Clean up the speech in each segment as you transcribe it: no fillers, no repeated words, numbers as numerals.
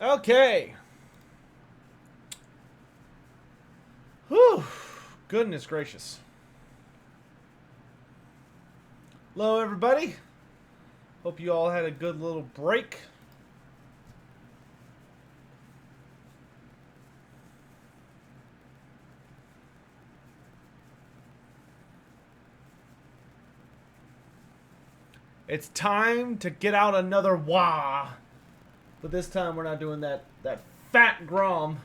Okay. Whew. Goodness gracious. Hello, everybody. Hope you all had a good little break. It's time to get out another wah. But this time we're not doing that fat Grom.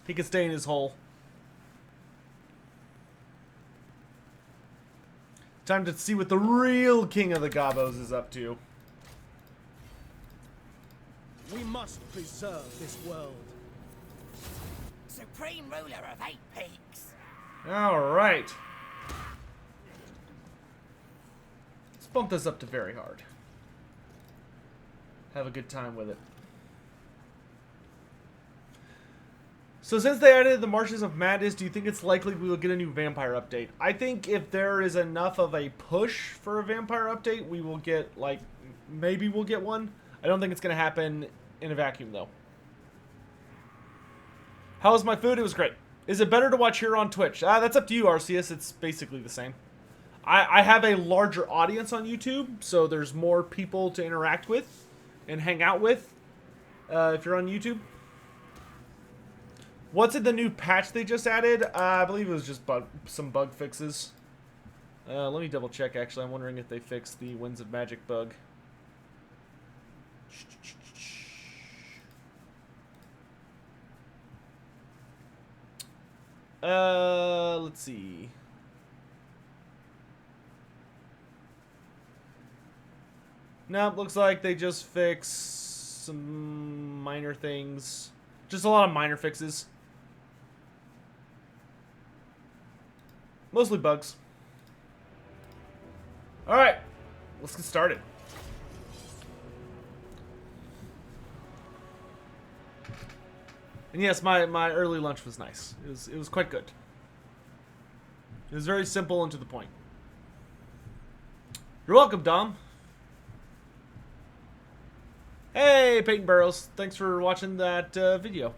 He can stay in his hole. Time to see what the real king of the Gobbos is up to. We must preserve this world. Supreme ruler of 8 peaks. Alright. Let's bump this up to very hard. Have a good time with it. So since they added the Marshes of Madness, do you think it's likely we will get a new vampire update? I think if there is enough of a push for a vampire update, we will get, like, maybe we'll get one. I don't think it's going to happen in a vacuum, though. How was my food? It was great. Is it better to watch here on Twitch? That's up to you, Arceus. It's basically the same. I have a larger audience on YouTube, so there's more people to interact with and hang out with if you're on YouTube. What's in the new patch they just added? I believe it was just some bug fixes. Let me double check, actually. I'm wondering if they fixed the Winds of Magic bug. Let's see. Nope, looks like they just fixed some minor things. Just a lot of minor fixes. Mostly bugs. Alright, let's get started. And yes, my early lunch was nice. It was quite good. It was very simple and to the point. You're welcome, Dom. Hey, Peyton Burrows. Thanks for watching that video.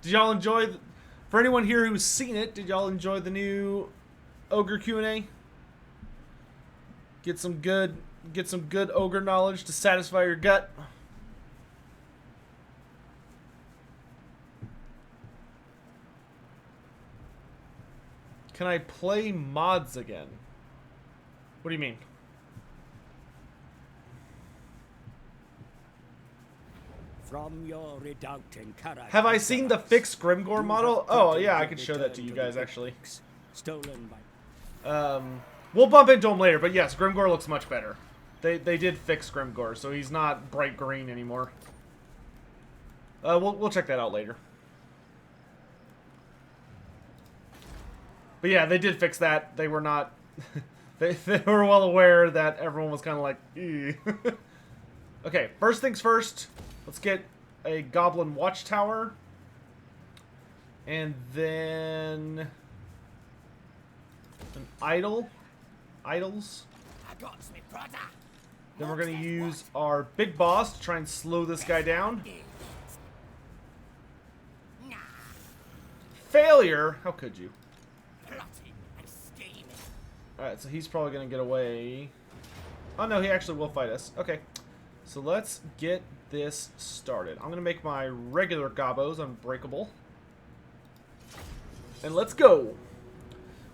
Did y'all enjoy... For anyone here who's seen it, did y'all enjoy the new Ogre Q&A? Get some good Ogre knowledge to satisfy your gut. Can I play mods again? What do you mean? From your redoubting character. Have I seen the fixed Grimgore model? Oh, yeah, I could show that to you guys, actually. Stolen by... We'll bump into him later, but yes, Grimgore looks much better. They did fix Grimgore, so he's not bright green anymore. We'll check that out later. But yeah, they did fix that. They were not... they were well aware that everyone was kind of like, ew. Okay, first things first. Let's get a Goblin Watchtower. And then... an idol. Idols. Then we're going to use our big boss to try and slow this guy down. Failure? How could you? Alright, so he's probably going to get away. Oh no, he actually will fight us. Okay. So let's get this started. I'm going to make my regular Gobbos unbreakable. And let's go.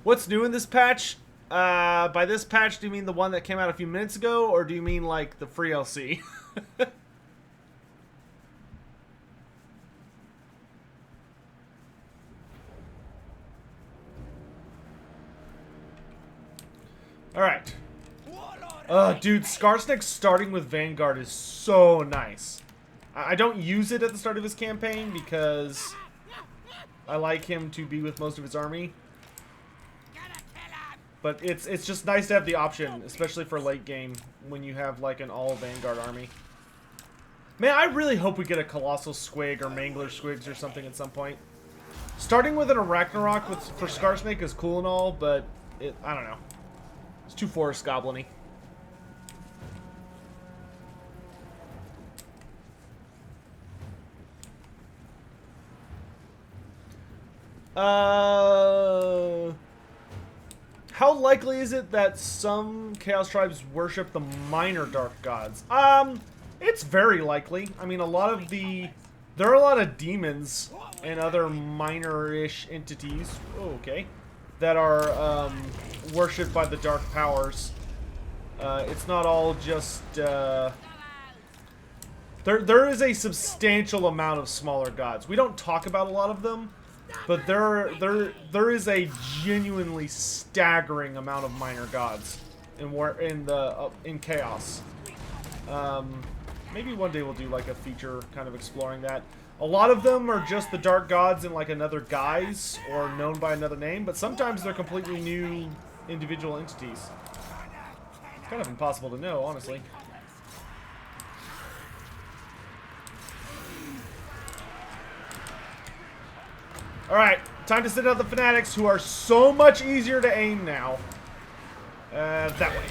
What's new in this patch? By this patch, do you mean the one that came out a few minutes ago? Or do you mean like the free LC? Alright. Dude, Skarsnik starting with Vanguard is so nice. I don't use it at the start of his campaign because I like him to be with most of his army. But it's just nice to have the option, especially for late game, when you have like an all Vanguard army. Man, I really hope we get a Colossal Squig or Mangler Squigs or something at some point. Starting with an Ragnarok for Skarsnik is cool and all, but I don't know. It's too Forest Goblin-y. How likely is it that some Chaos tribes worship the minor dark gods? It's very likely. I mean, there are a lot of demons and other minor-ish entities, that are worshipped by the dark powers. It's not all just, there is a substantial amount of smaller gods. We don't talk about a lot of them, but there is a genuinely staggering amount of minor gods in Chaos. Maybe one day we'll do like a feature kind of exploring that. A lot of them are just the dark gods in like another guise or known by another name, but sometimes they're completely new individual entities. It's kind of impossible to know, honestly. Alright, time to send out the fanatics, who are so much easier to aim now. That way.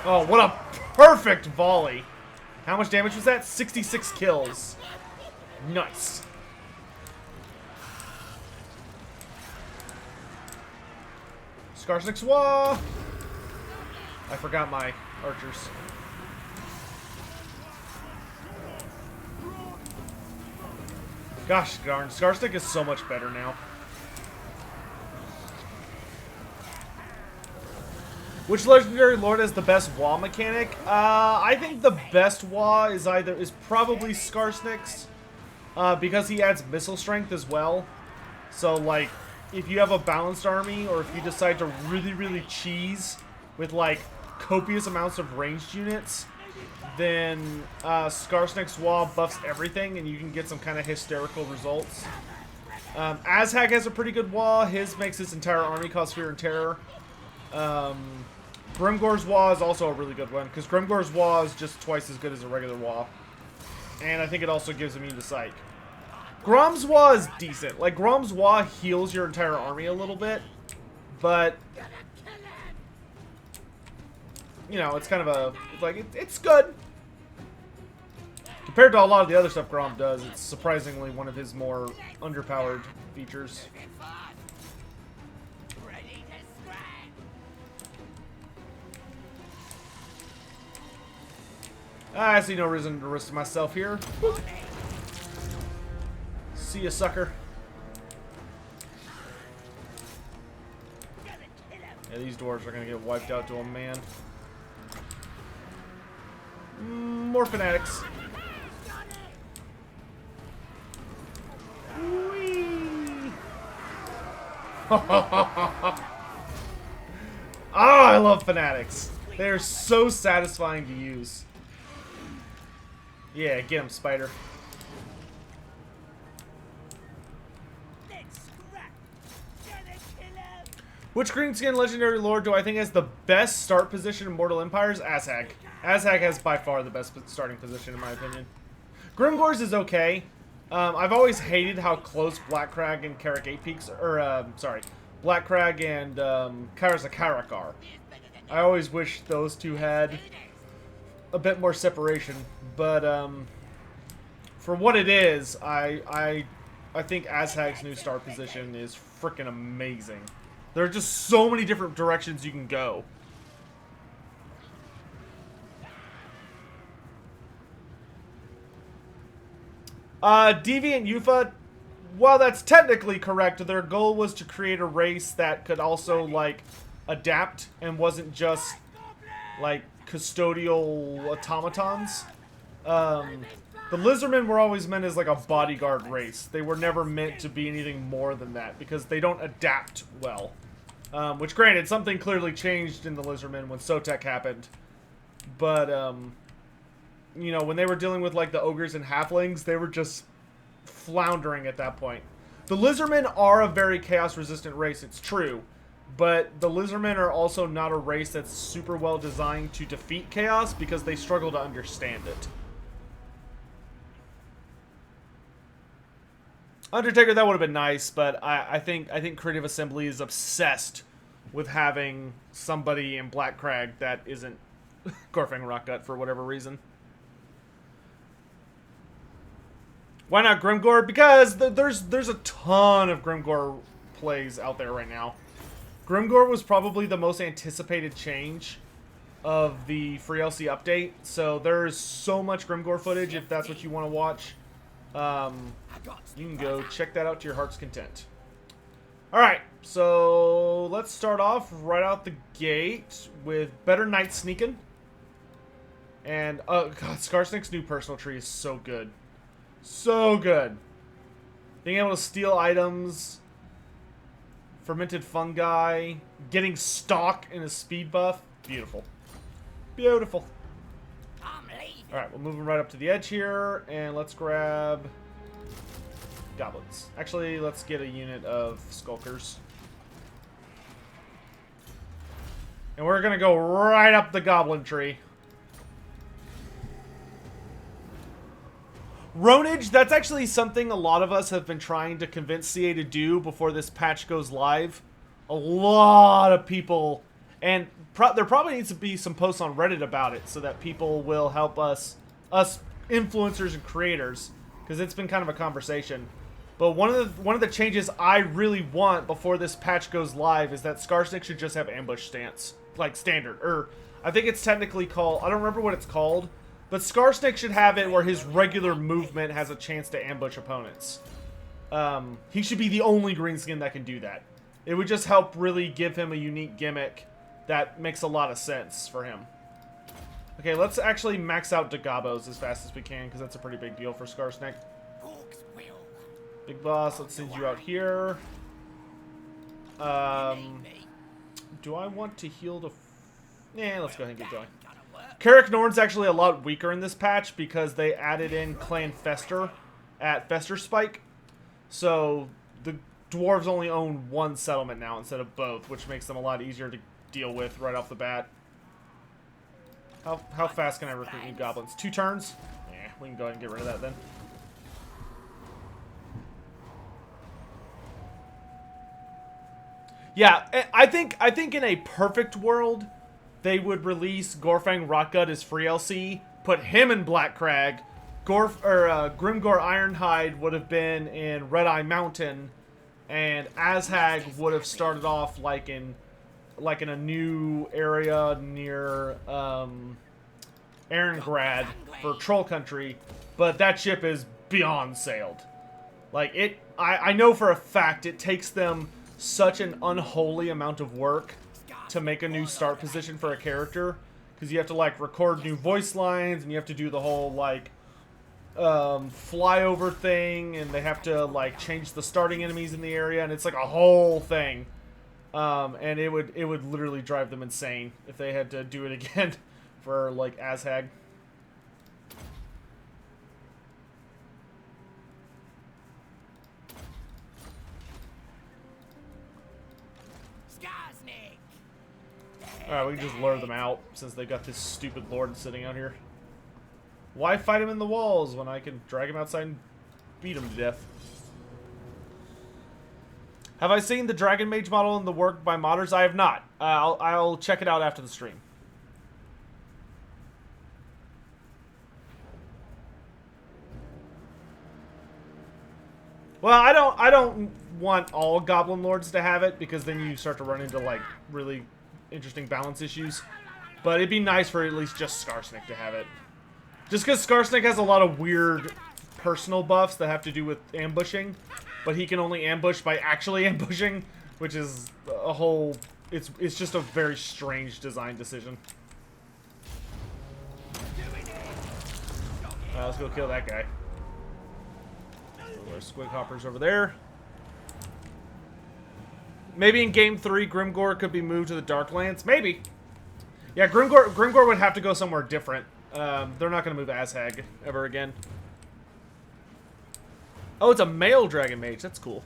Oh, what a perfect volley. How much damage was that? 66 kills. Nice. Skarsnik's Wah! I forgot my archers. Gosh darn, Skarsnik is so much better now. Which legendary lord has the best Wah mechanic? I think the best Wah is probably Skarsnik's, because he adds missile strength as well. So like, if you have a balanced army, or if you decide to really cheese with like copious amounts of ranged units, then Skarsnik's Wah buffs everything, and you can get some kind of hysterical results. Azhag has a pretty good Wah. His makes his entire army cause fear and terror. Grimgor's Wah is also a really good one, because Grimgor's Wah is just twice as good as a regular Wah. And I think it also gives immune to Psych. Grom's Wah is decent. Like, Grom's Wah heals your entire army a little bit, but, you know, it's kind of a, like, it's good. Compared to a lot of the other stuff Grom does, it's surprisingly one of his more underpowered features. I see no reason to risk myself here. Boop. See ya, sucker. Yeah, these dwarves are gonna get wiped out to a man. More fanatics. Whee! Oh, I love fanatics. They are so satisfying to use. Yeah, get him, Spider. Which Greenskin legendary lord do I think has the best start position in Mortal Empires? Azhag. Azhag has by far the best starting position, in my opinion. Grimgor's is okay. I've always hated how close Blackcrag and Carrick 8 Peaks, or, sorry, Blackcrag and Karazakarak are. I always wish those two had a bit more separation, but for what it is, I think Azhag's new start position is freaking amazing. There are just so many different directions you can go. Deviant Yufa, while that's technically correct, their goal was to create a race that could also, like, adapt and wasn't just, like, custodial automatons. The Lizardmen were always meant as like a bodyguard race. They were never meant to be anything more than that, because they don't adapt well. Which, granted, something clearly changed in the Lizardmen when Sotek happened. But, you know, when they were dealing with like the ogres and halflings, they were just floundering at that point. The Lizardmen are a very chaos-resistant race, it's true. But the Lizardmen are also not a race that's super well designed to defeat chaos, because they struggle to understand it. Undertaker, that would have been nice, but I think Creative Assembly is obsessed with having somebody in Blackcrag that isn't Gorfang Rockgut for whatever reason. Why not Grimgore? Because there's a ton of Grimgore plays out there right now. Grimgore was probably the most anticipated change of the free LC update, so there's so much Grimgore footage if that's what you want to watch. You can go check that out to your heart's content. Alright, so let's start off right out the gate with Better Night Sneakin'. And, oh god, Skarsnik's new personal tree is so good. So good. Being able to steal items, fermented fungi, getting stock in a speed buff. Beautiful. Beautiful. Alright, we're moving right up to the edge here, and let's grab goblins. Actually, let's get a unit of skulkers. And we're gonna go right up the goblin tree. Ronage, that's actually something a lot of us have been trying to convince CA to do before this patch goes live. A lot of people, and there probably needs to be some posts on Reddit about it so that people will help us influencers and creators, because it's been kind of a conversation. But one of the changes I really want before this patch goes live is that Skarsnik should just have ambush stance, like standard, or I think it's technically called, I don't remember what it's called. But Skarsnik should have it where his regular movement has a chance to ambush opponents. He should be the only Greenskin that can do that. It would just help really give him a unique gimmick that makes a lot of sense for him. Okay, let's actually max out the Gobbos as fast as we can, because that's a pretty big deal for Skarsnik. Big boss, let's send you out here. Do I want to heal the... Yeah, let's go ahead and get going. Carrick Norn's actually a lot weaker in this patch because they added in Clan Fester at Fester Spike. So the dwarves only own one settlement now instead of both, which makes them a lot easier to deal with right off the bat. How fast can I recruit new goblins? 2 turns? Yeah, we can go ahead and get rid of that then. Yeah, I think in a perfect world, they would release Gorfang Rotgut as free LC, put him in Black Crag, Grimgore Ironhide would have been in Red Eye Mountain, and Azhag would have started off like in a new area near Erengrad for Troll Country, but that ship is beyond sailed. Like I know for a fact it takes them such an unholy amount of work to make a new start position for a character, because you have to like record new voice lines and you have to do the whole like flyover thing, and they have to like change the starting enemies in the area, and it's like a whole thing, and it would literally drive them insane if they had to do it again for like Azhag. Alright, we can just lure them out, since they got this stupid lord sitting out here. Why fight him in the walls when I can drag him outside and beat him to death? Have I seen the Dragon Mage model in the work by modders? I have not. I'll check it out after the stream. Well, I don't want all Goblin Lords to have it, because then you start to run into like really interesting balance issues, but it'd be nice for at least just Skarsnik to have it. Just because Skarsnik has a lot of weird personal buffs that have to do with ambushing, but he can only ambush by actually ambushing, which is a whole... It's just a very strange design decision. Let's go kill that guy. There's Squig Hoppers over there. Maybe in Game 3, Grimgore could be moved to the Darklands. Maybe. Yeah, Grimgore would have to go somewhere different. They're not going to move Azhag ever again. Oh, it's a male Dragon Mage. That's cool.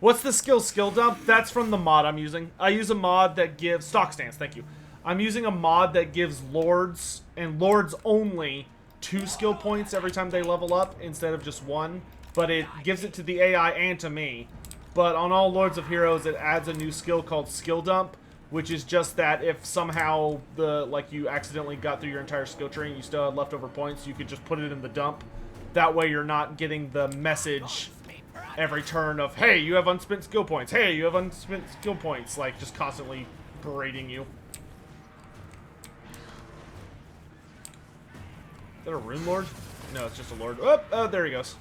What's the skill dump? That's from the mod I'm using. I use a mod that gives... Stock stance, thank you. I'm using a mod that gives Lords, and Lords only, 2 skill points every time they level up instead of just 1. But it gives it to the AI and to me. But on all Lords of Heroes, it adds a new skill called Skill Dump, which is just that if somehow you accidentally got through your entire skill tree and you still had leftover points, you could just put it in the dump. That way you're not getting the message every turn of, hey, you have unspent skill points. Hey, you have unspent skill points. Like, just constantly berating you. Is that a rune lord? No, it's just a lord. Oh, there he goes.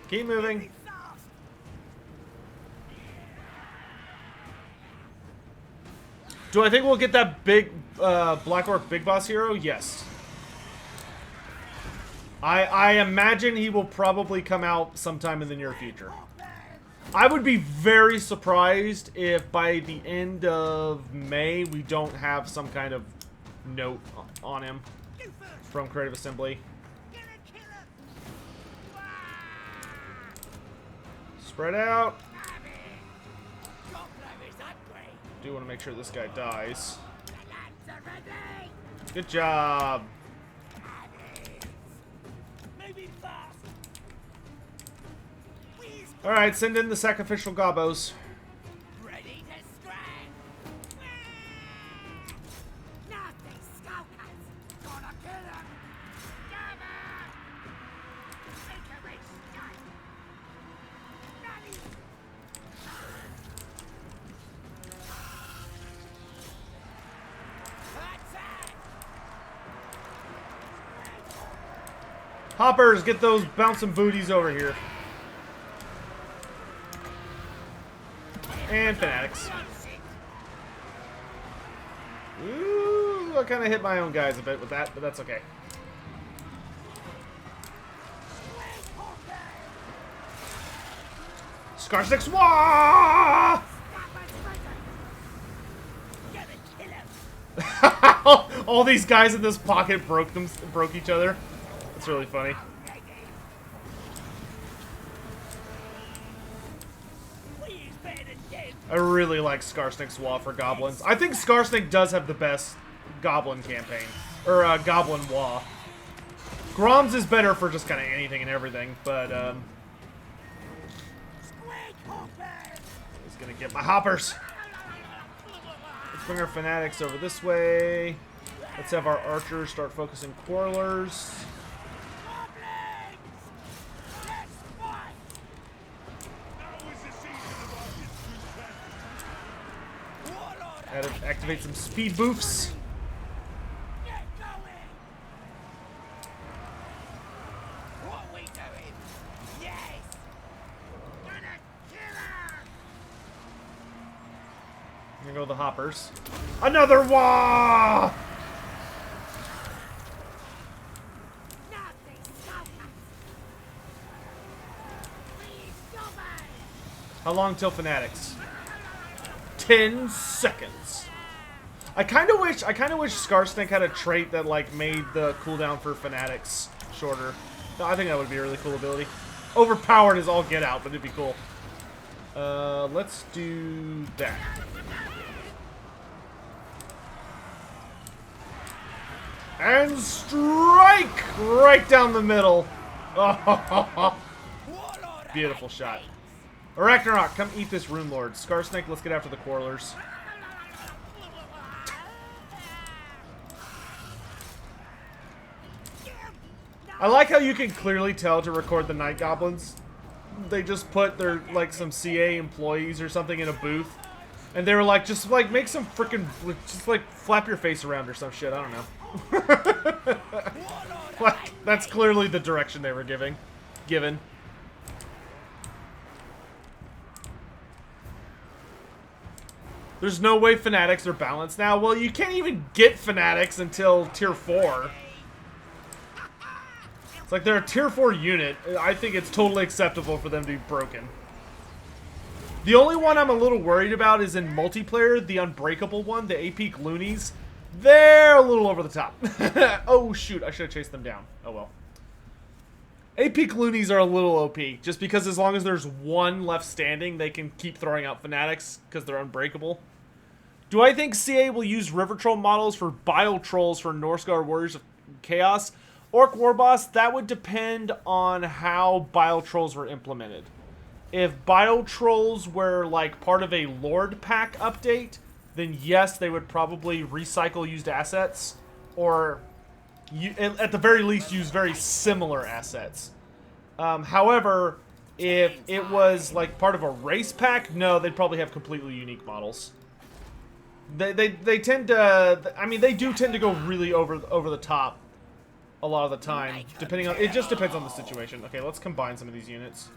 Keep moving. Do I think we'll get that big Black Orc Big Boss hero? Yes. I imagine he will probably come out sometime in the near future. I would be very surprised if by the end of May we don't have some kind of note on him from Creative Assembly. Spread out. Do want to make sure this guy dies. Good job. Alright, send in the sacrificial gobbos. Ready to scratch. Nasty skulkers. Gonna kill him. Gobbo. Make a rich start. Ready. Attack. Hoppers, get those bouncing booties over here. And fanatics. Ooh, I kind of hit my own guys a bit with that, but that's okay. Skarsnik, wah! All these guys in this pocket broke each other. That's really funny. I really like Skarsnik's Wah for goblins. I think Skarsnik does have the best goblin campaign. Or, goblin Wah. Grom's is better for just kind of anything and everything, but, he's gonna get my hoppers. Let's bring our fanatics over this way. Let's have our archers start focusing quarrelers. Gotta activate some speed boofs. What we doing? Yes. Gonna kill her. Here go the hoppers. Another wah! How long till fanatics? 10 seconds. I kind of wish Skarsnik had a trait that like made the cooldown for fanatics shorter. I think that would be a really cool ability. Overpowered is all get out, but it'd be cool. Let's do that. And strike right down the middle. Oh, beautiful shot. Ragnarok, come eat this Rune Lord. Skarsnik, let's get after the quarrelers. I like how you can clearly tell to record the Night Goblins. They just put their, like, some CA employees or something in a booth. And they were like, just, like, make some freaking, just, like, flap your face around or some shit. I don't know. Like, that's clearly the direction they were given. There's no way Fanatics are balanced now. Well, you can't even get Fanatics until Tier 4. It's like they're a Tier 4 unit. I think it's totally acceptable for them to be broken. The only one I'm a little worried about is in multiplayer, the Unbreakable one, the AP Loonies. They're a little over the top. Oh, shoot. I should have chased them down. Oh, well. AP Loonies are a little OP, just because as long as there's one left standing, they can keep throwing out Fanatics, because they're unbreakable. Do I think CA will use River Troll models for Bile Trolls for Northgard Warriors of Chaos? Orc Warboss, that would depend on how Bile Trolls were implemented. If Bile Trolls were, like, part of a Lord Pack update, then yes, they would probably recycle used assets, or at the very least, use very similar assets. However, if it was like part of a race pack, no, they'd probably have completely unique models. They tend to, I mean, they do tend to go really over the top a lot of the time, depending on, it just depends on the situation. Okay, let's combine some of these units.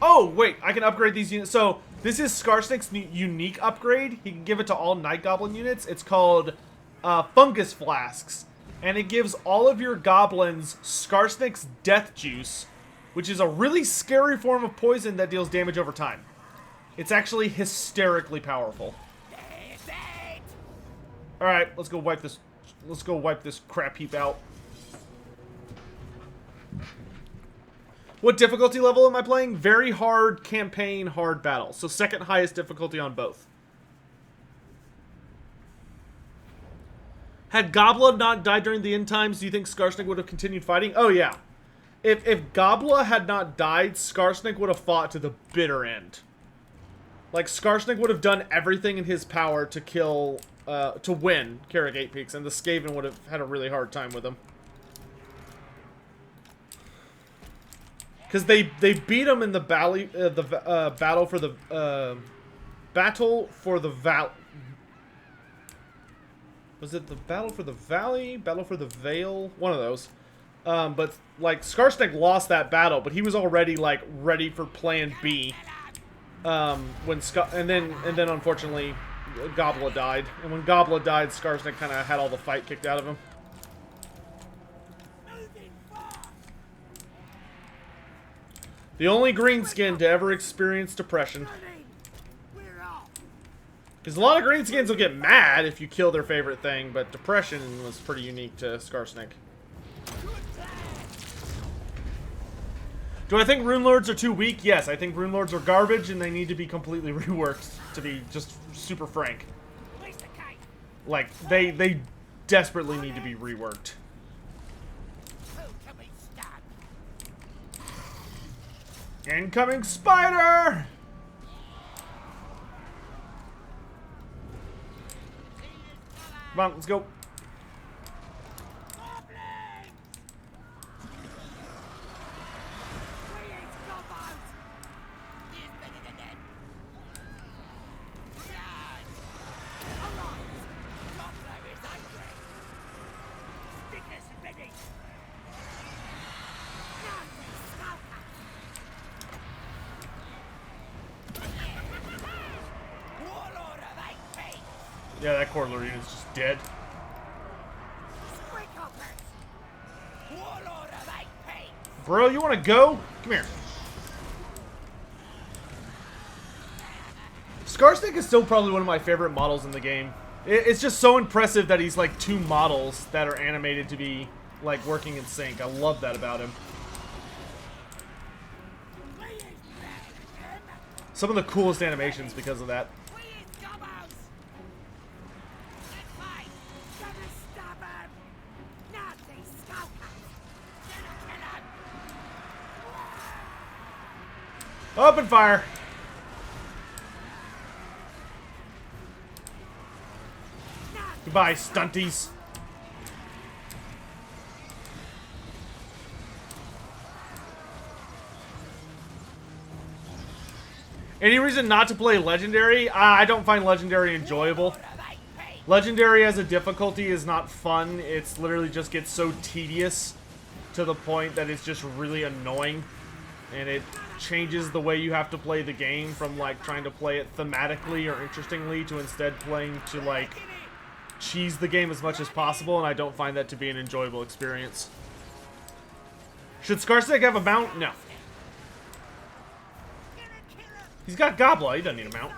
Oh, wait, I can upgrade these units. So, this is Skarsnik's unique upgrade. He can give it to all Night Goblin units. It's called Fungus Flasks. And it gives all of your goblins Skarsnik's Death Juice, which is a really scary form of poison that deals damage over time. It's actually hysterically powerful. Alright, let's go wipe this. Let's go wipe this crap heap out. What difficulty level am I playing? Very hard campaign, hard battle. So second highest difficulty on both. Had Gobbo not died during the end times, do you think Skarsnik would have continued fighting? Oh yeah. If Gobbo had not died, Skarsnik would have fought to the bitter end. Like, Skarsnik would have done everything in his power to kill, to win Carrick 8 Peaks, and the Skaven would have had a really hard time with him. Because they beat him in the battle for the was it the Battle for the Valley? Battle for the Vale? One of those. But like Skarsnik lost that battle, but he was already like ready for Plan B. And then unfortunately Gobbo died. And when Gobbo died, Skarsnik kind of had all the fight kicked out of him. The only Greenskin to ever experience depression. Because a lot of Greenskins will get mad if you kill their favorite thing, but depression was pretty unique to Skarsnik. Do I think Rune Lords are too weak? Yes, I think Rune Lords are garbage and they need to be completely reworked, to be just super frank. Like, they desperately need to be reworked. Incoming spider! Come on, let's go. Yeah, that core lord unit's just dead. Bro, you wanna go? Come here. Skarsnik is still probably one of my favorite models in the game. It's just so impressive that he's like two models that are animated to be like working in sync. I love that about him. Some of the coolest animations because of that. Open fire! Goodbye, stunties. Any reason not to play Legendary? I don't find Legendary enjoyable. Legendary as a difficulty is not fun. It's literally just gets so tedious to the point that it's just really annoying. And it changes the way you have to play the game from like trying to play it thematically or interestingly to instead playing to like cheese the game as much as possible, and I don't find that to be an enjoyable experience. Should Skarsnik have a mount? No. He's got Gobbo, he doesn't need a mount.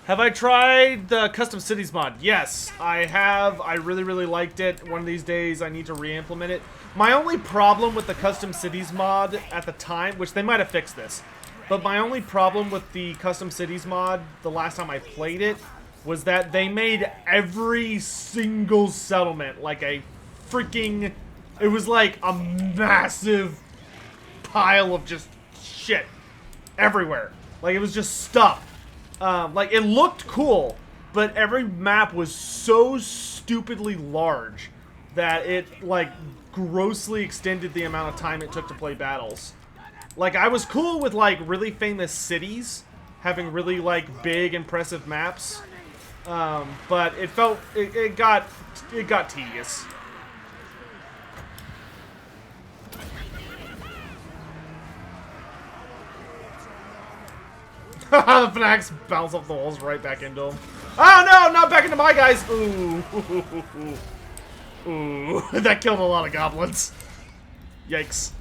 Have I tried the Custom Cities mod? Yes, I have. I really, really liked it. One of these days, I need to re-implement it. My only problem with the Custom Cities mod at the time, which they might have fixed this, But my only problem with the custom cities mod the last time I played it was that they made every single settlement like a freaking... It was like a massive pile of just shit everywhere. Like, it was just stuff. Like, it looked cool, but every map was so stupidly large that it, like, grossly extended the amount of time it took to play battles. Like, I was cool with, like, really famous cities having really, like, big, impressive maps. But it felt, it got tedious. The Fanatics bounce off the walls right back into them. Oh no, not back into my guys! Ooh. Ooh. That killed a lot of goblins. Yikes.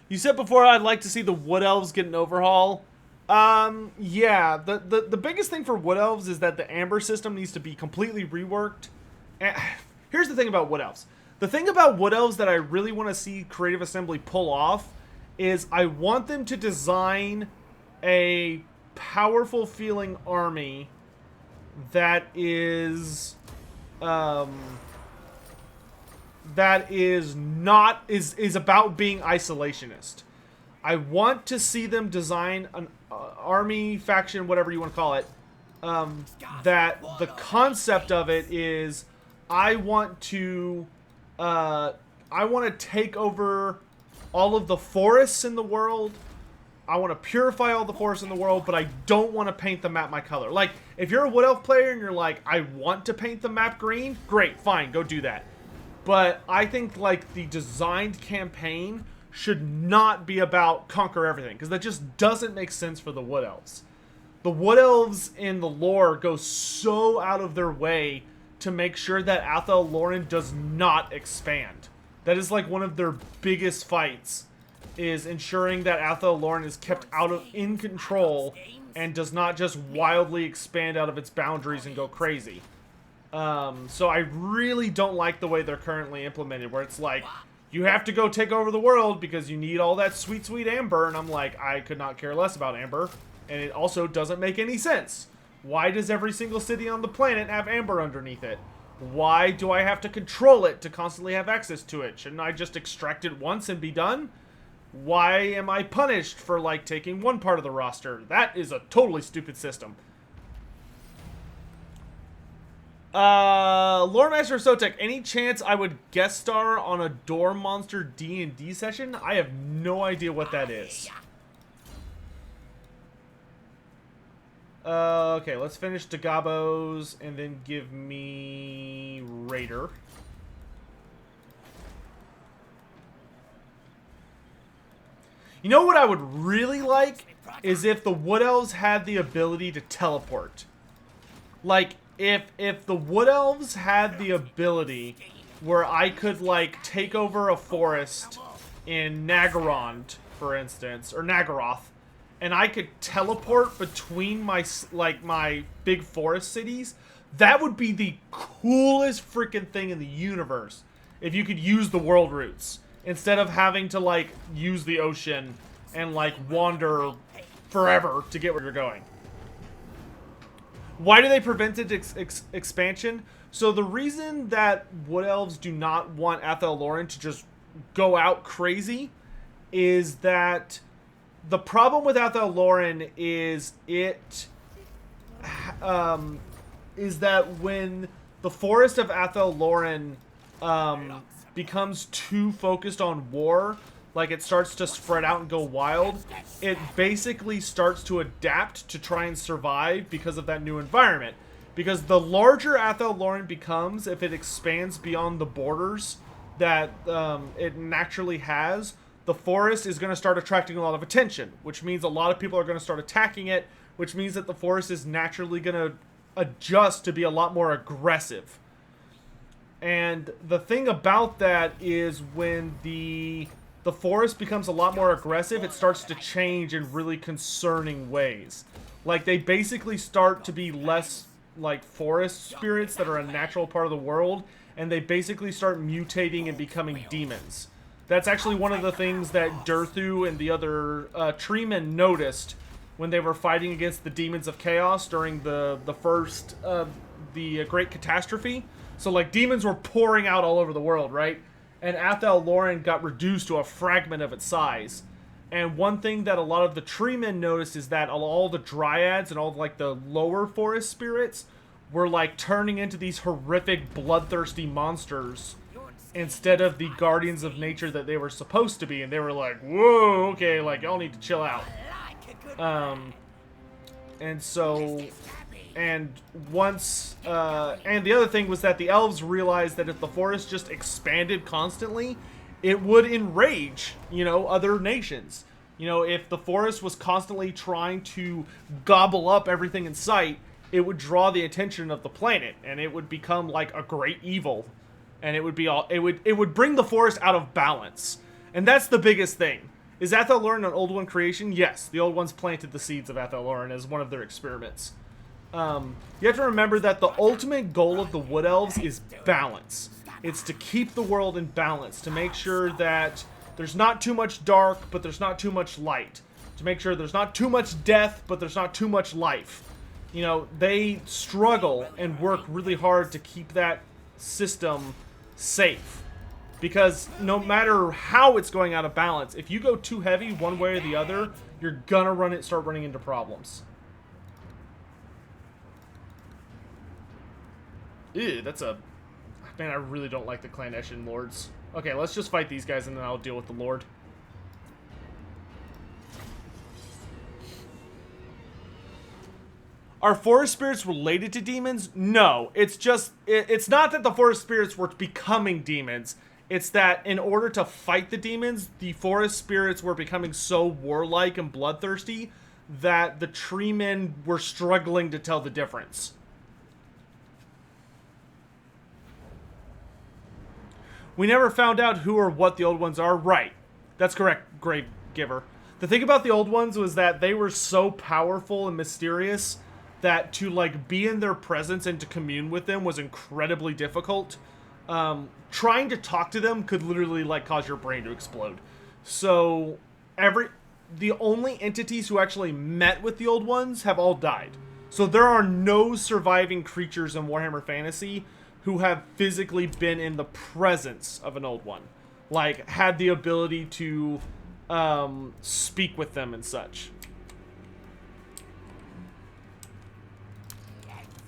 You said before I'd like to see the Wood Elves get an overhaul. Yeah. The biggest thing for Wood Elves is that the Amber system needs to be completely reworked. And here's the thing about Wood Elves. The thing about Wood Elves that I really want to see Creative Assembly pull off is I want them to design a powerful feeling army that is about being isolationist. I want to see them design an army, faction, whatever you want to call it, that the concept of it is I want to take over all of the forests in the world. I want to purify all the forests in the world, but I don't want to paint the map my color. Like, if you're a Wood Elf player and you're like, I want to paint the map green, great, fine, go do that. But I think, like, the designed campaign should not be about conquer everything, because that just doesn't make sense for the Wood Elves. The Wood Elves in the lore go so out of their way to make sure that Athel Loren does not expand. That is like one of their biggest fights, is ensuring that Athel Loren is kept in control and does not just wildly expand out of its boundaries and go crazy. So I really don't like the way they're currently implemented, where it's like, you have to go take over the world because you need all that sweet, sweet amber, and I'm like, I could not care less about amber, and it also doesn't make any sense. Why does every single city on the planet have amber underneath it? Why do I have to control it to constantly have access to it? Shouldn't I just extract it once and be done? Why am I punished for, like, taking one part of the roster? That is a totally stupid system. Lore Master Sotek, any chance I would guest star on a Door Monster D&D session? I have no idea what that is. Okay, let's finish the Gobbos and then give me Raider. You know what I would really like is if the Wood Elves had the ability to teleport. Like, if the Wood Elves had the ability where I could, like, take over a forest in Nagarond, for instance, or Nagaroth, and I could teleport between my big forest cities, that would be the coolest freaking thing in the universe. If you could use the world routes instead of having to, like, use the ocean and, like, wander forever to get where you're going. Why do they prevent expansion? So the reason that Wood Elves do not want Athel Loren to just go out crazy is that the problem with Athel Loren is that when the forest of Athel Loren becomes too focused on war, like it starts to spread out and go wild, it basically starts to adapt to try and survive because of that new environment. Because the larger Athel Loren becomes, if it expands beyond the borders that it naturally has, the forest is going to start attracting a lot of attention, which means a lot of people are going to start attacking it, which means that the forest is naturally going to adjust to be a lot more aggressive. And the thing about that is when the forest becomes a lot more aggressive, it starts to change in really concerning ways. Like, they basically start to be less like forest spirits that are a natural part of the world, and they basically start mutating and becoming demons. That's actually one of the things that Durthu and the other treemen noticed when they were fighting against the demons of chaos during the first the Great Catastrophe. So like demons were pouring out all over the world, right? And Athel Loren got reduced to a fragment of its size. And one thing that a lot of the treemen noticed is that all the dryads and all like the lower forest spirits were like turning into these horrific bloodthirsty monsters instead of the guardians of nature that they were supposed to be. And they were like, whoa, okay, like y'all need to chill out. And so, and once, and the other thing was that the elves realized that if the forest just expanded constantly, it would enrage, you know, other nations. You know, if the forest was constantly trying to gobble up everything in sight, it would draw the attention of the planet, and it would become like a great evil. And it would be all, it would bring the forest out of balance. And that's the biggest thing. Is Athel Loren an Old One creation? Yes, the Old Ones planted the seeds of Athel Loren as one of their experiments. You have to remember that the ultimate goal of the Wood Elves is balance. It's to keep the world in balance, to make sure that there's not too much dark, but there's not too much light. To make sure there's not too much death, but there's not too much life. You know, they struggle and work really hard to keep that system safe. Because no matter how it's going out of balance, if you go too heavy one way or the other, you're gonna start running into problems. Ew, that's a... Man, I really don't like the Clandestine Lords. Okay, let's just fight these guys and then I'll deal with the Lord. Are forest spirits related to demons? No. It's just... It's not that the forest spirits were becoming demons. It's that in order to fight the demons, the forest spirits were becoming so warlike and bloodthirsty that the treemen were struggling to tell the difference. We never found out who or what the Old Ones are. Right. That's correct, Grave Giver. The thing about the Old Ones was that they were so powerful and mysterious that to, like, be in their presence and to commune with them was incredibly difficult. Trying to talk to them could literally, like, cause your brain to explode. So, the only entities who actually met with the Old Ones have all died. So there are no surviving creatures in Warhammer Fantasy who have physically been in the presence of an Old One. Like, had the ability to speak with them and such.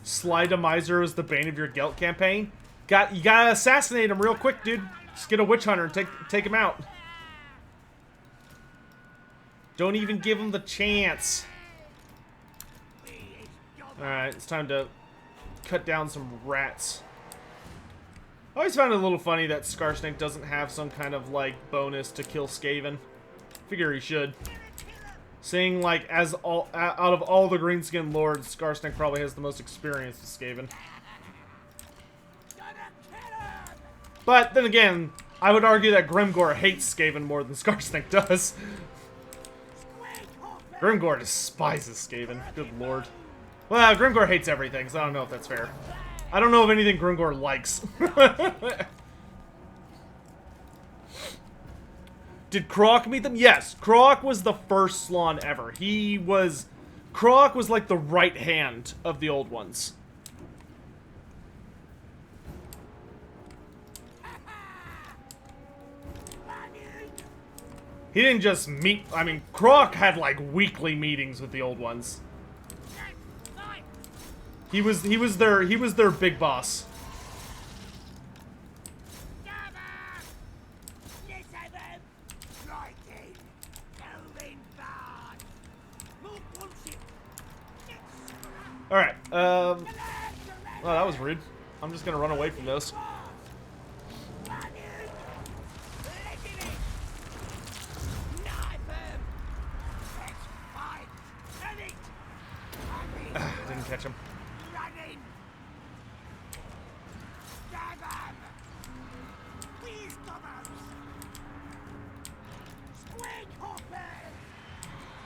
Sly Demiser is the bane of your Gelt campaign. You gotta assassinate him real quick, dude. Just get a witch hunter and take him out. Don't even give him the chance. Alright, it's time to cut down some rats. I always found it a little funny that Skarsnik doesn't have some kind of, like, bonus to kill Skaven. Figure he should. Seeing, like, out of all the Greenskin Lords, Skarsnik probably has the most experience with Skaven. But, then again, I would argue that Grimgor hates Skaven more than Skarsnik does. Grimgor despises Skaven. Good lord. Well, Grimgor hates everything, so I don't know if that's fair. I don't know of anything Grimgor likes. Did Croc meet them? Yes. Croc was the first Slawn ever. Croc was like the right hand of the Old Ones. He didn't just meet... I mean, Croc had, like, weekly meetings with the Old Ones. He was their big boss. Alright, oh, that was rude. I'm just gonna run away from this. Didn't catch him.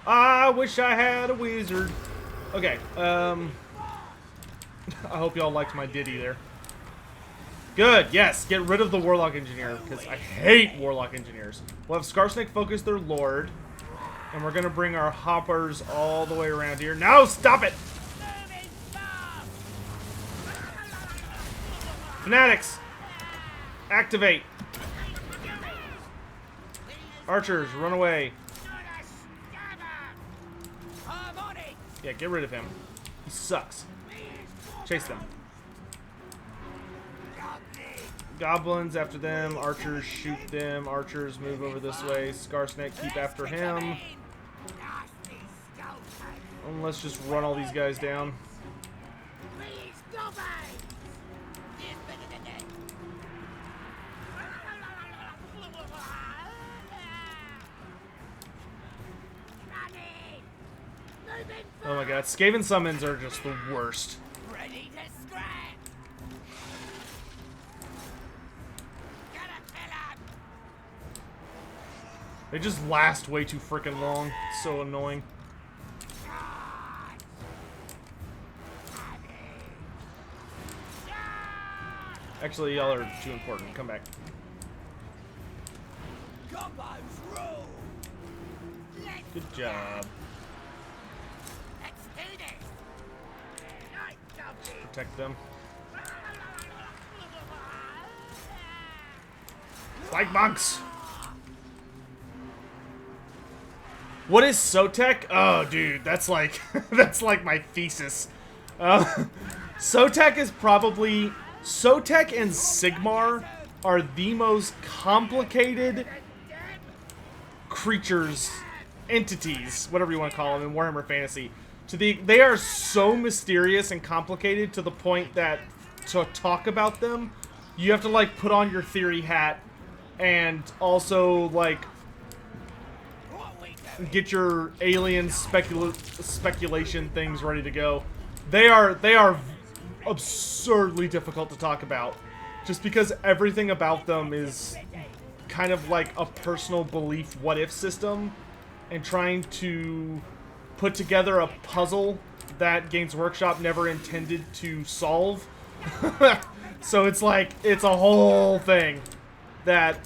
I wish I had a wizard. Okay, I hope y'all liked my ditty there. Good, yes, get rid of the Warlock Engineer, because I hate Warlock Engineers. We'll have Skarsnik focus their Lord, and we're going to bring our Hoppers all the way around here. No, stop it! Fanatics! Activate! Archers, run away. Yeah, get rid of him. He sucks. Chase them. Goblins after them. Archers shoot them. Archers move over this way. Skarsnik keep after him. And let's just run all these guys down. Oh my god, Skaven summons are just the worst. Ready to scrap. They just last way too freaking long. It's so annoying. Actually, y'all are too important. Come back. Gobbo's rule. Good job. Let's do this. Night, Gobbo. Protect them. Like monks. What is Sotek? Oh, dude, that's like that's like my thesis. Sotek is probably Sotek and Sigmar are the most complicated creatures, entities, whatever you want to call them in Warhammer Fantasy. They are so mysterious and complicated to the point that to talk about them, you have to like put on your theory hat and also like get your alien speculation things ready to go. They are absurdly difficult to talk about, just because everything about them is kind of like a personal belief what-if system, and trying to put together a puzzle that Games Workshop never intended to solve. So it's like, it's a whole thing that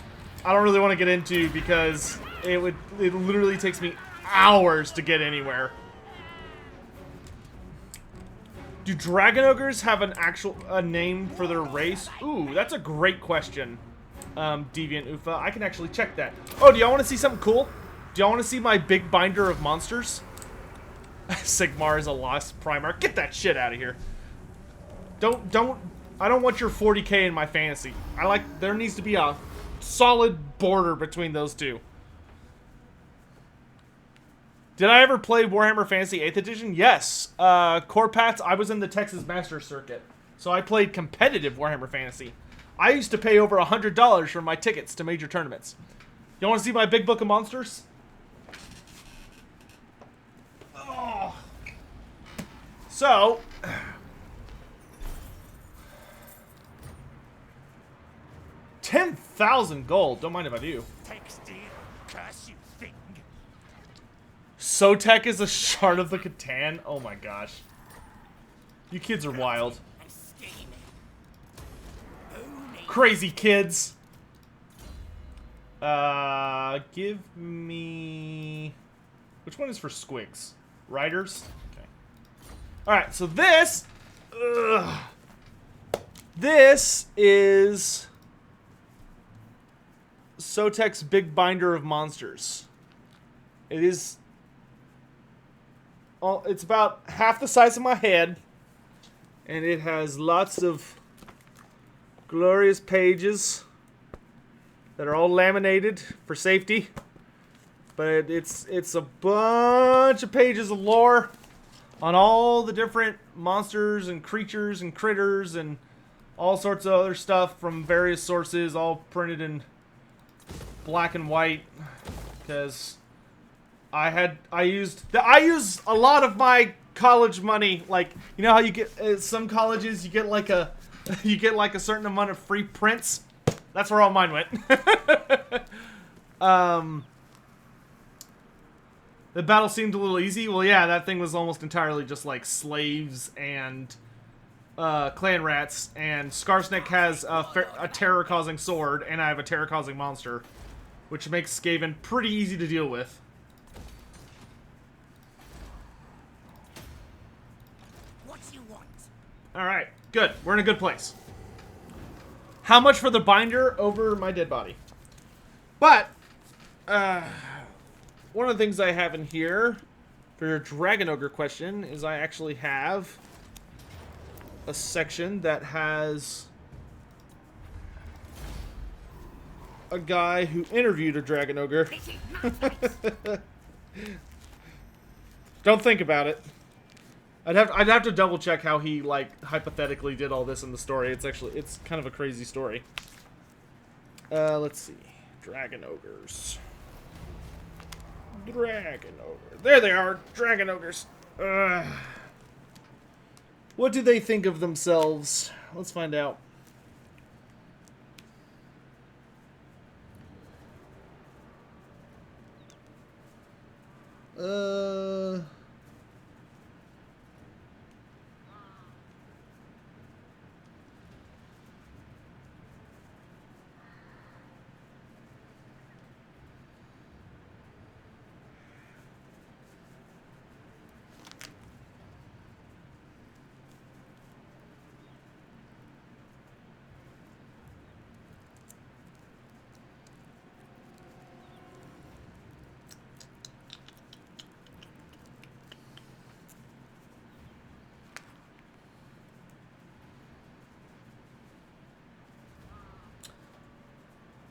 I don't really want to get into, because it literally takes me hours to get anywhere. Do Dragon Ogres have a name for their race? Ooh, that's a great question, Deviant Ufa. I can actually check that. Oh, do y'all want to see something cool? Do y'all want to see my big binder of monsters? Sigmar is a lost Primarch. Get that shit out of here. I don't want your 40k in my fantasy. There needs to be a solid border between those two. Did I ever play Warhammer Fantasy 8th Edition? Yes. Corpats, I was in the Texas Master Circuit, so I played competitive Warhammer Fantasy. I used to pay over $100 for my tickets to major tournaments. You want to see my big book of monsters? Oh. So, 10,000 gold. Don't mind if I do. Sotek is a shard of the Catan? Oh my gosh. You kids are wild. Crazy kids. Give me... Which one is for squigs? Riders? Okay. Alright, so this... This is... Sotek's big binder of monsters. It is... It's about half the size of my head, and it has lots of glorious pages that are all laminated for safety. But it's a bunch of pages of lore on all the different monsters and creatures and critters and all sorts of other stuff from various sources, all printed in black and white, because I used a lot of my college money. Like, you know how you get some colleges you get like a certain amount of free prints. That's where all mine went. The battle seemed a little easy. Well, yeah, that thing was almost entirely just like slaves and clan rats, and Skarsnik has a terror-causing sword, and I have a terror-causing monster, which makes Skaven pretty easy to deal with. What you want? Alright, good. We're in a good place. How much for the binder over my dead body? But, one of the things I have in here for your Dragon Ogre question is I actually have a section that has a guy who interviewed a Dragon Ogre. This is nonsense. Don't think about it. I'd have to double check how he like hypothetically did all this in the story. It's kind of a crazy story. Let's see. Dragon Ogres. Dragon Ogre. There they are, Dragon Ogres. What do they think of themselves? Let's find out.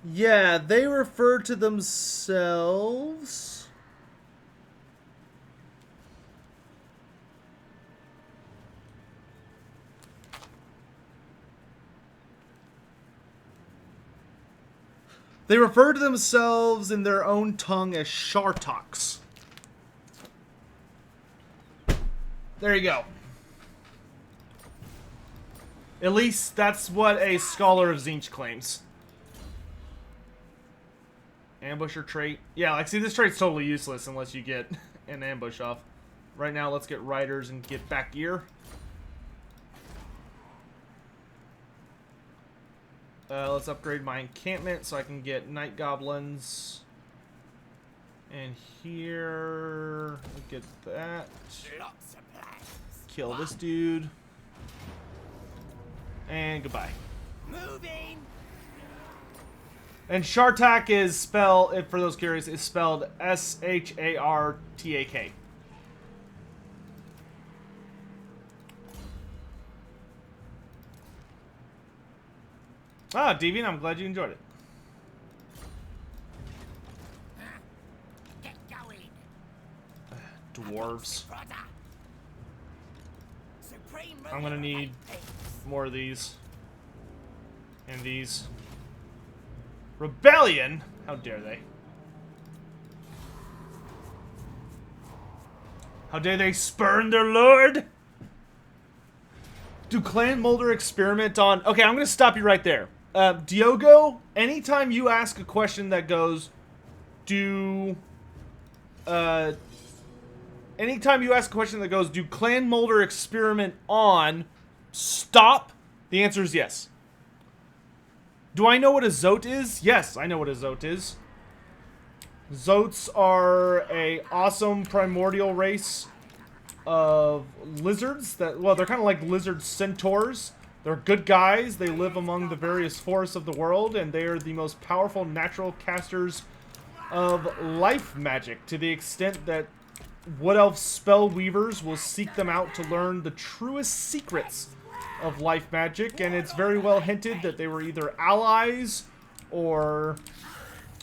Yeah, they refer to themselves. They refer to themselves in their own tongue as Shartoks. There you go. At least that's what a scholar of Tzeentch claims. Ambusher trait. Yeah, like, see, this trait's totally useless unless you get an ambush off. Right now, let's get riders and get back gear. Let's upgrade my encampment so I can get night goblins. And here, we'll get that. Lots of plans. Kill this dude. And goodbye. Moving. And Shartak is spelled, for those curious, is spelled S-H-A-R-T-A-K. Ah, Deviant, I'm glad you enjoyed it. Get going. Dwarves. Brother. Supreme I'm gonna ruler need of more of these. And these. Rebellion? How dare they? How dare they spurn their lord? Do Clan Molder experiment on... Okay, I'm going to stop you right there. Diogo, anytime you ask a question that goes, anytime you ask a question that goes, do Clan Molder experiment on, stop. The answer is yes. Do I know what a Zote is? Yes, I know what a Zote is. Zotes are a awesome primordial race of lizards that, well, they're kind of like lizard centaurs. They're good guys. They live among the various forests of the world, and they are the most powerful natural casters of life magic, to the extent that Wood Elf spell weavers will seek them out to learn the truest secrets of life magic, and it's very well hinted that they were either allies or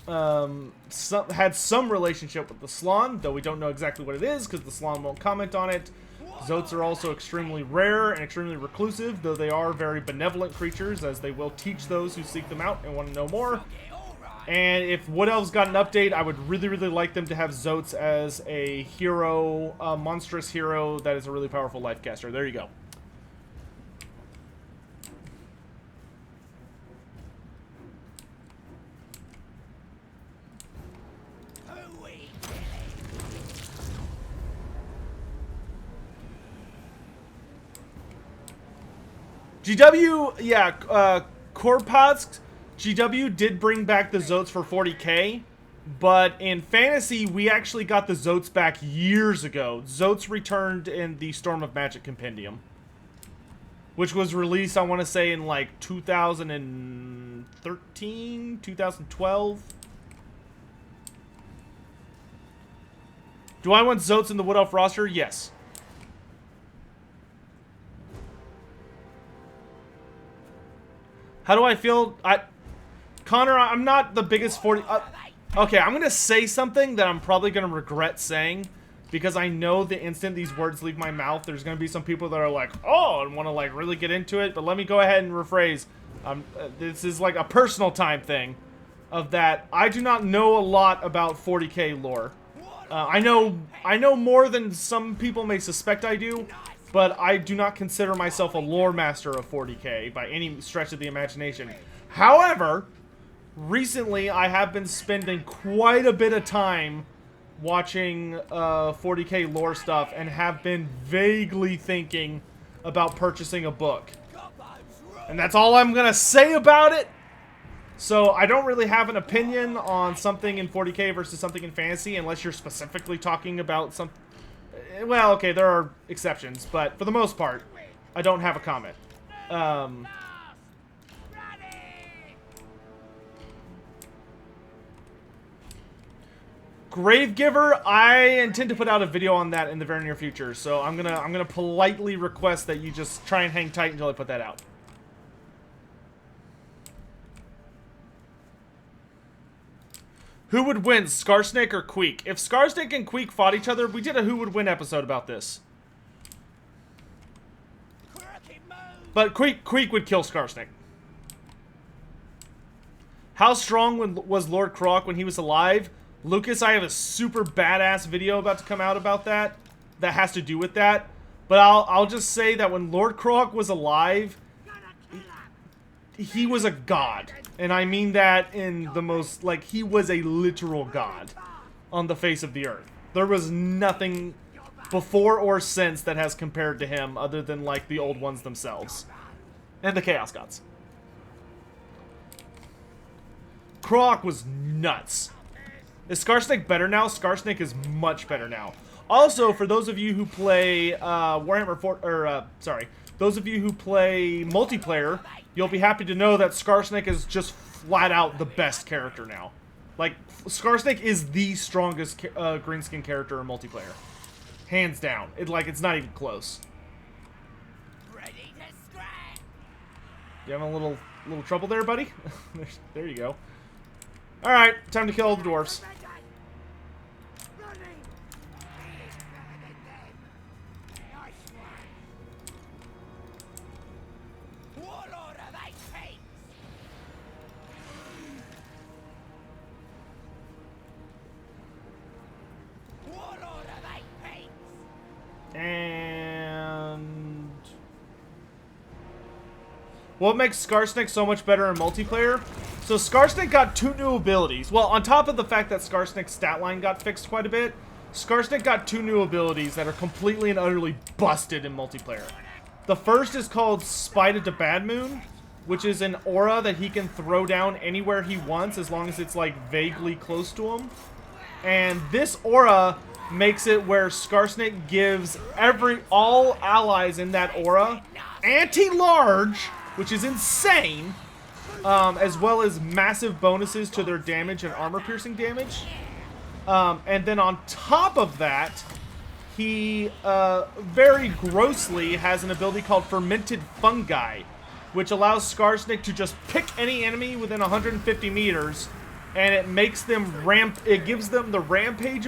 had some relationship with the Slan, though we don't know exactly what it is because the Slan won't comment on it. Zotes are also extremely rare and extremely reclusive, though they are very benevolent creatures, as they will teach those who seek them out and want to know more. And if Wood Elves got an update, I would really, really like them to have Zotes as a hero, a monstrous hero that is a really powerful life caster. There you go. GW, yeah, Korpatsk, GW did bring back the Zotes for 40k, but in Fantasy, we actually got the Zotes back years ago. Zotes returned in the Storm of Magic Compendium, which was released, I want to say, in like 2013, 2012. Do I want Zotes in the Wood Elf roster? Yes. How do I feel? Connor, I'm not the biggest 40... okay, I'm going to say something that I'm probably going to regret saying, because I know the instant these words leave my mouth, there's going to be some people that are like, oh, and want to like really get into it, but let me go ahead and rephrase. This is like a personal time thing of that. I do not know a lot about 40k lore. I know more than some people may suspect I do, but I do not consider myself a lore master of 40k by any stretch of the imagination. However, recently I have been spending quite a bit of time watching 40k lore stuff and have been vaguely thinking about purchasing a book. And that's all I'm going to say about it. So I don't really have an opinion on something in 40k versus something in fantasy unless you're specifically talking about some... Well, okay, there are exceptions, but for the most part, I don't have a comment. Gravegiver, I intend to put out a video on that in the very near future, so I'm gonna politely request that you just try and hang tight until I put that out. Who would win, Skarsnik or Queek? If Skarsnik and Queek fought each other, we did a who would win episode about this. But Queek would kill Skarsnik. How strong was Lord Croc when he was alive? Lucas, I have a super badass video about to come out about that. That has to do with that. But I'll just say that when Lord Croc was alive, he was a god. And I mean that in the most, like, he was a literal god on the face of the earth. There was nothing before or since that has compared to him other than, like, the old ones themselves. And the Chaos Gods. Croc was nuts. Is Skarsnik better now? Skarsnik is much better now. Also, for those of you who play those of you who play multiplayer, you'll be happy to know that Skarsnik is just flat out the best character now. Like, Skarsnik is the strongest Greenskin character in multiplayer. Hands down. It's not even close. Ready to scrap. You having a little trouble there, buddy? There you go. Alright, time to kill all the dwarves. And what makes Skarsnik so much better in multiplayer? So Skarsnik got 2 new abilities. Well, on top of the fact that Skarsnik's stat line got fixed quite a bit, Skarsnik got 2 new abilities that are completely and utterly busted in multiplayer. The first is called Spite of the Bad Moon, which is an aura that he can throw down anywhere he wants as long as it's like vaguely close to him. And this aura makes it where Skarsnik gives all allies in that aura anti-large, which is insane, as well as massive bonuses to their damage and armor-piercing damage. And then on top of that, he very grossly has an ability called Fermented Fungi, which allows Skarsnik to just pick any enemy within 150 meters, and it makes them it gives them the rampage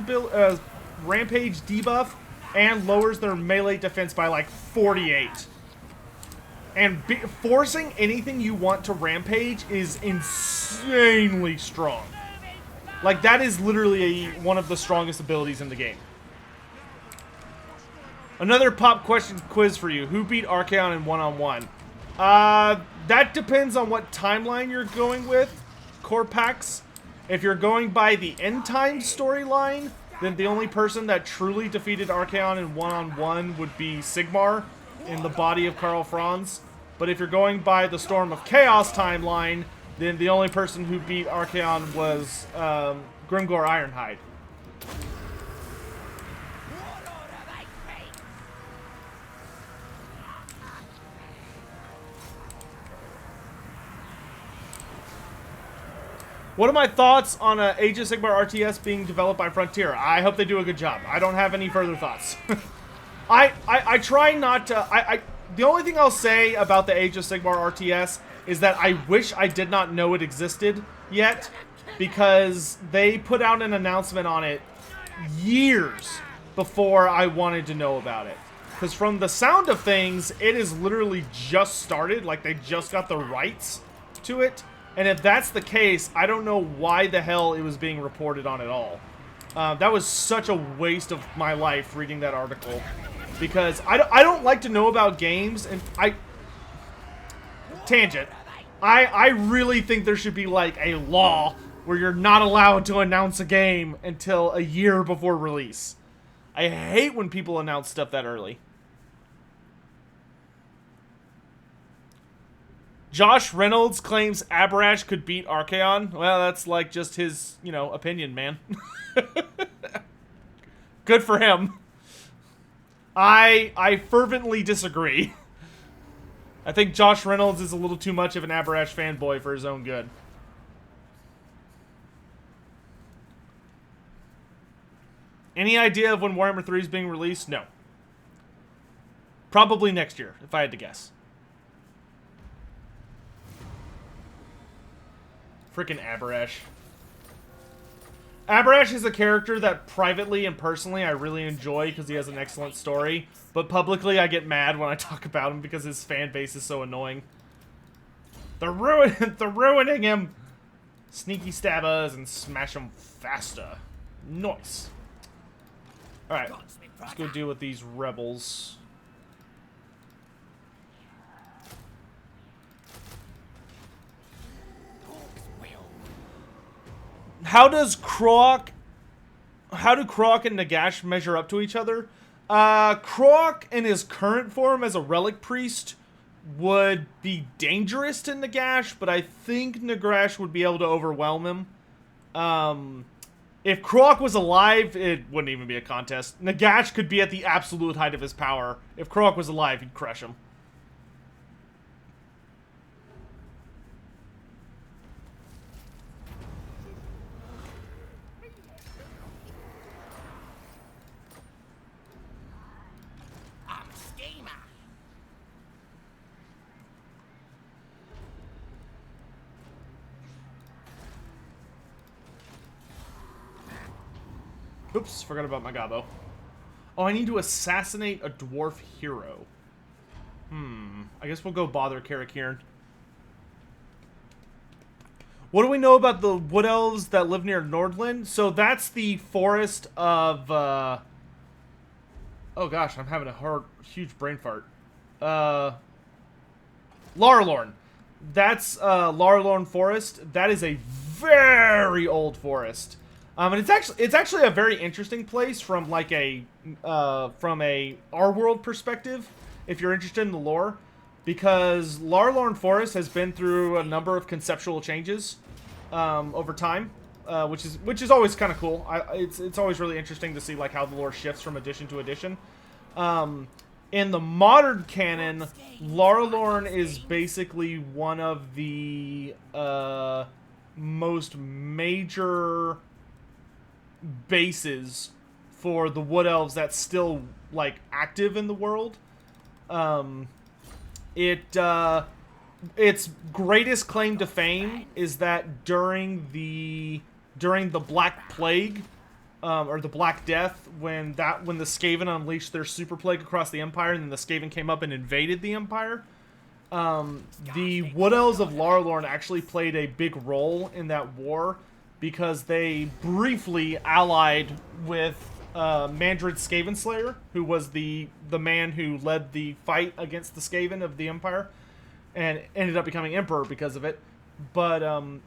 debuff and lowers their melee defense by like 48. And forcing anything you want to rampage is insanely strong. Like, that is literally one of the strongest abilities in the game. Another pop question quiz for you. Who beat Archaon in one-on-one? That depends on what timeline you're going with, Corpax. If you're going by the end time storyline, then the only person that truly defeated Archaon in one-on-one would be Sigmar in the body of Karl Franz. But if you're going by the Storm of Chaos timeline, then the only person who beat Archaon was Grimgor Ironhide. What order they speak? What are my thoughts on Age of Sigmar RTS being developed by Frontier? I hope they do a good job. I don't have any further thoughts. I try not to... the only thing I'll say about the Age of Sigmar RTS is that I wish I did not know it existed yet, because they put out an announcement on it years before I wanted to know about it. Because from the sound of things, it is literally just started, like they just got the rights to it. And if that's the case, I don't know why the hell it was being reported on at all. That was such a waste of my life reading that article. Because I don't like to know about games, and tangent. I really think there should be like a law where you're not allowed to announce a game until a year before release. I hate when people announce stuff that early. Josh Reynolds claims Aberash could beat Archaon. Well, that's like just his, you know, opinion, man. Good for him. I fervently disagree. I think Josh Reynolds is a little too much of an Aberash fanboy for his own good. Any idea of when Warhammer 3 is being released? No. Probably next year, if I had to guess. Frickin' Aberash. Aberash is a character that privately and personally I really enjoy because he has an excellent story, but publicly I get mad when I talk about him because his fan base is so annoying. They're ruining him! Sneaky stab us and smash him faster. Nice. Alright, let's go deal with these rebels. How do Croc and Nagash measure up to each other? Croc in his current form as a relic priest would be dangerous to Nagash, but I think Nagash would be able to overwhelm him. If Croc was alive, it wouldn't even be a contest. Nagash could be at the absolute height of his power. If Croc was alive, he'd crush him. Oops, forgot about my Gobbo. Oh, I need to assassinate a dwarf hero. I guess we'll go bother Karakiran. What do we know about the wood elves that live near Nordland? So that's the forest of, oh gosh, I'm having a huge brain fart. Larlorn. That's, Larlorn Forest. That is a very old forest. And it's actually a very interesting place from like a our world perspective, if you're interested in the lore, because Larlorn Forest has been through a number of conceptual changes over time, which is always kind of cool. It's always really interesting to see like how the lore shifts from edition to edition. In the modern canon, Larlorn is basically one of the most major bases for the wood elves that's still like active in the world. Its greatest claim to fame is that during the Black Plague, or the Black Death, when the Skaven unleashed their super plague across the Empire, and then the Skaven came up and invaded the Empire, the wood elves of Larlorn actually played a big role in that war, because they briefly allied with Mandred Skaven Slayer, who was the man who led the fight against the Skaven of the Empire, and ended up becoming Emperor because of it. But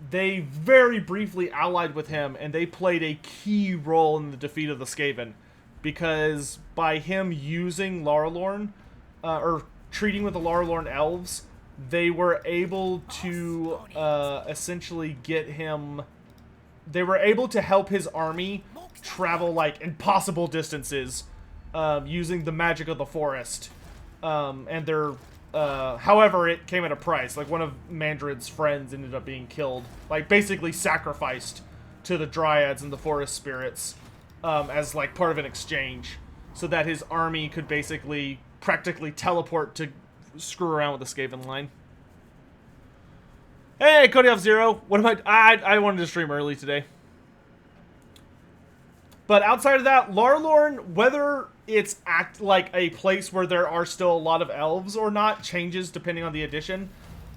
they very briefly allied with him, and they played a key role in the defeat of the Skaven, because by him using Larlorn, or treating with the Larlorn elves, they were able to essentially get him... They were able to help his army travel, like, impossible distances using the magic of the forest. And their... however, it came at a price. Like, one of Mandred's friends ended up being killed. Like, basically sacrificed to the dryads and the forest spirits as, like, part of an exchange. So that his army could basically practically teleport to screw around with the Skaven line. Hey, Cody Off Zero. What am I wanted to stream early today. But outside of that, Larlorn, whether it's like a place where there are still a lot of elves or not, changes depending on the edition.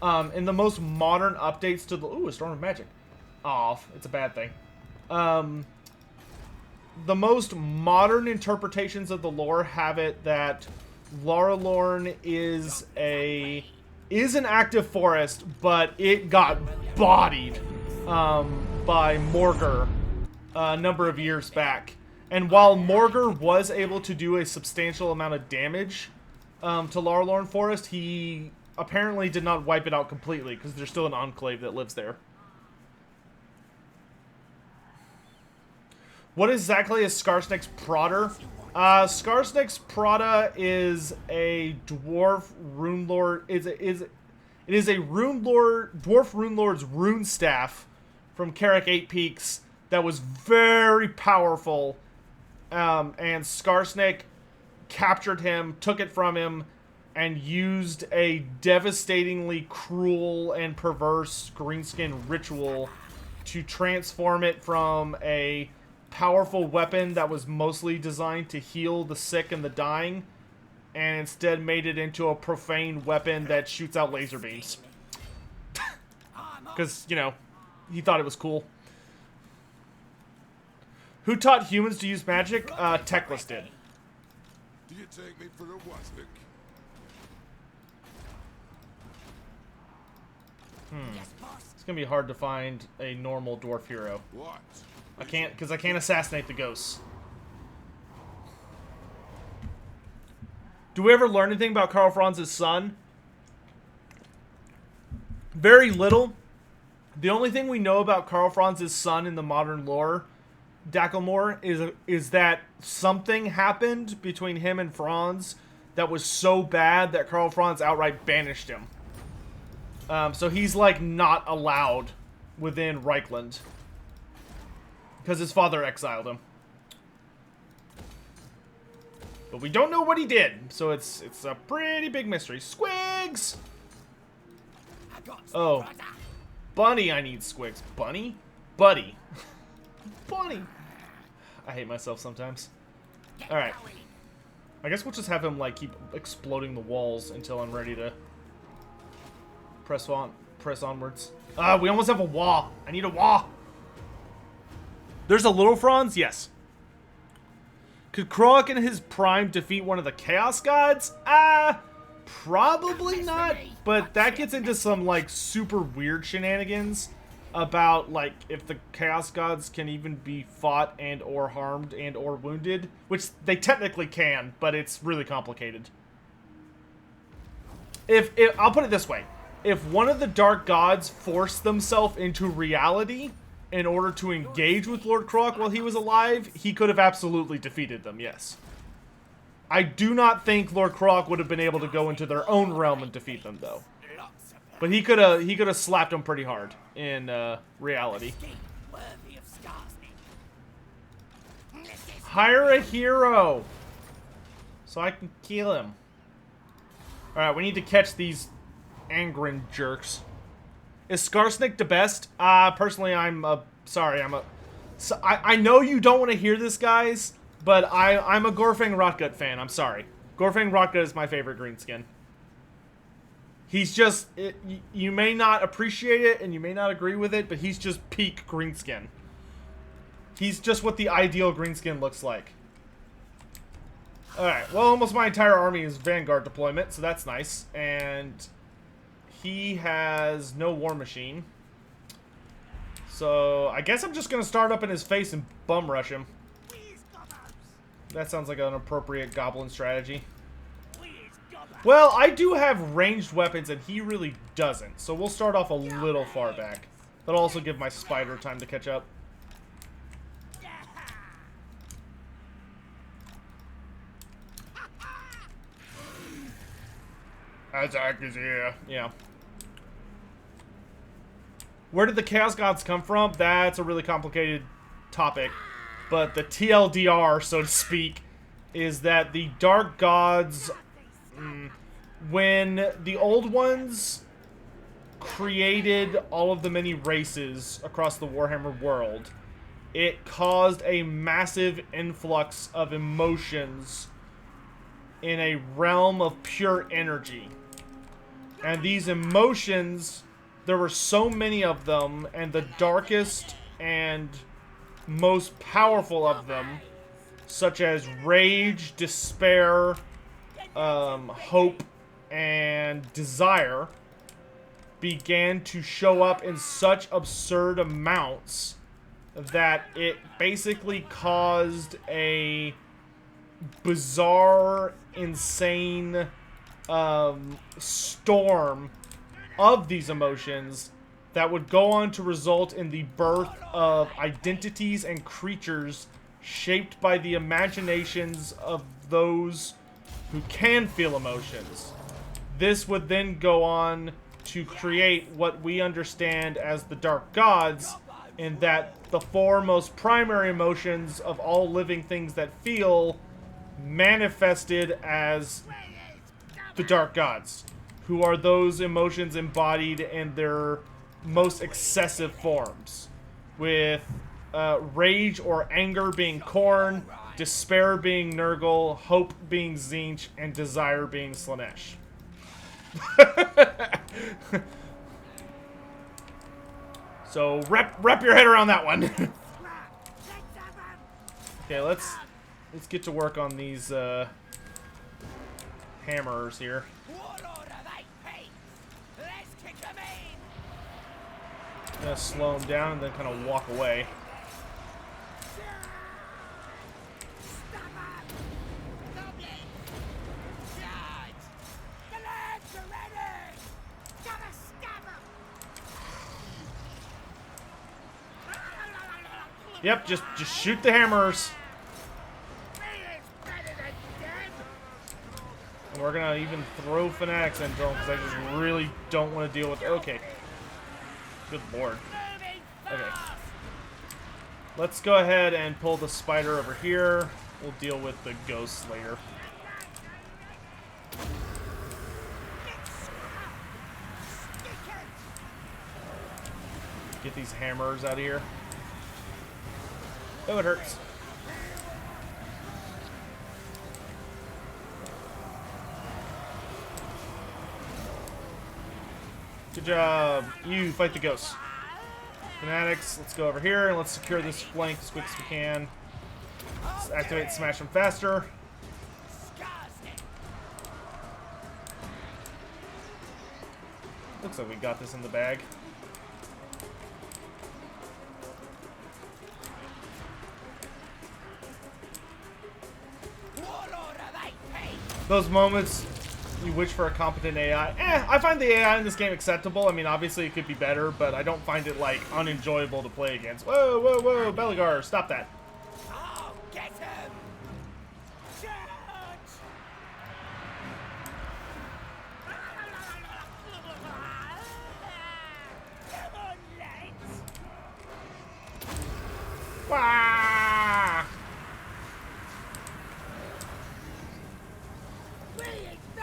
In the most modern updates to the... Ooh, a Storm of Magic. Off. It's a bad thing. The most modern interpretations of the lore have it that Larlorn is an active forest, but it got bodied by Morgr a number of years back. And while Morgr was able to do a substantial amount of damage to Larlorn Forest, he apparently did not wipe it out completely, because there's still an enclave that lives there. What exactly is Skarsnik's Prodder? Skarsnik's Prada is a dwarf runelord. It is a dwarf runelord's rune staff from Carrick 8 Peaks that was very powerful. And Skarsnik captured him, took it from him, and used a devastatingly cruel and perverse greenskin ritual to transform it from a powerful weapon that was mostly designed to heal the sick and the dying, and instead made it into a profane weapon that shoots out laser beams. Because, you know, he thought it was cool. Who taught humans to use magic? Teclis did. Do you take me for a wasp? It's gonna be hard to find a normal dwarf hero. What? I can't, because I can't assassinate the ghosts. Do we ever learn anything about Karl Franz's son? Very little. The only thing we know about Karl Franz's son in the modern lore, Dacklemore, is that something happened between him and Franz that was so bad that Karl Franz outright banished him. So he's, like, not allowed within Reichland. Because his father exiled him. But we don't know what he did, so it's a pretty big mystery. Squigs! Oh. Bunny, I need Squigs. Bunny? Buddy. Bunny. I hate myself sometimes. Alright. I guess we'll just have him, like, keep exploding the walls until I'm ready to press onwards. We almost have a wall. I need a wall. There's a little Franz? Yes. Could Kroak in his prime defeat one of the Chaos Gods? Probably not. But that gets into some, like, super weird shenanigans about, like, if the Chaos Gods can even be fought and or harmed and or wounded. Which they technically can, but it's really complicated. If I'll put it this way. If one of the Dark Gods forced themselves into reality in order to engage with Lord Kroak while he was alive, he could have absolutely defeated them, yes. I do not think Lord Kroak would have been able to go into their own realm and defeat them, though. But he could have slapped them pretty hard in reality. Hire a hero so I can kill him. Alright, we need to catch these Angren jerks. Is Skarsnik the best? Personally, sorry, I know you don't want to hear this, guys, but I'm a Gorfang Rotgut fan. I'm sorry. Gorfang Rotgut is my favorite greenskin. He's just, you may not appreciate it and you may not agree with it, but he's just peak greenskin. He's just what the ideal greenskin looks like. Alright, well, almost my entire army is Vanguard deployment, so that's nice. And he has no war machine. So I guess I'm just going to start up in his face and bum rush him. That sounds like an appropriate goblin strategy. Well, I do have ranged weapons, and he really doesn't. So we'll start off a little far back. That'll also give my spider time to catch up. Attack is here. Yeah. Where did the Chaos Gods come from? That's a really complicated topic. But the TLDR, so to speak, is that the Dark Gods... when the old ones created all of the many races across the Warhammer world, it caused a massive influx of emotions in a realm of pure energy. And these emotions, there were so many of them, and the darkest and most powerful of them, such as rage, despair, hope, and desire, began to show up in such absurd amounts that it basically caused a bizarre, insane storm of these emotions that would go on to result in the birth of identities and creatures shaped by the imaginations of those who can feel emotions. This would then go on to create what we understand as the Dark Gods, in that the four most primary emotions of all living things that feel manifested as the Dark Gods, who are those emotions embodied in their most excessive forms, with rage or anger being Khorne, despair being Nurgle, hope being Tzeentch, and desire being Slaanesh. So wrap your head around that one. Okay, let's get to work on these hammerers here. I'm gonna slow them down and then kind of walk away. Yep, just shoot the hammers. And we're gonna even throw fanatics into them because I just really don't want to deal with. Okay. Good lord. Okay. Let's go ahead and pull the spider over here. We'll deal with the ghosts later. Get these hammers out of here. Oh, it hurts. Good job. You fight the ghosts. Fanatics, let's go over here and let's secure this flank as quick as we can. Let's activate Smash them faster. Looks like we got this in the bag. Those moments you wish for a competent AI. I find the AI in this game acceptable. I mean, obviously it could be better, but I don't find it, like, unenjoyable to play against. Whoa, whoa, whoa, Beligar, stop that. Oh, get him! Wah!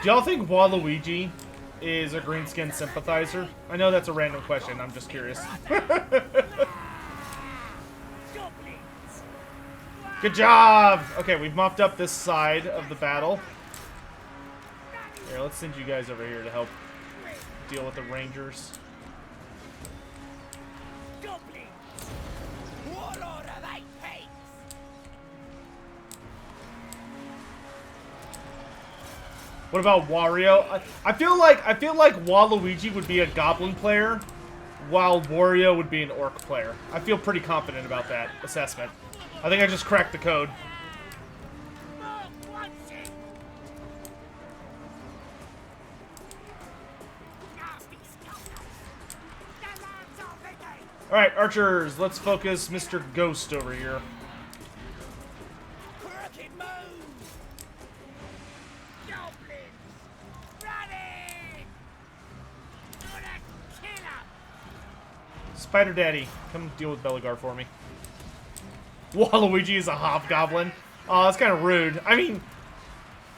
Do y'all think Waluigi is a Greenskin sympathizer? I know that's a random question. I'm just curious. Good job! Okay, we've mopped up this side of the battle. Here, let's send you guys over here to help deal with the Rangers. What about Wario? I feel like Waluigi would be a Goblin player, while Wario would be an Orc player. I feel pretty confident about that assessment. I think I just cracked the code. Alright, archers, let's focus Mr. Ghost over here. Crooked move! Goblins! Running! Gonna kill 'em! Spider Daddy, come deal with Belagar for me. Waluigi is a hobgoblin. Oh, that's kind of rude. I mean,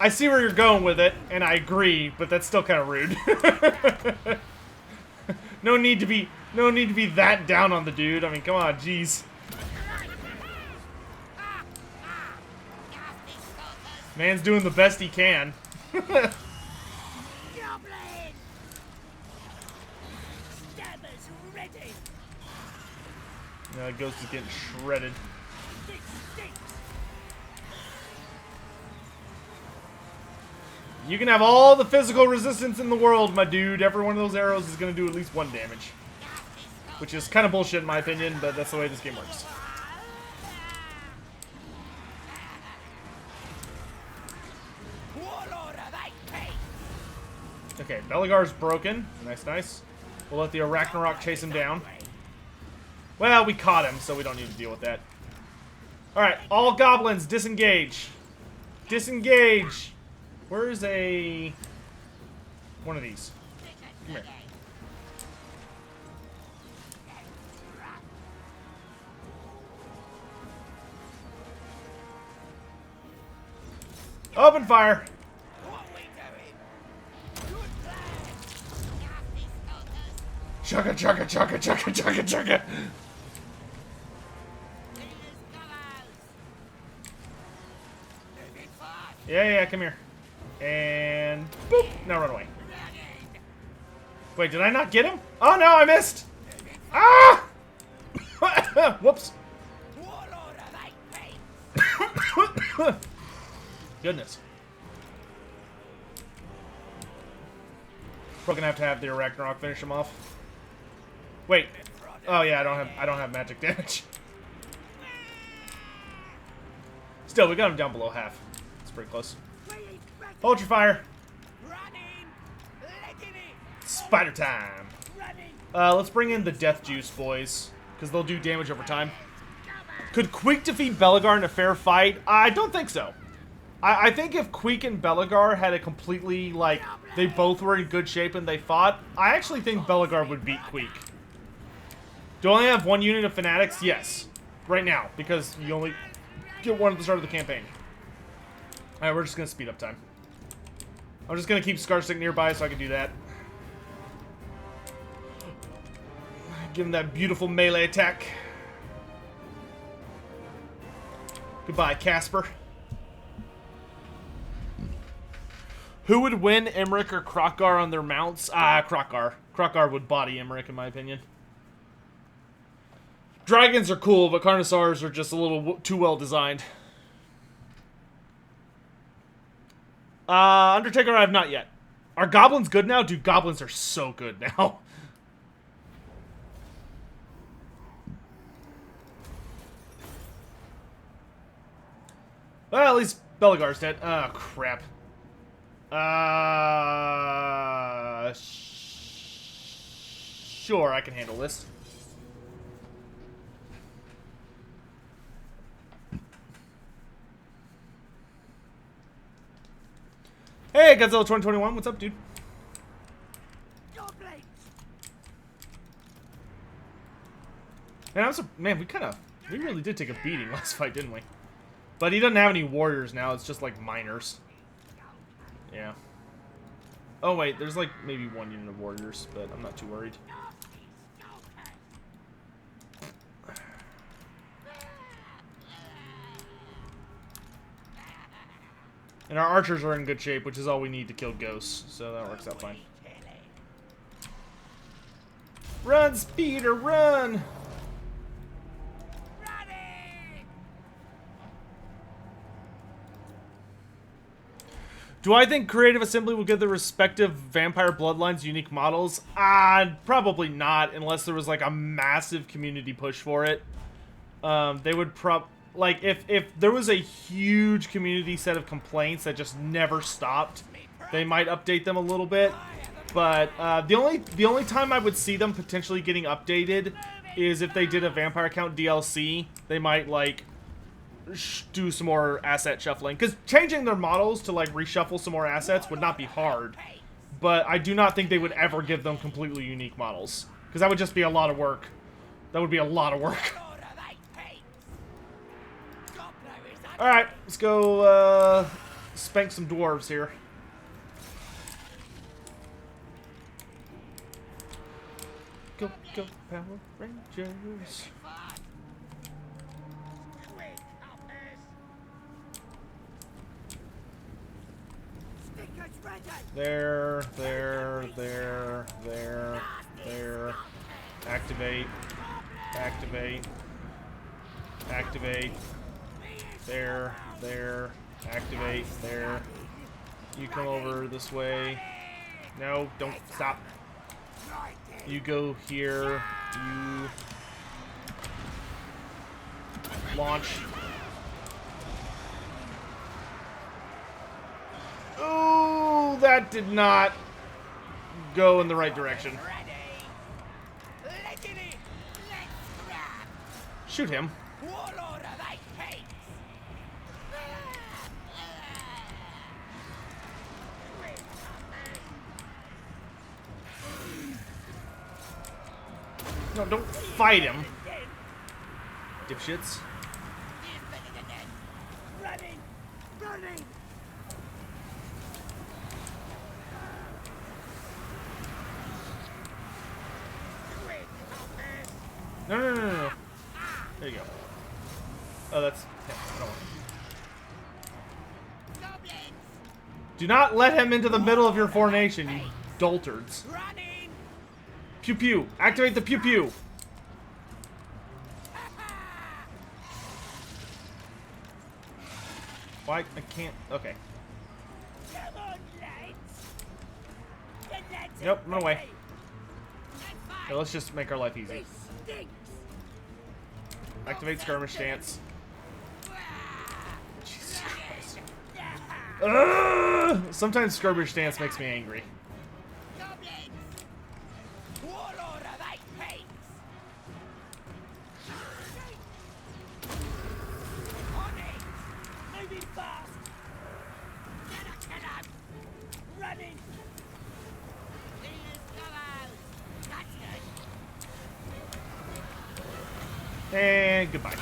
I see where you're going with it, and I agree, but that's still kind of rude. No need to be that down on the dude. I mean, come on, jeez. Man's doing the best he can. Goblin! Stabbers ready! Ghost is getting shredded. This stinks! You can have all the physical resistance in the world, my dude. Every one of those arrows is going to do at least 1 damage. Which is kind of bullshit in my opinion, but that's the way this game works. Okay, Belagar's broken. Nice, nice. We'll let the Arachnarok chase him down. Well, we caught him, so we don't need to deal with that. Alright, all goblins, disengage. Disengage! Where's one of these? Come here. Open fire! Chugga, chugga, chugga, chugga, chugga, chugga! Yeah, come here. And boop! Now run away. Wait, did I not get him? Oh no, I missed! Ah! Whoops. Goodness. We're gonna have the Arachnarok finish him off. Wait. Oh yeah, I don't have magic damage. Still, we got him down below half. It's pretty close. Hold your fire. Spider time. Let's bring in the Death Juice boys, because they'll do damage over time. Could Queek defeat Belagar in a fair fight? I don't think so. I think if Queek and Belagar had a completely, like, they both were in good shape and they fought, I actually think Belagar would beat Queek. Do I only have 1 unit of Fanatics? Yes. Right now, because you only get 1 at the start of the campaign. Alright, we're just going to speed up time. I'm just going to keep Skarsnik nearby so I can do that. Give him that beautiful melee attack. Goodbye, Casper. Who would win, Emmerich or Krokkar on their mounts? Krokkar. Krokkar would body Emmerich, in my opinion. Dragons are cool, but Carnosaurs are just a little too well designed. Undertaker, I have not yet. Are goblins good now? Dude, goblins are so good now. Well, at least Belagar's dead. Oh, crap. Sure, I can handle this. Hey, Godzilla 2021, what's up, dude? Man, we really did take a beating last fight, didn't we? But he doesn't have any warriors now, it's just like miners. Yeah. Oh wait, there's like maybe 1 unit of warriors, but I'm not too worried. And our archers are in good shape, which is all we need to kill ghosts, so that works out fine. Run, Speeder, run! Do I think Creative Assembly will give the respective vampire bloodlines unique models? Probably not, unless there was like a massive community push for it. They would like if there was a huge community set of complaints that just never stopped, they might update them a little bit. But the only time I would see them potentially getting updated is if they did a vampire count DLC, they might like do some more asset shuffling. Because changing their models to like reshuffle some more assets would not be hard. But I do not think they would ever give them completely unique models. Because that would just be a lot of work. That would be a lot of work. Alright, let's go spank some dwarves here. Go, go, Power Rangers. There. Activate. There. Activate. There. You come over this way. No, don't stop. You go here. You launch. Oh, that did not go in the right direction. Shoot him. No, don't fight him. Dipshits. Running! No. There you go. Oh, that's... Yeah, I don't want it. Do not let him into the middle of your formation, you doltards. Pew pew. Activate the pew pew. Why? I can't... Okay. Nope, run away. Okay, let's just make our life easy. Activate skirmish stance. Jesus Christ. Sometimes skirmish stance makes me angry. And goodbye.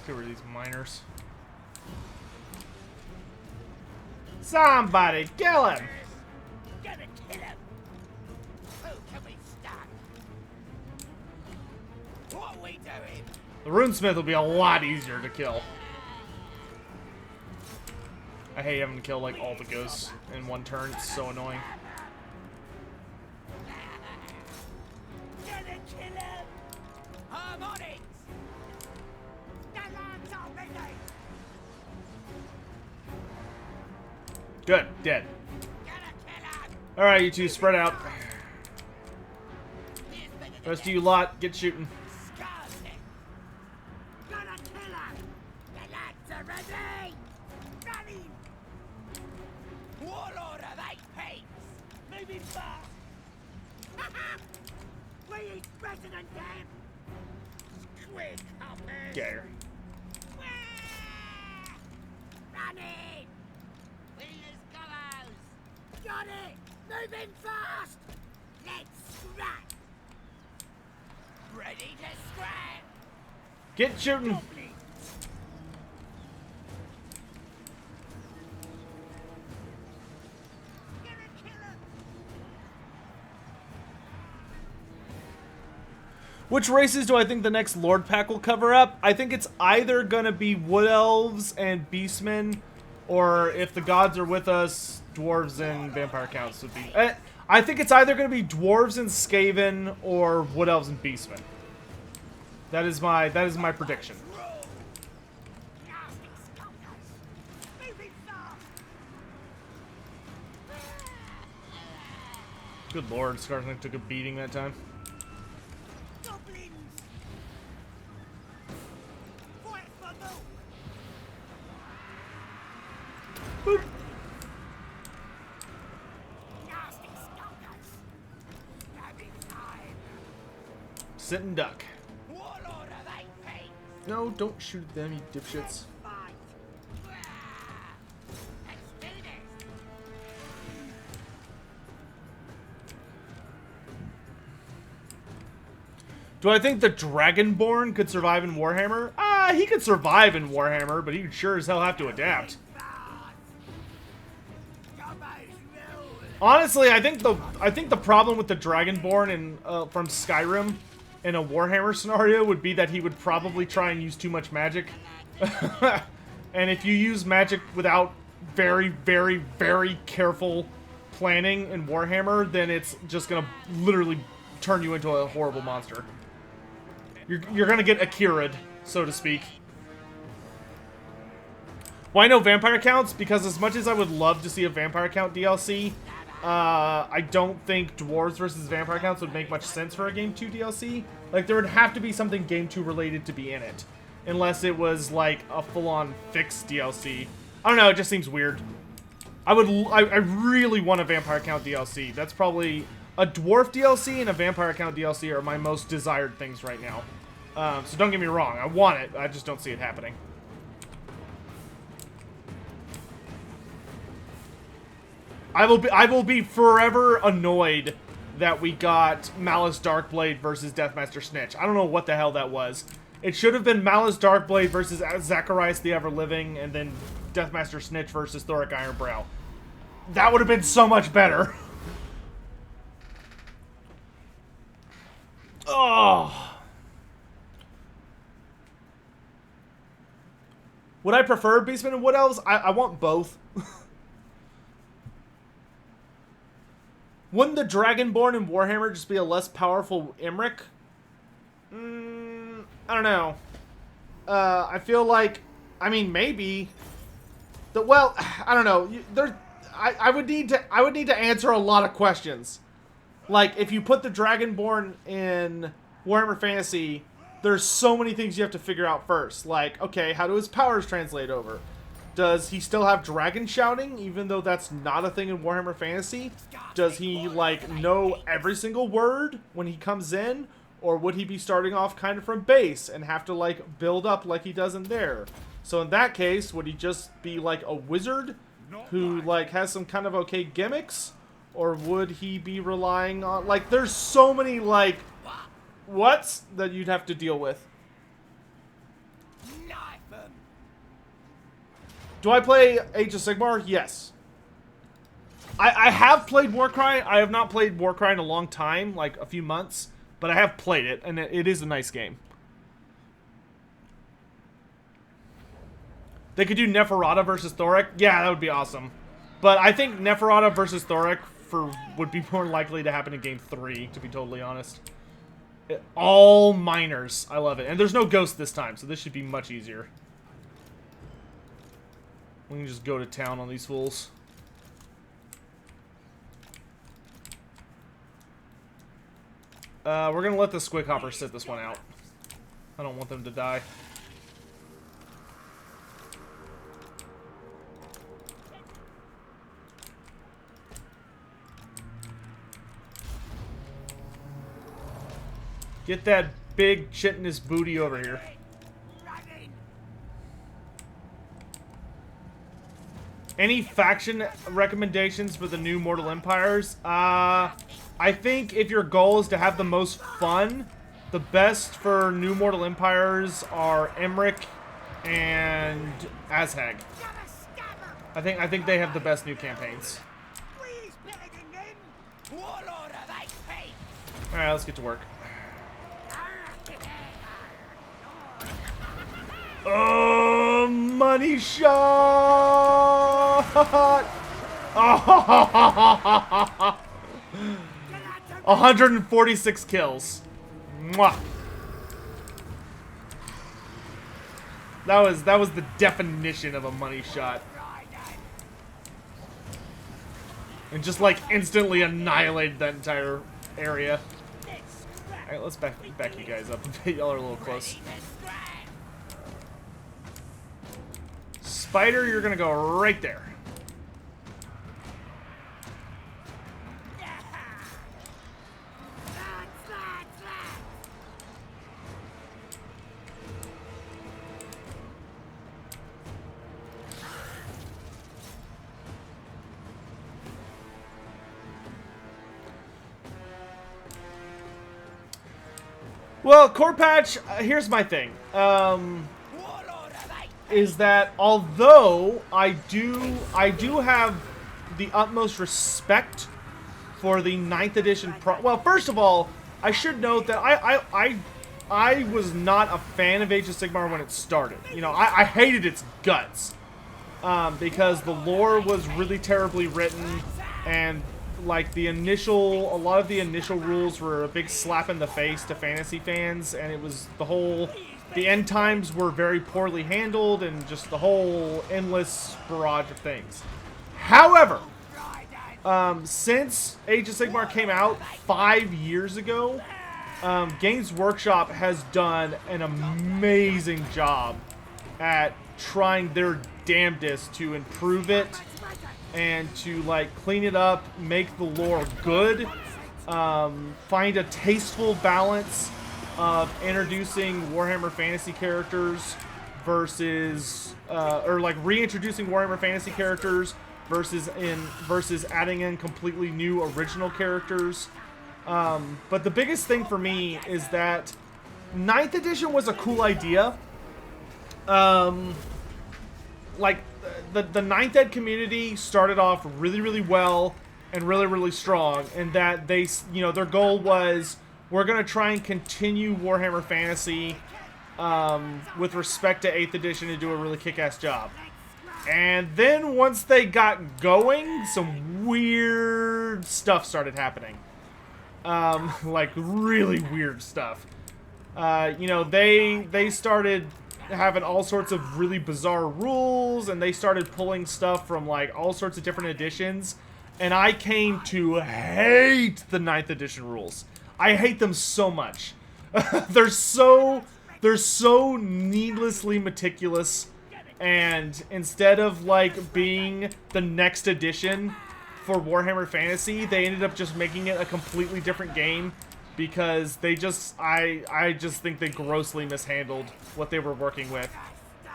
Who are these miners? Somebody kill him! Gonna kill him! Who can we stop? What are we doing? The runesmith will be a lot easier to kill. I hate having to kill like all the ghosts in one turn. It's so annoying. Gonna kill him! Harmonics! Good, dead. Alright, you two, spread out. Rest of you lot, get shooting. Skarsnik! Gonna kill him! The lads are ready! Running! Warlord of eight peaks! Moving fast! We eat better than them! Quick, hoppers! Get her. Running! Wheelers, Gobbos! Got it! Moving fast! Let's scrap! Ready to scrap! Get shooting. Gonna kill him! Which races do I think the next Lord Pack will cover up? I think it's either gonna be Wood Elves and Beastmen, or if the gods are with us, Dwarves and Vampire Counts would be... I think it's either gonna be Dwarves and Skaven, or Wood Elves and Beastmen. That is my prediction. Good lord, Skarsnik took a beating that time. Goblins! Fight for milk! Boop. Nasty stalkers! Having time! Sit and duck. What order they pay? No, don't shoot at them, you dipshits. Fight! Let's do this! Do I think the Dragonborn could survive in Warhammer? He could survive in Warhammer, but he'd sure as hell have to adapt. Honestly, I think the problem with the Dragonborn in from Skyrim in a Warhammer scenario would be that he would probably try and use too much magic. And if you use magic without very, very, very careful planning in Warhammer, then it's just gonna literally turn you into a horrible monster. You're gonna get Akira'd, so to speak. Why no vampire counts? Because as much as I would love to see a vampire count DLC, I don't think dwarves versus vampire counts would make much sense for a Game 2 DLC. Like, there would have to be something Game 2 related to be in it. Unless it was, like, a full-on fixed DLC. I don't know, it just seems weird. I really want a vampire count DLC. That's probably... A dwarf DLC and a vampire count DLC are my most desired things right now. So don't get me wrong, I want it, I just don't see it happening. I will be forever annoyed that we got Malice Darkblade versus Deathmaster Snitch. I don't know what the hell that was. It should have been Malice Darkblade versus Zacharias the Everliving, and then Deathmaster Snitch versus Thoric Ironbrow. That would have been so much better. Oh. Would I prefer Beastmen and Wood Elves? I want both. Wouldn't the Dragonborn in Warhammer just be a less powerful Imric? I don't know. I feel like, I mean, maybe. Well, I don't know. I would need to answer a lot of questions. Like, if you put the Dragonborn in Warhammer Fantasy, there's so many things you have to figure out first. Like, okay, how do his powers translate over? Does he still have dragon shouting, even though that's not a thing in Warhammer Fantasy? Does he, like, know every single word when he comes in? Or would he be starting off kind of from base and have to, like, build up like he does in there? So in that case, would he just be, like, a wizard who, like, has some kind of okay gimmicks? Or would he be relying on... Like, there's so many, like, whats that you'd have to deal with. Do I play Age of Sigmar? Yes. I have played Warcry. I have not played Warcry in a long time, like a few months. But I have played it, and it is a nice game. They could do Neferata versus Thoric. Yeah, that would be awesome. But I think Neferata versus Thoric would be more likely to happen in Game 3, to be totally honest. All minors. I love it. And there's no ghost this time, so this should be much easier. We can just go to town on these fools. We're gonna let the Squig Hopper sit this one out. I don't want them to die. Get that big chitinous booty over here. Any faction recommendations for the new Mortal Empires? I think if your goal is to have the most fun, the best for new Mortal Empires are Emmerich and Azhag. I think they have the best new campaigns. Alright, let's get to work. Oh, money shot! 146 kills. Mwah. That was the definition of a money shot. And just, like, instantly annihilated that entire area. Alright, let's back you guys up a bit. Y'all are a little close. Spider, you're gonna go right there. Well, core patch, here's my thing. Is that although I do have the utmost respect for the 9th edition well, first of all, I should note that I was not a fan of Age of Sigmar when it started. You know, I hated its guts. Because the lore was really terribly written, and like a lot of the initial rules were a big slap in the face to fantasy fans, and it was the end times were very poorly handled, and just the whole endless barrage of things. However, since Age of Sigmar came out 5 years ago, Games Workshop has done an amazing job at trying their damnedest to improve it and to like clean it up, make the lore good, find a tasteful balance of introducing Warhammer Fantasy characters versus or like reintroducing Warhammer Fantasy characters versus adding in completely new original characters. But the biggest thing for me is that 9th edition was a cool idea. Like the 9th Ed community started off really, really well and really, really strong, and that they, you know, their goal was, we're gonna try and continue Warhammer Fantasy with respect to 8th edition and do a really kick-ass job. And then once they got going, some weird stuff started happening. Like really weird stuff. You know, they started having all sorts of really bizarre rules, and they started pulling stuff from like all sorts of different editions, and I came to hate the 9th edition rules. I hate them so much. they're so needlessly meticulous, and instead of like being the next edition for Warhammer Fantasy, they ended up just making it a completely different game, because they just, I just think they grossly mishandled what they were working with.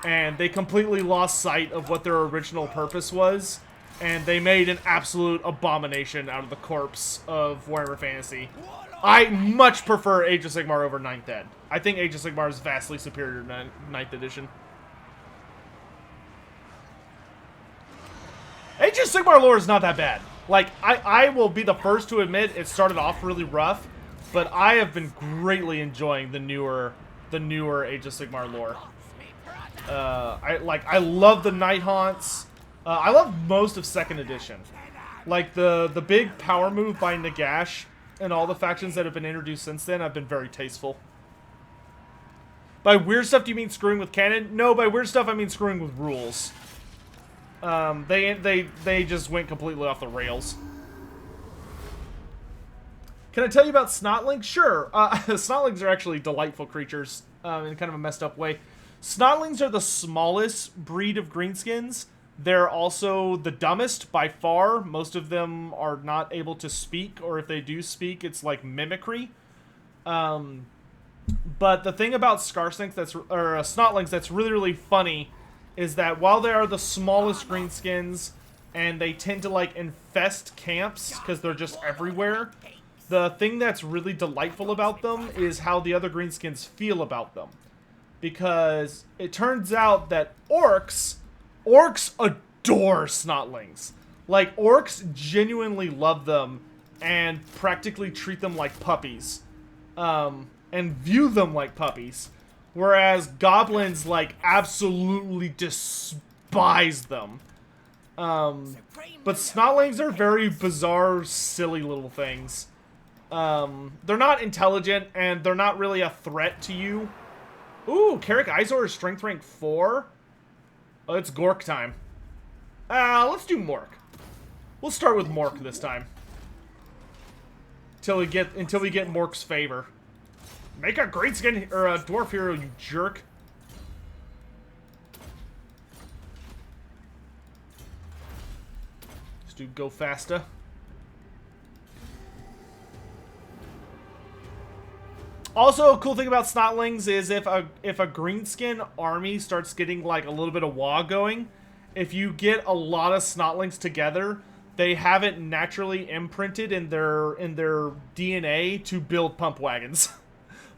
And they completely lost sight of what their original purpose was, and they made an absolute abomination out of the corpse of Warhammer Fantasy. I much prefer Age of Sigmar over 9th Ed. I think Age of Sigmar is vastly superior to 9th edition. Age of Sigmar lore is not that bad. Like, I will be the first to admit it started off really rough, but I have been greatly enjoying the newer Age of Sigmar lore. I love the Night Haunts. I love most of 2nd edition. Like the big power move by Nagash and all the factions that have been introduced since then have been very tasteful. By weird stuff, do you mean screwing with canon? No, by weird stuff I mean screwing with rules. They just went completely off the rails. Can I tell you about Snotlings? Sure. Snotlings are actually delightful creatures in kind of a messed up way. Snotlings are the smallest breed of greenskins. They're also the dumbest by far. Most of them are not able to speak, or if they do speak, it's like mimicry. But the thing about Skarsnik Snotlings that's really, really funny is that while they are the smallest greenskins and they tend to like infest camps because they're just everywhere, the thing that's really delightful about them is how the other greenskins feel about them. Because it turns out that orcs adore Snotlings. Like, orcs genuinely love them and practically treat them like puppies. And view them like puppies. Whereas goblins, like, absolutely despise them. But Snotlings are very bizarre, silly little things. They're not intelligent, and they're not really a threat to you. Ooh, Carrick Izor is strength rank 4? Oh, it's Gork time. Let's do Mork. We'll start with Mork this time. Until we get Mork's favor. Make a Greenskin or a Dwarf hero, you jerk. This dude go faster. Also, a cool thing about Snotlings is if a Greenskin army starts getting like a little bit of WoW going, if you get a lot of Snotlings together, they have it naturally imprinted in their DNA to build pump wagons.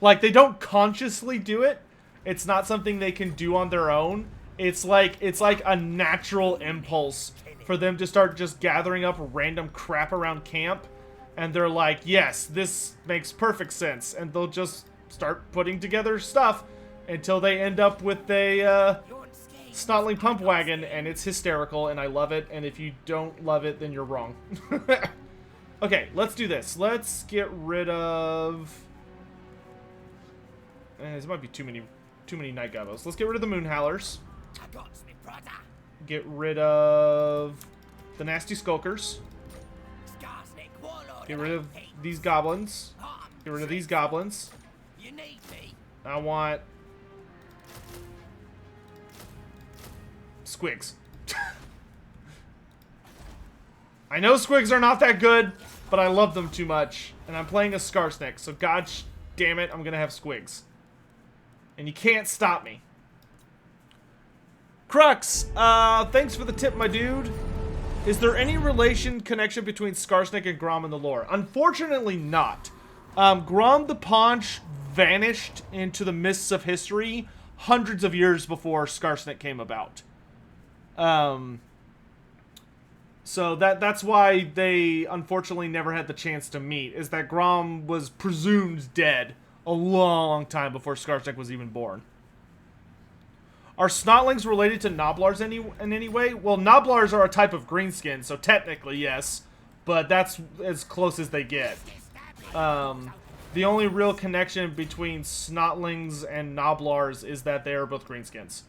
Like, they don't consciously do it. It's not something they can do on their own. It's like a natural impulse for them to start just gathering up random crap around camp. And they're like, yes, this makes perfect sense. And they'll just start putting together stuff until they end up with a Snotling pump wagon. And it's hysterical, and I love it. And if you don't love it, then you're wrong. Okay, let's do this. Let's get rid of... this might be too many Night Gobbos. Let's get rid of the Moon Howlers. Get rid of the Nasty Skulkers. Get rid of these goblins. Get rid of these goblins. I want squigs. I know squigs are not that good, but I love them too much. And I'm playing a Skarsnik, so god damn it, I'm gonna have squigs. And you can't stop me. Crux, thanks for the tip, my dude. Is there any connection between Skarsnik and Grom in the lore? Unfortunately not. Grom the Paunch vanished into the mists of history hundreds of years before Skarsnik came about. So that's why they unfortunately never had the chance to meet, is that Grom was presumed dead a long time before Skarsnik was even born. Are Snotlings related to Noblars in any way? Well, Noblars are a type of Greenskin, so technically yes, but that's as close as they get. The only real connection between Snotlings and Noblars is that they are both Greenskins.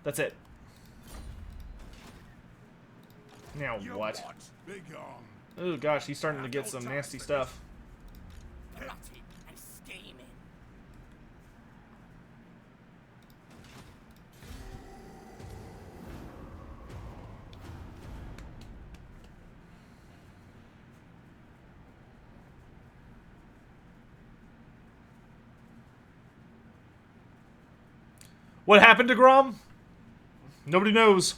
That's it. Now what? Oh gosh, he's starting to get some nasty stuff. What happened to Grom? Nobody knows.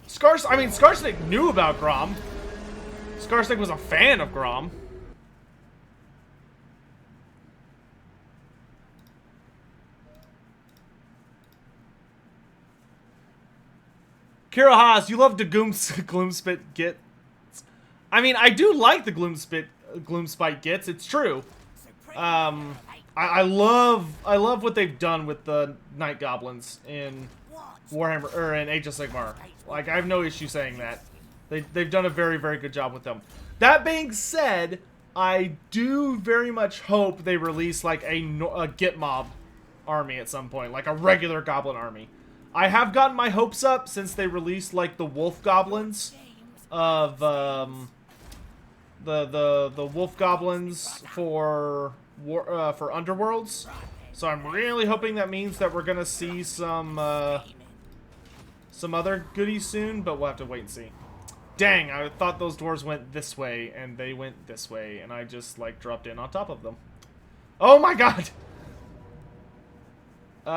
Skarsnik knew about Grom. Skarsnik was a fan of Grom. Kira Haas, you love the Gloomspite Gits. I mean, I do like the Gloomspite Gits. It's true. I love what they've done with the Night Goblins in Warhammer or in Age of Sigmar. Like, I have no issue saying that. They've done a very, very good job with them. That being said, I do very much hope they release like a Git mob army at some point, like a regular Goblin army. I have gotten my hopes up since they released like the Wolf Goblins of the Wolf Goblins for Underworlds. So I'm really hoping that means that we're gonna see some other goodies soon, but we'll have to wait and see. Dang, I thought those dwarves went this way and they went this way, and I just like dropped in on top of them. Oh my god! No.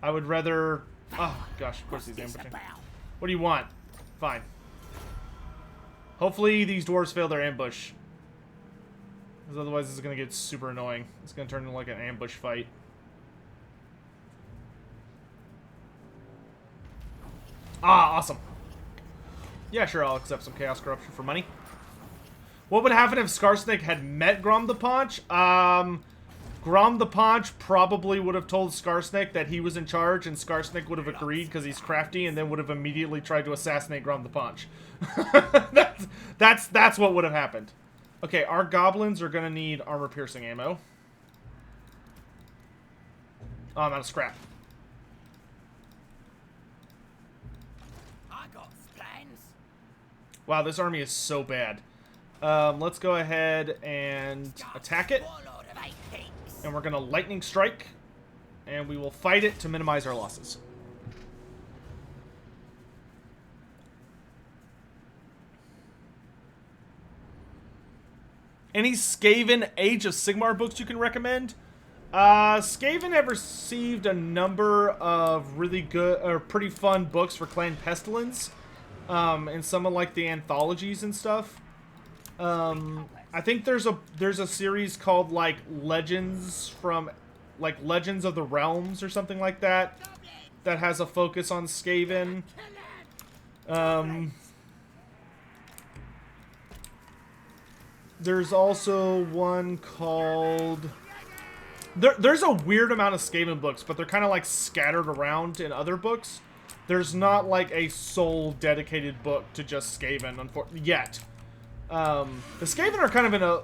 I would rather... Oh, gosh, of course he's ambushing. What do you want? Fine. Hopefully these dwarves fail their ambush. Because otherwise this is going to get super annoying. It's going to turn into like an ambush fight. Ah, awesome. Yeah, sure, I'll accept some Chaos Corruption for money. What would happen if Skarsnik had met Grom the Paunch? Grom the Paunch probably would have told Skarsnik that he was in charge, and Skarsnik would have agreed because he's crafty, and then would have immediately tried to assassinate Grom the Paunch. That's what would have happened. Okay, our goblins are gonna need armor-piercing ammo. Oh, I'm out of scrap. I got plans. Wow, this army is so bad. Let's go ahead and attack it. Warlord of 8 peaks. And we're gonna lightning strike. And we will fight it to minimize our losses. Any Skaven Age of Sigmar books you can recommend? Skaven have received a number of really good, or pretty fun books for Clan Pestilence. And some of like the anthologies and stuff. I think there's a series called like Legends of the Realms or something like that has a focus on Skaven. There's also one called there's a weird amount of Skaven books, but they're kind of like scattered around in other books. There's not like a sole dedicated book to just Skaven yet. The Skaven are kind of in a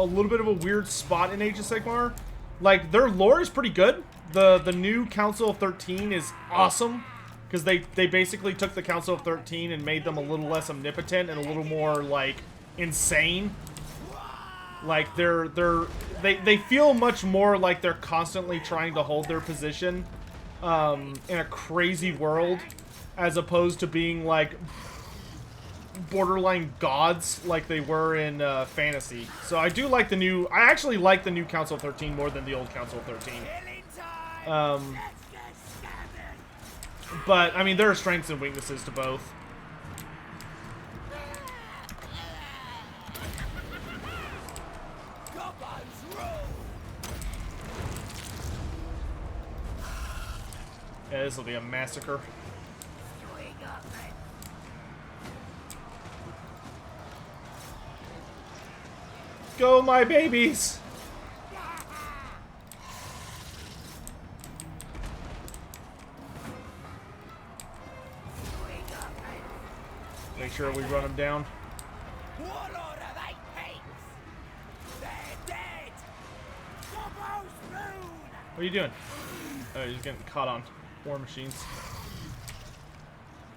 little bit of a weird spot in Age of Sigmar. Like, their lore is pretty good. The new Council of 13 is awesome, because they basically took the Council of 13 and made them a little less omnipotent and a little more, like, insane. Like, they feel much more like they're constantly trying to hold their position in a crazy world, as opposed to being, like, borderline gods like they were in fantasy. So I do like I actually like the new Council of 13 more than the old Council of 13. But I mean, there are strengths and weaknesses to both. Yeah, this will be a massacre. Go, my babies! Make sure we run them down. Warlord of 8 peaks. They're dead. Gobbo's rude. What are you doing? Oh, he's getting caught on war machines.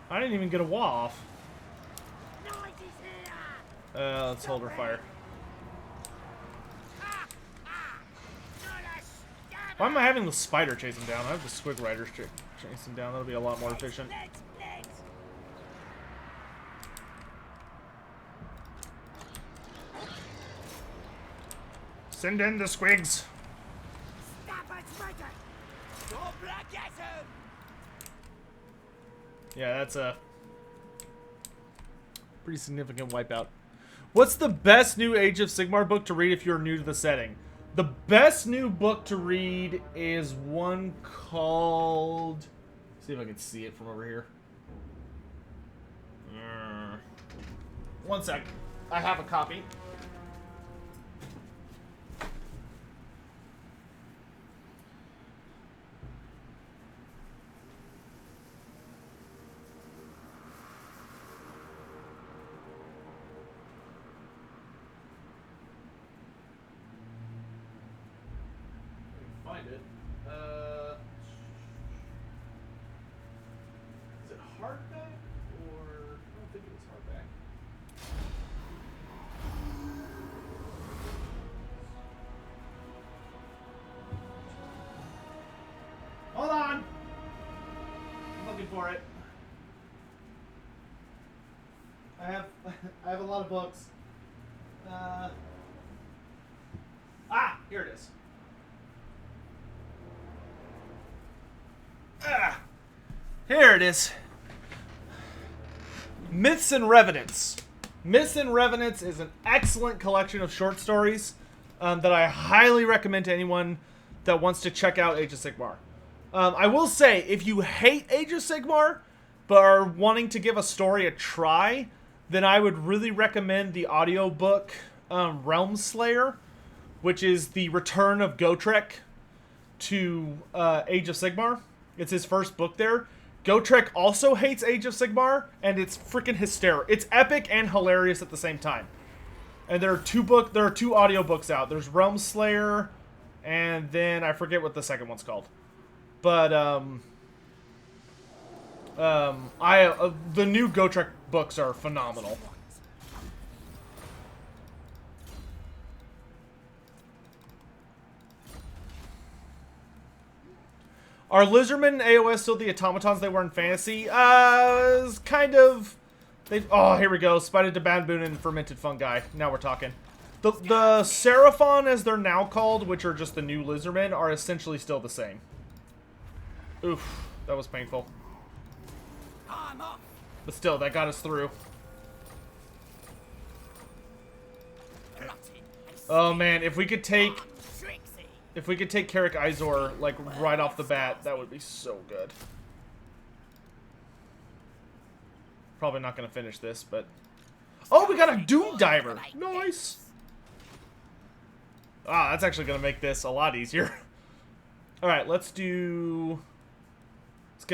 I didn't even get a wall off. Night is here. Let's hold our fire. Why am I having the spider chase him down? I have the squig riders chase him down. That'll be a lot more efficient. Send in the squigs. Yeah, that's a pretty significant wipeout. What's the best new Age of Sigmar book to read if you're new to the setting? The best new book to read is one called... see if I can see it from over here. One sec. I have a copy. Find it. Is it hardback or I don't think it was hardback. Hold on. I'm looking for it. I have a lot of books. Here it is. Here it is. Myths and Revenants. Myths and Revenants is an excellent collection of short stories that I highly recommend to anyone that wants to check out Age of Sigmar. I will say, if you hate Age of Sigmar, but are wanting to give a story a try, then I would really recommend the audiobook Realm Slayer, which is the return of Gotrek to Age of Sigmar. It's his first book there. Gotrek also hates Age of Sigmar, and it's freaking hysterical. It's epic and hilarious at the same time. And there are two audiobooks out. There's Realm Slayer, and then I forget what the second one's called. But the new Gotrek books are phenomenal. Are Lizardmen in AOS still the automatons they were in Fantasy? Kind of. Oh, here we go. Spited to Banboon and Fermented Fungi. Now we're talking. The Seraphon, as they're now called, which are just the new Lizardmen, are essentially still the same. Oof, that was painful. But still, that got us through. Oh man, if we could take Carrick Izor, like, right off the bat, that would be so good. Probably not going to finish this, but... Oh, we got a Doom Diver! Nice! Ah, that's actually going to make this a lot easier. Alright, let's get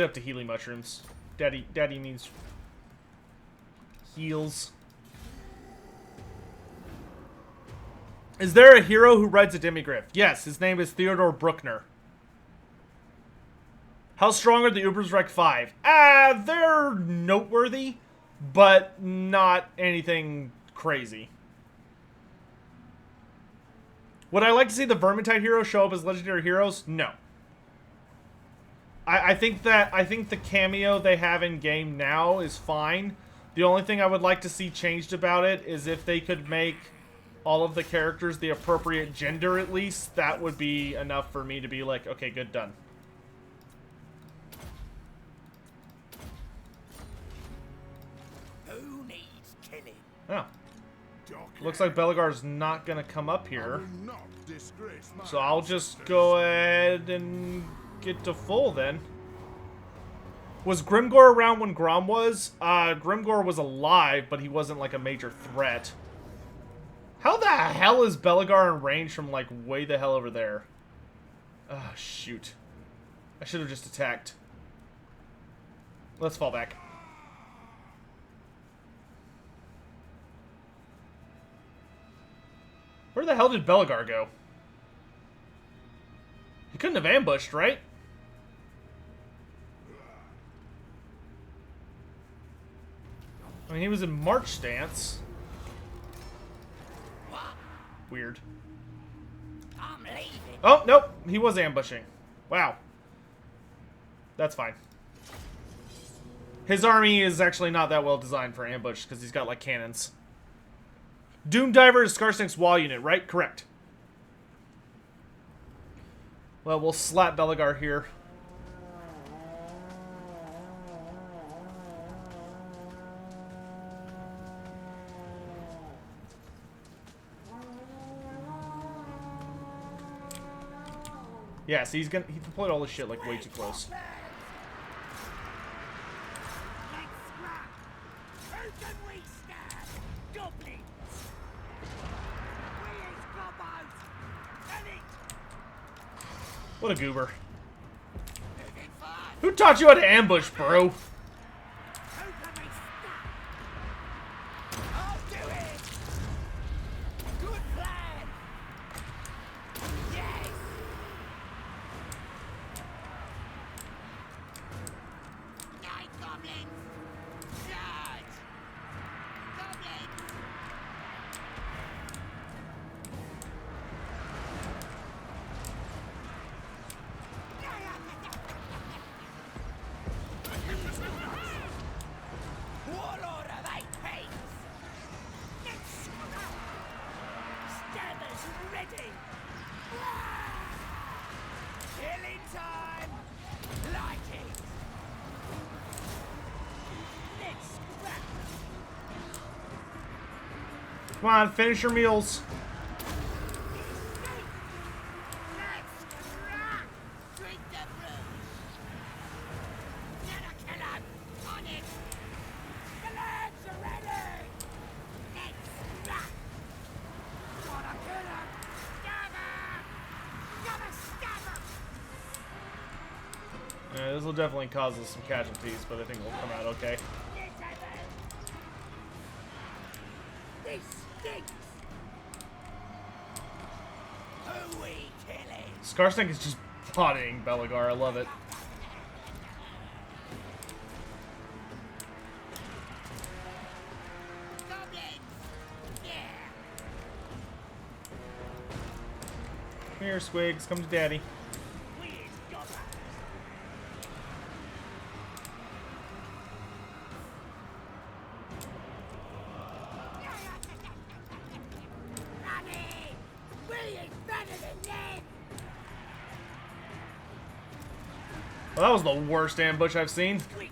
up to Healing Mushrooms. Daddy means... heals. Is there a hero who rides a demigryph? Yes, his name is Theodore Bruckner. How strong are the Ubersreich 5? They're noteworthy, but not anything crazy. Would I like to see the Vermintide heroes show up as legendary heroes? No. I think the cameo they have in game now is fine. The only thing I would like to see changed about it is if they could make all of the characters the appropriate gender, at least. That would be enough for me to be like, okay, good, done. Who needs killing? Oh. Looks like Belagar's not gonna come up here. So I'll just go ahead and get to full then. Was Grimgor around when Grom was? Grimgor was alive, but he wasn't like a major threat. How the hell is Belagar in range from, like, way the hell over there? Oh, shoot. I should have just attacked. Let's fall back. Where the hell did Belagar go? He couldn't have ambushed, right? I mean, he was in March stance. Weird. I'm leaving. Oh, nope. He was ambushing. Wow. That's fine. His army is actually not that well designed for ambush because he's got, like, cannons. Doom Diver is Skarsnik's wall unit, right? Correct. Well, we'll slap Belagar here. Yeah, so he deployed all this shit like way too close. Let's scrap. Who can we stand? Goblins. We is Gobbos. And it. What a goober. Moving fast. Who taught you how to ambush, bro? Who can we stand? I'll do it. Good plan. Yes. Night goblins. Charge. Goblins. Warlord of eight pains. Let's scrap. Stabbers ready. Killing time. Like it. Let's scrap. Come on, finish your meals. Let's scrap. Drink the brew. Get a killer. On it. The lads are ready. Let's scrap. Got a killer. Go. Yeah, this will definitely cause us some casualties, but I think we'll come out okay. This stinks. Who we killing? Skarsnik is just bodying Belagar. I love it. Come here, Squigs. Come to Daddy. Well, that was the worst ambush I've seen. Get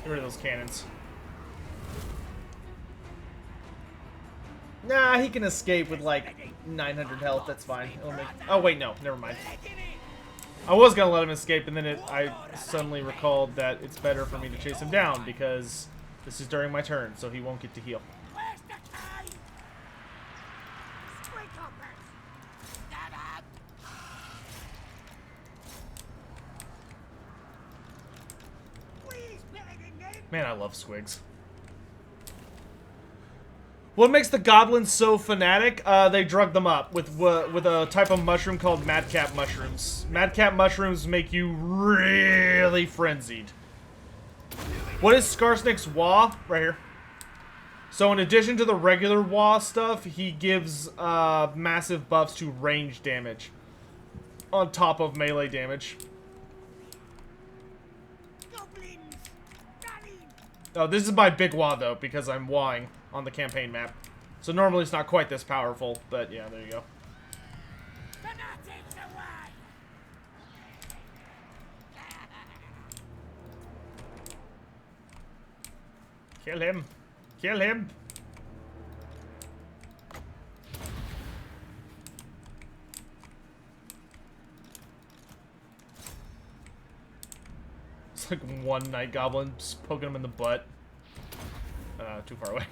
rid of those cannons. Nah, he can escape with like 900 health. That's fine. It'll make... Oh wait, no, never mind. I was gonna let him escape, and then I suddenly recalled that it's better for me to chase him down because this is during my turn, so he won't get to heal. Man, I love Squigs. What makes the goblins so fanatic? They drug them up with a type of mushroom called madcap mushrooms. Madcap mushrooms make you really frenzied. What is Skarsnik's Wah? Right here. So in addition to the regular Wah stuff, he gives massive buffs to range damage on top of melee damage. Oh, this is my big Wah, though, because I'm Wahing on the campaign map. So normally it's not quite this powerful, but yeah, there you go. Kill him. Kill him. It's like one night goblin just poking him in the butt. Too far away.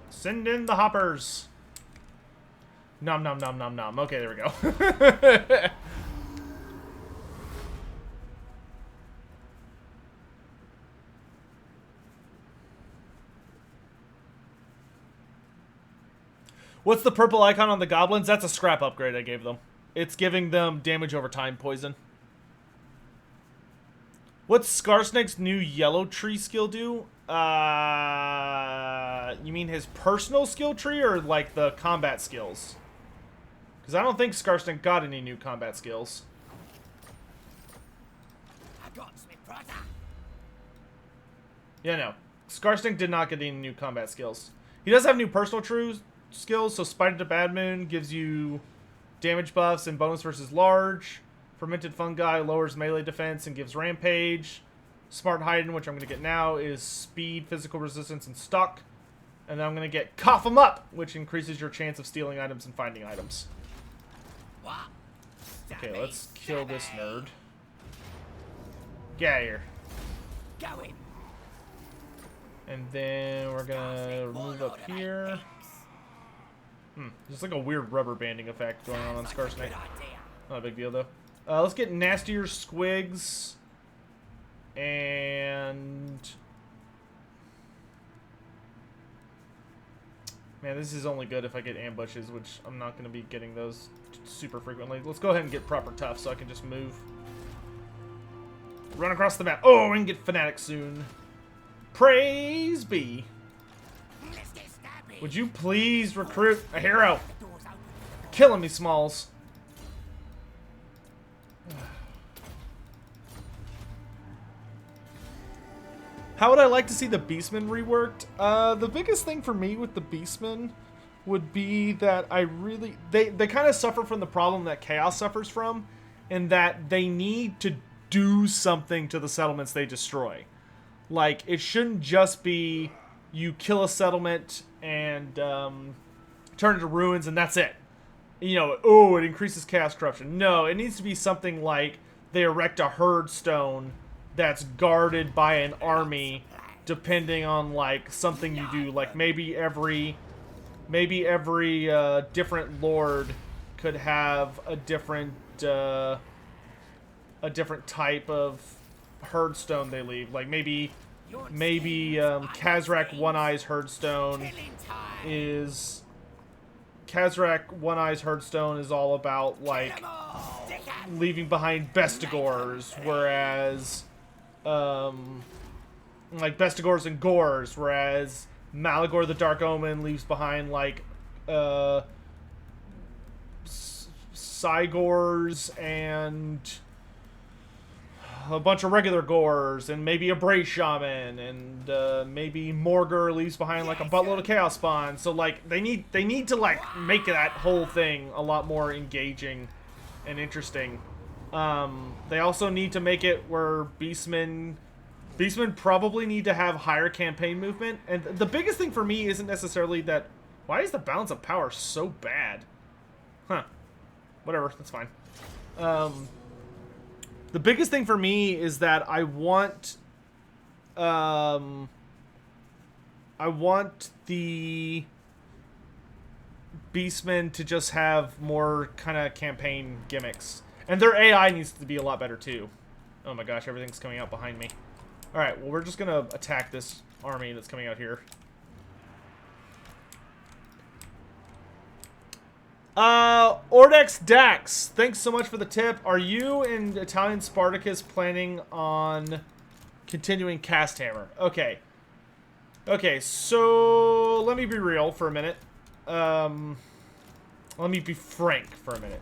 Send in the hoppers. Nom nom nom nom nom. Okay, there we go. What's the purple icon on the goblins? That's a scrap upgrade I gave them. It's giving them damage over time poison. What's Skarsnik's new yellow tree skill do? You mean his personal skill tree or like the combat skills? Because I don't think Skarsnik got any new combat skills. Yeah, no. Skarsnik did not get any new combat skills. He does have new personal true skills, so Spider to Bad Moon gives you damage buffs and bonus versus large. Fermented Fungi lowers melee defense and gives rampage. Smart Hiding, which I'm going to get now, is speed, physical resistance, and stock. And then I'm going to get Cough 'em Up, which increases your chance of stealing items and finding items. Okay, let's kill this nerd. Get out of here. And then we're going to move up here. There's like a weird rubber banding effect going on Skarsnik. Not a big deal, though. Let's get nastier squigs. And... Man, this is only good if I get ambushes, which I'm not going to be getting those super frequently. Let's go ahead and get proper tough so I can just move. Run across the map. Oh, we can get fanatic soon. Praise be. Would you please recruit a hero? You're killing me, Smalls. How would I like to see the Beastmen reworked? The biggest thing for me with the Beastmen would be that they kind of suffer from the problem that Chaos suffers from, in that they need to do something to the settlements they destroy. Like, it shouldn't just be you kill a settlement and turn it to ruins and that's it. You know, oh, it increases chaos corruption. No, it needs to be something like they erect a herd stone that's guarded by an army depending on like something you do. Like maybe every different lord could have a different type of herdstone they leave. Like maybe Kazrak One Eye's herdstone is all about like leaving behind Bestigors, whereas like Bestigors and Gores, whereas Malagor the Dark Omen leaves behind like Cygors and a bunch of regular Gores, and maybe a Bray Shaman, and maybe Morgur leaves behind like a buttload of Chaos Spawn. So like they need to like make that whole thing a lot more engaging and interesting. They also need to make it where Beastmen probably need to have higher campaign movement. And the biggest thing for me isn't necessarily that. Why is the balance of power so bad? Huh. Whatever, that's fine. The biggest thing for me is that I want the Beastmen to just have more kind of campaign gimmicks. And their AI needs to be a lot better too. Oh my gosh, everything's coming out behind me. Alright, well we're just gonna attack this army that's coming out here. Ordex Dax, thanks so much for the tip. Are you and Italian Spartacus planning on continuing Casthammer? Okay. Okay, so let me be real for a minute. Let me be frank for a minute.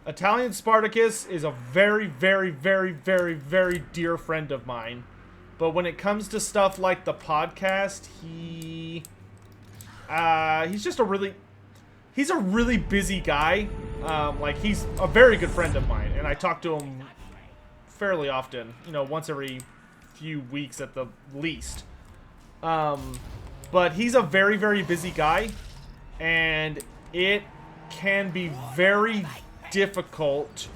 Italian Spartacus is a very, very, very, very, very dear friend of mine. But when it comes to stuff like the podcast, he's just a really... He's a really busy guy. Like, he's a very good friend of mine, and I talk to him fairly often. You know, once every few weeks at the least. But he's a very, very busy guy, and it can be very difficult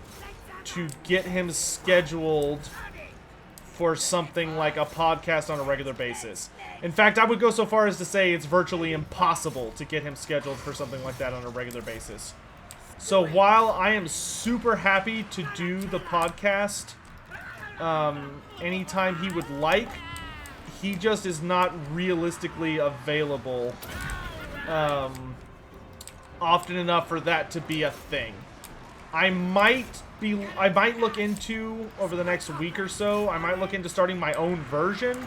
to get him scheduled for something like a podcast on a regular basis. In fact, I would go so far as to say it's virtually impossible to get him scheduled for something like that on a regular basis. So while I am super happy to do the podcast anytime he would like, he just is not realistically available often enough for that to be a thing. I might look into, over the next week or so, I might look into starting my own version,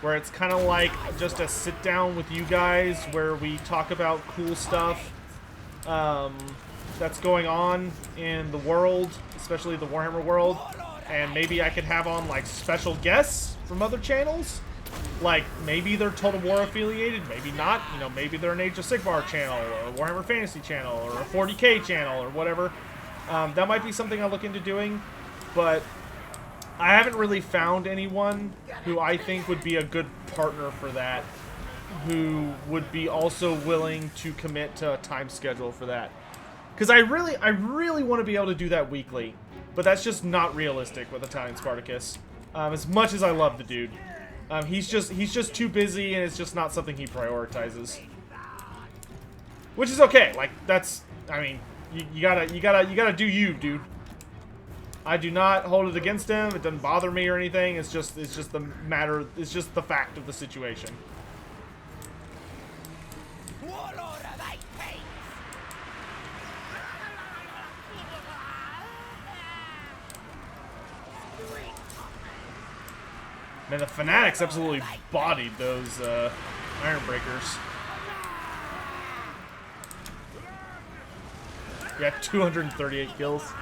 where it's kind of like just a sit down with you guys where we talk about cool stuff that's going on in the world, especially the Warhammer world, and maybe I could have on like special guests from other channels. Like, maybe they're Total War affiliated, maybe not. You know, maybe they're an Age of Sigmar channel, or a Warhammer Fantasy channel, or a 40k channel, or whatever. That might be something I'll look into doing, but I haven't really found anyone who I think would be a good partner for that, who would be also willing to commit to a time schedule for that. Because I really want to be able to do that weekly, but that's just not realistic with Italian Spartacus. As much as I love the dude, he's just too busy, and it's just not something he prioritizes. Which is okay. Like, that's, I mean, you gotta do you, dude. I do not hold it against him. It doesn't bother me or anything. It's just the matter. It's just the fact of the situation. Man, the Fanatics absolutely bodied those Iron Breakers. Yeah, 238 kills.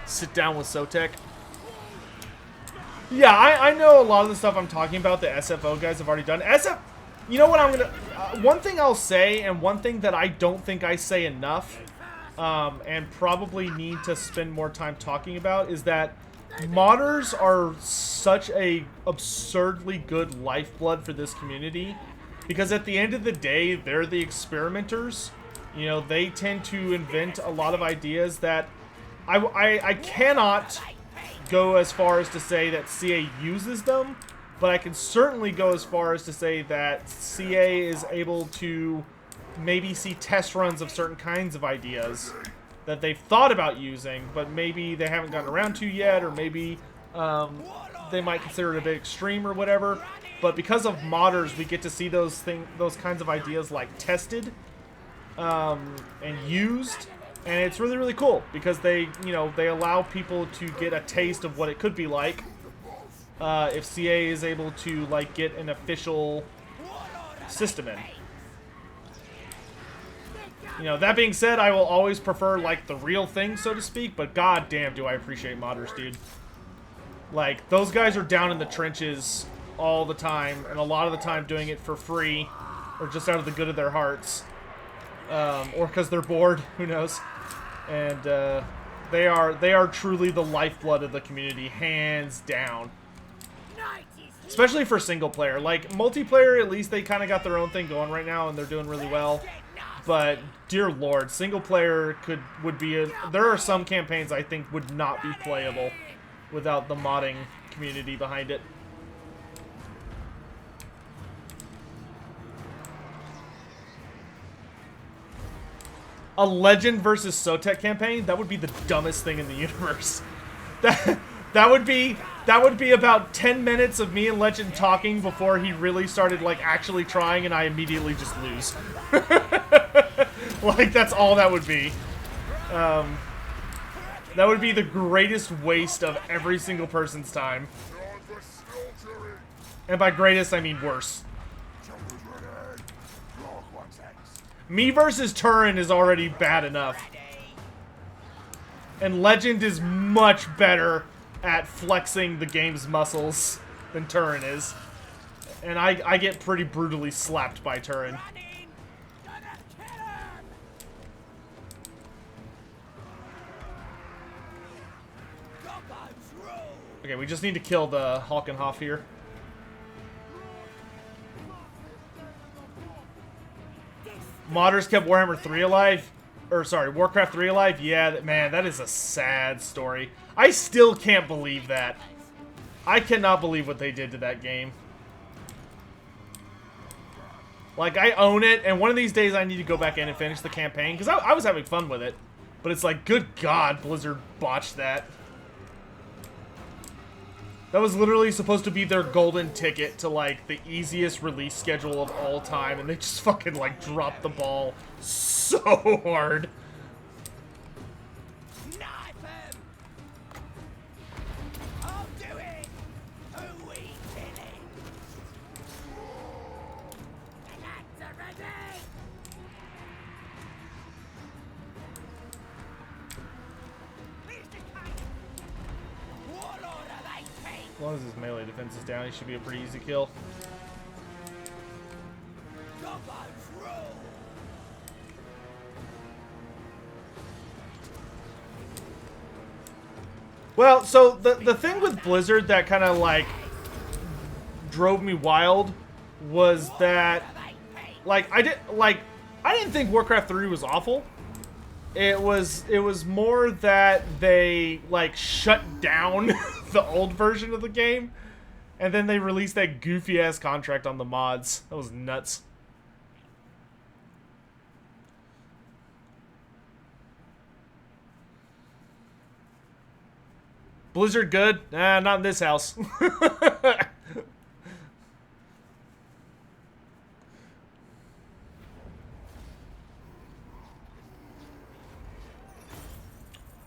Sit down with Sotek. Yeah, I know a lot of the stuff I'm talking about the SFO guys have already done. You know what I'm gonna... one thing I'll say, and one thing that I don't think I say enough, and probably need to spend more time talking about, is that modders are such a absurdly good lifeblood for this community, because at the end of the day, they're the experimenters. You know, they tend to invent a lot of ideas that I cannot go as far as to say that CA uses them, but I can certainly go as far as to say that CA is able to maybe see test runs of certain kinds of ideas that they've thought about using, but maybe they haven't gotten around to yet, or maybe they might consider it a bit extreme or whatever. But because of modders, we get to see those kinds of ideas like tested and used, and it's really, really cool because they allow people to get a taste of what it could be like if CA is able to like get an official system in. That being said, I will always prefer like the real thing, so to speak, but god damn do I appreciate modders, dude. Like, those guys are down in the trenches all the time, and a lot of the time doing it for free, or just out of the good of their hearts, or because they're bored, who knows. And they are truly the lifeblood of the community, hands down. Especially for single player. Like, multiplayer, at least they kind of got their own thing going right now, and they're doing really well. But, dear lord, single player would be there are some campaigns I think would not be playable without the modding community behind it. A Legend versus Sotek campaign? That would be the dumbest thing in the universe. That would be about 10 minutes of me and Legend talking before he really started like actually trying, and I immediately just lose. Like, that's all that would be. That would be the greatest waste of every single person's time. And by greatest, I mean worse. Me versus Turin is already bad enough. And Legend is much better at flexing the game's muscles than Turin is. And I get pretty brutally slapped by Turin. Okay, we just need to kill the Halkenhoff here. Modders kept Warhammer 3 alive? Or, sorry, Warcraft 3 alive? Yeah, man, that is a sad story. I still can't believe that. I cannot believe what they did to that game. Like, I own it, and one of these days I need to go back in and finish the campaign, because I was having fun with it. But it's like, good God, Blizzard botched that. That was literally supposed to be their golden ticket to, like, the easiest release schedule of all time, and they just fucking, like, dropped the ball so hard. As long as his melee defense is down, he should be a pretty easy kill. Well, so the thing with Blizzard that kind of like drove me wild was that I didn't think Warcraft 3 was awful. It was more that they like shut down the old version of the game, and then they released that goofy ass contract on the mods. That was nuts. Blizzard good? Nah, not in this house.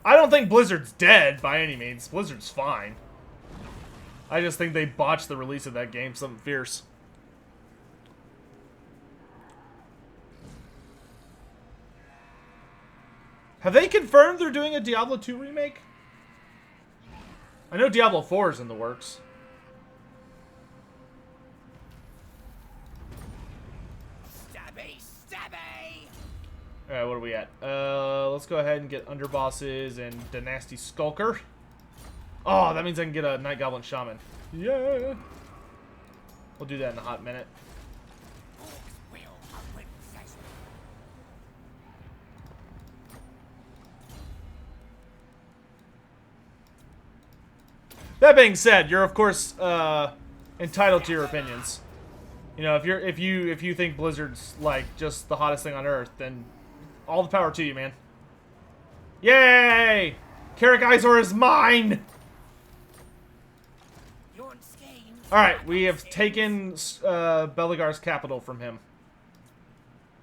I don't think Blizzard's dead by any means. Blizzard's fine. I just think they botched the release of that game something fierce. Have they confirmed they're doing a Diablo 2 remake? I know Diablo 4 is in the works. Alright, what are we at? Let's go ahead and get underbosses and the nasty skulker. Oh, that means I can get a Night Goblin Shaman. Yeah! We'll do that in a hot minute. That being said, you're of course entitled to your opinions. You know, if you think Blizzard's like just the hottest thing on earth, then all the power to you, man. Yay! Carrick Izor is mine! Alright, we have taken Belegar's capital from him.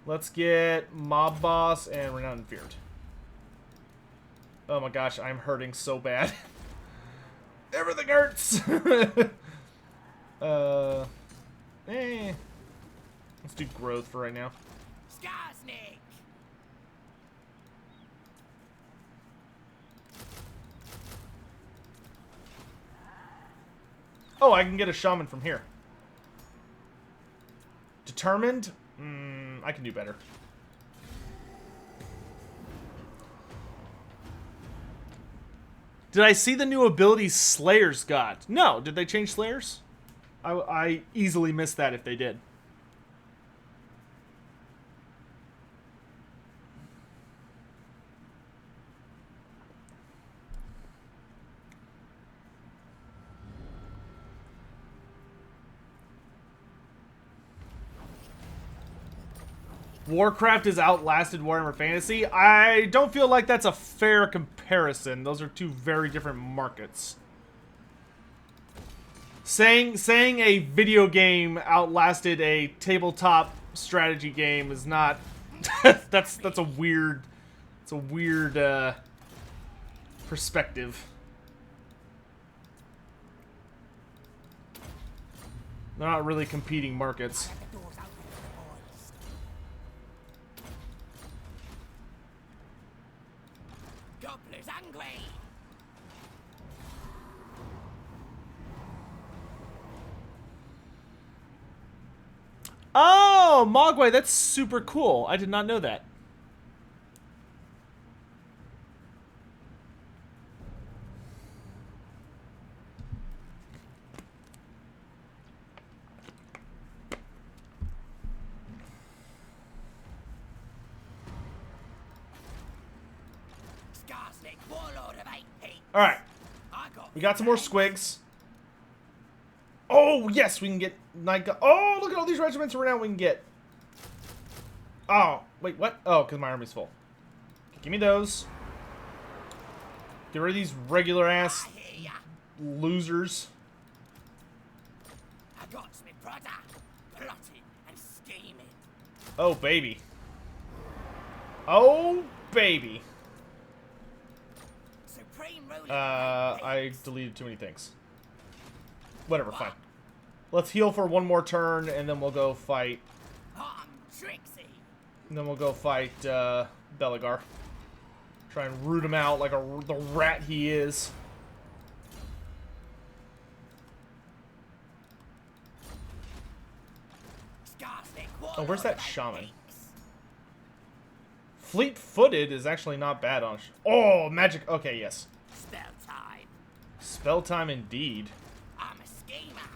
Let's get Mob Boss and Renowned and Feared. Oh my gosh, I'm hurting so bad. Everything hurts! Let's do growth for right now. Skarsnik! Oh, I can get a shaman from here. Determined? I can do better. Did I see the new ability Slayers got? No. Did they change Slayers? I easily missed that if they did. Warcraft has outlasted Warhammer Fantasy. I don't feel like that's a fair comparison. Those are two very different markets. Saying a video game outlasted a tabletop strategy game is not that's a weird perspective. They're not really competing markets. Oh, Mogwai, that's super cool. I did not know that. All right, we got some more squigs. Oh, yes, we can get Night. Oh, look at all these regiments right now we can get. Oh, wait, what? Oh, because my army's full. Give me those. Get rid of these regular-ass losers. Oh, baby. Oh, baby. I deleted too many things. Whatever, fine. Let's heal for one more turn, and then we'll go fight. And then we'll go fight Belegar. Try and root him out like the rat he is. Oh, where's that shaman? Fleet-footed is actually not bad on. Oh, magic. Okay, yes. Spell time. Spell time indeed. I'm a schemer.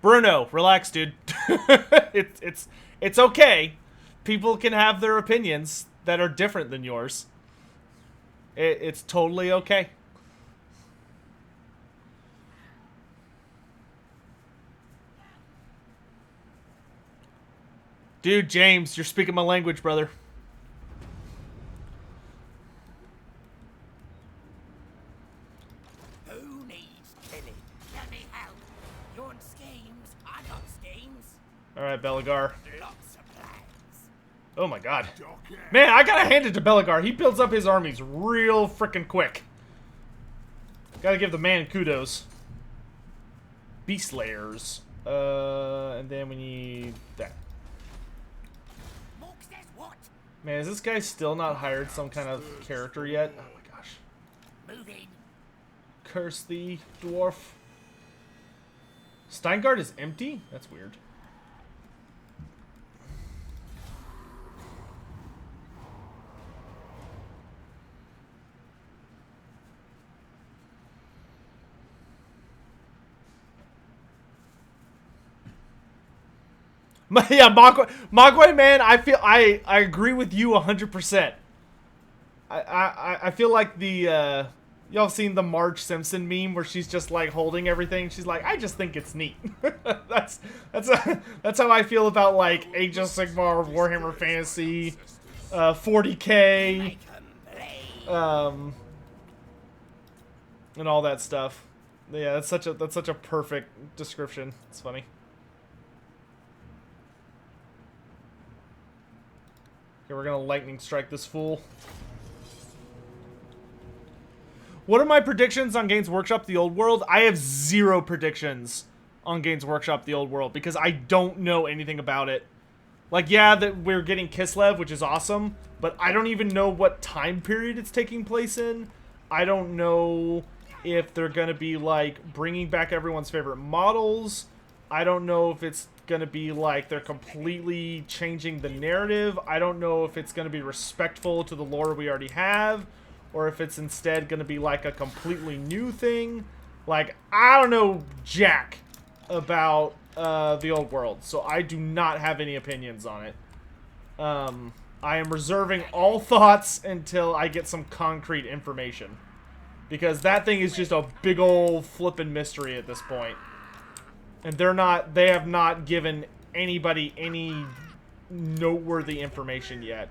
Bruno, relax, dude. It's okay. People can have their opinions that are different than yours. It's totally okay. Dude, James, you're speaking my language, brother. Who needs killing? Let me help. You're on schemes. I got schemes. Alright, Belegar. Lots of plans. Oh my god. Man, I gotta hand it to Belegar. He builds up his armies real freaking quick. Gotta give the man kudos. Beast Layers. And then we need that. Man, is this guy still not hired some kind of character yet? Oh my gosh. Moving. Curse thee, dwarf. Steingard is empty? That's weird. Yeah, Mogwai, man, I agree with you 100%. I feel like the Y'all seen the Marge Simpson meme where she's just like holding everything? She's like, I just think it's neat. that's how I feel about like Age of Sigmar, Warhammer Fantasy, 40K, and all that stuff. Yeah, that's such a perfect description. It's funny. Okay, we're gonna lightning strike this fool. What are my predictions on Games Workshop The Old World? I have 0 predictions on Games Workshop The Old World because I don't know anything about it. Like, yeah, that we're getting Kislev, which is awesome, but I don't even know what time period it's taking place in. I don't know if they're going to be, like, bringing back everyone's favorite models. I don't know if it's going to be, like, they're completely changing the narrative. I don't know if it's going to be respectful to the lore we already have, or if it's instead going to be, like, a completely new thing. Like, I don't know jack about the old world, so I do not have any opinions on it. I am reserving all thoughts until I get some concrete information. Because that thing is just a big old flippin' mystery at this point. And they have not given anybody any noteworthy information yet.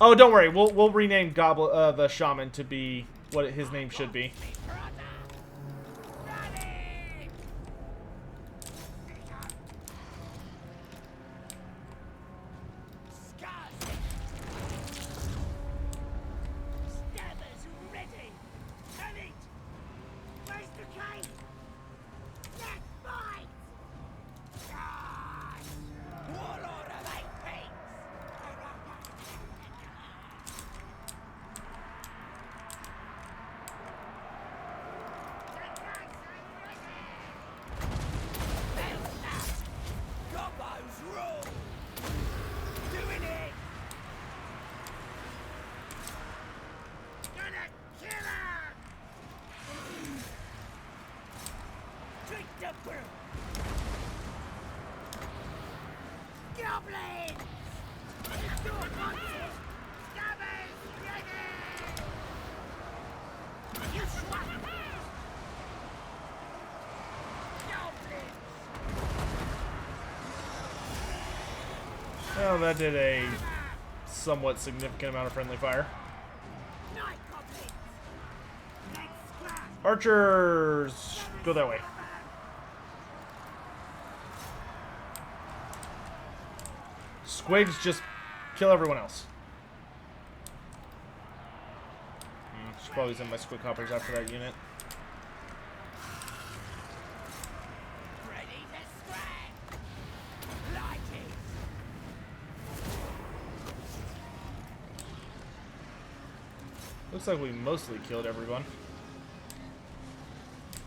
Oh, don't worry. We'll rename Gobbo, the shaman to be what his name should be. Well, that did a somewhat significant amount of friendly fire. Archers! Go that way. Squigs, just kill everyone else. Should probably send my squig hoppers after that unit. Looks like we mostly killed everyone.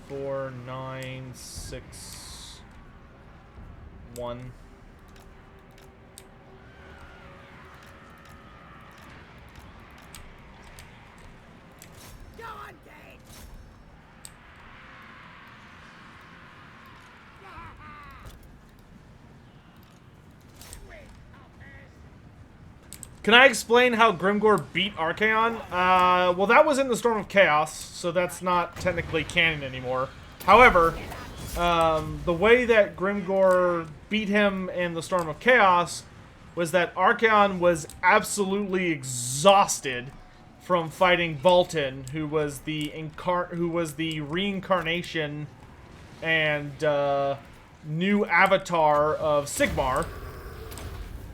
4, 9, 6, 1. Go on, Dave. Can I explain how Grimgor beat Archaon? Well, that was in the Storm of Chaos, so that's not technically canon anymore. However, the way that Grimgor beat him in the Storm of Chaos was that Archaon was absolutely exhausted from fighting Vultan, who was the reincarnation and new avatar of Sigmar,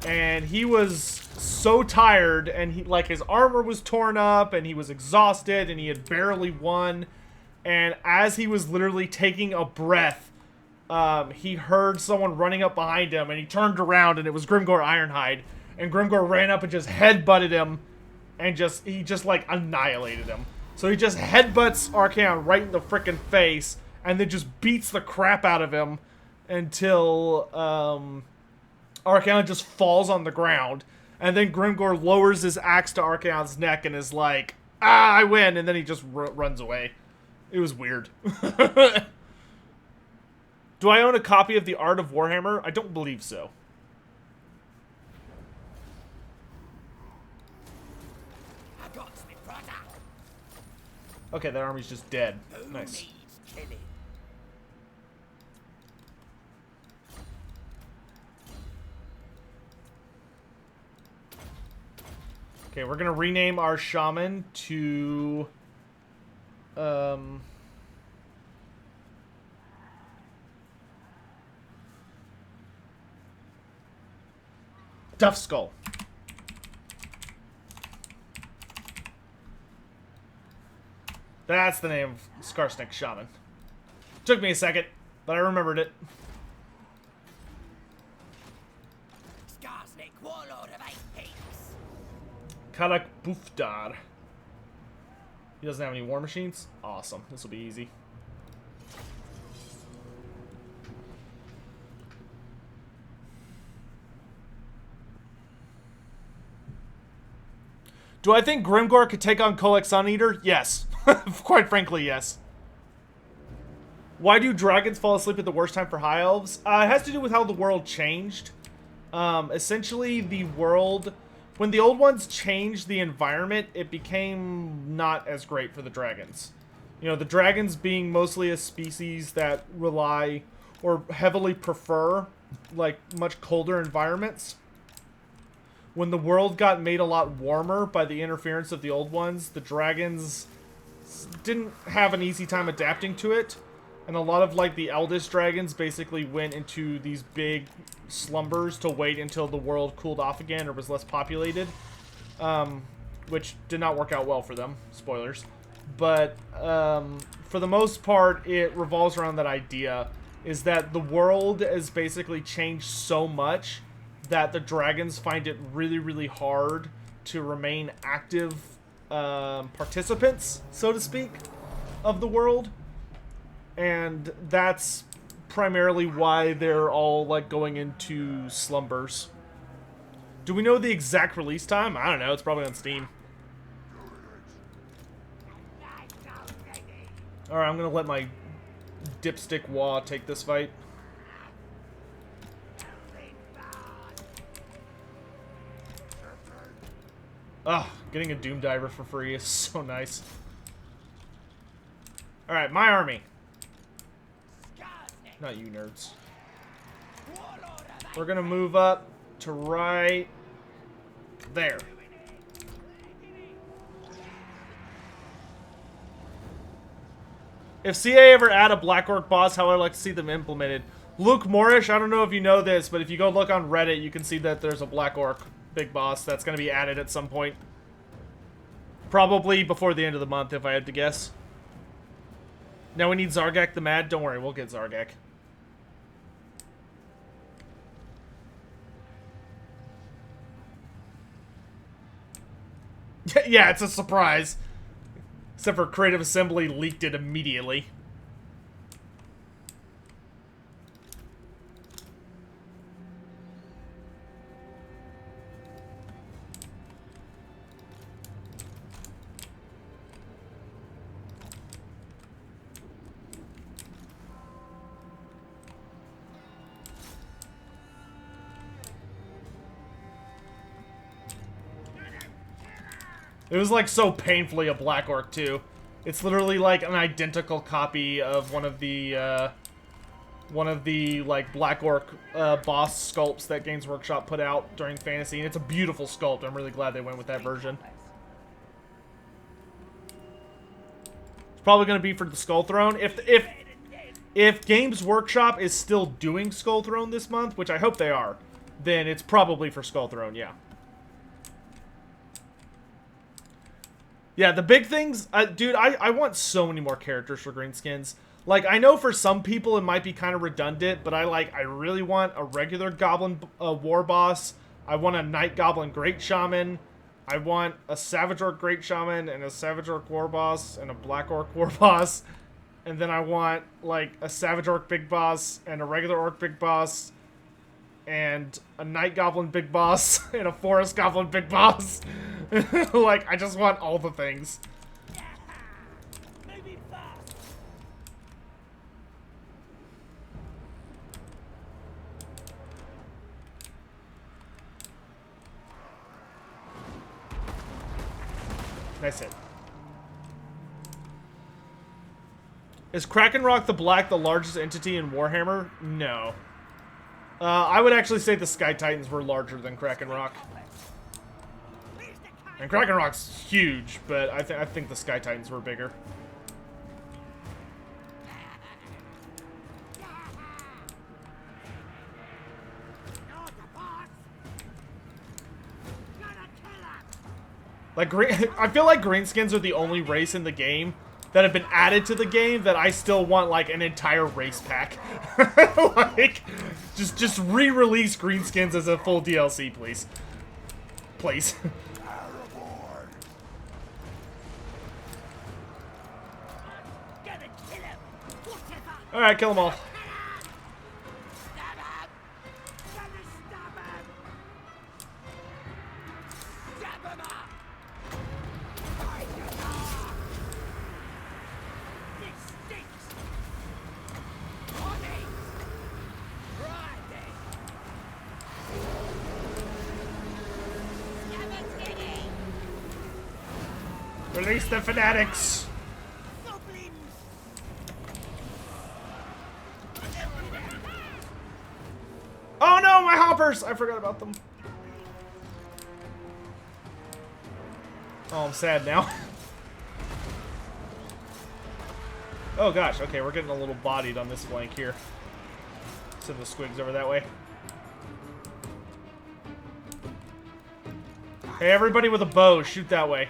and he was so tired, and his armor was torn up, and he was exhausted, and he had barely won. And as he was literally taking a breath, he heard someone running up behind him, and he turned around, and it was Grimgor Ironhide. And Grimgor ran up and just headbutted him, and he just like annihilated him. So he just headbutts Archaon right in the frickin' face, and then just beats the crap out of him until Archaon just falls on the ground. And then Grimgor lowers his axe to Archaon's neck and is like, "Ah, I win!" And then he just runs away. It was weird. Do I own a copy of The Art of Warhammer? I don't believe so. I got me brother. Okay, that army's just dead. Who Nice. needs killing? Okay, we're gonna rename our shaman to Duff Skull. That's the name of Skarsnik shaman. Took me a second, but I remembered it. Skarsnik, warlord of 8 peaks. Kalak Bufdar. He doesn't have any war machines? Awesome. This will be easy. Do I think Grimgor could take on Kolek Suneater? Yes. Quite frankly, yes. Why do dragons fall asleep at the worst time for high elves? It has to do with how the world changed. Essentially, the world... When the old ones changed the environment, it became not as great for the dragons. You know, the dragons being mostly a species that rely or heavily prefer, like, much colder environments. When the world got made a lot warmer by the interference of the old ones, the dragons didn't have an easy time adapting to it. And a lot of, like, the eldest dragons basically went into these big slumbers to wait until the world cooled off again or was less populated. Which did not work out well for them. Spoilers. But, for the most part, it revolves around that idea. Is that the world has basically changed so much that the dragons find it really, really hard to remain active participants, so to speak, of the world. And that's primarily why they're all, like, going into slumbers. Do we know the exact release time? I don't know. It's probably on Steam. Alright, I'm gonna let my dipstick Wah take this fight. Ugh, getting a Doom Diver for free is so nice. Alright, my army. Not you nerds. We're gonna move up to right there. If CA ever add a Black Orc boss, how I'd like to see them implemented. Luke Moorish, I don't know if you know this, but if you go look on Reddit, you can see that there's a Black Orc big boss that's gonna be added at some point. Probably before the end of the month, if I had to guess. Now we need Zargak the Mad. Don't worry, we'll get Zargak. Yeah, it's a surprise. Except for Creative Assembly leaked it immediately. It was like so painfully a Black Orc too. It's literally like an identical copy of one of the like Black Orc boss sculpts that Games Workshop put out during Fantasy, and it's a beautiful sculpt. I'm really glad they went with that version. It's probably going to be for the Skull Throne. If Games Workshop is still doing Skull Throne this month, which I hope they are, then it's probably for Skull Throne, yeah. Yeah, the big things... dude, I want so many more characters for Greenskins. Like, I know for some people it might be kind of redundant, but I really want a regular Goblin War Boss. I want a Night Goblin Great Shaman. I want a Savage Orc Great Shaman and a Savage Orc War Boss and a Black Orc War Boss. And then I want, like, a Savage Orc Big Boss and a regular Orc Big Boss and a Night Goblin Big Boss and a Forest Goblin Big Boss. Like, I just want all the things. Nice hit. Is Kraken Rock the Black the largest entity in Warhammer? No. I would actually say the Sky Titans were larger than Kraken Rock. And Kraken Rock's huge, but I think the Sky Titans were bigger. Like, I feel like Greenskins are the only race in the game that have been added to the game that I still want, like, an entire race pack. Like, just re-release Greenskins as a full DLC, please. Please. Alright, kill them all. Release the fanatics! Oh no, my hoppers! I forgot about them. Oh, I'm sad now. Oh gosh, okay, we're getting a little bodied on this flank here. Send the squigs over that way. Hey, everybody with a bow, shoot that way.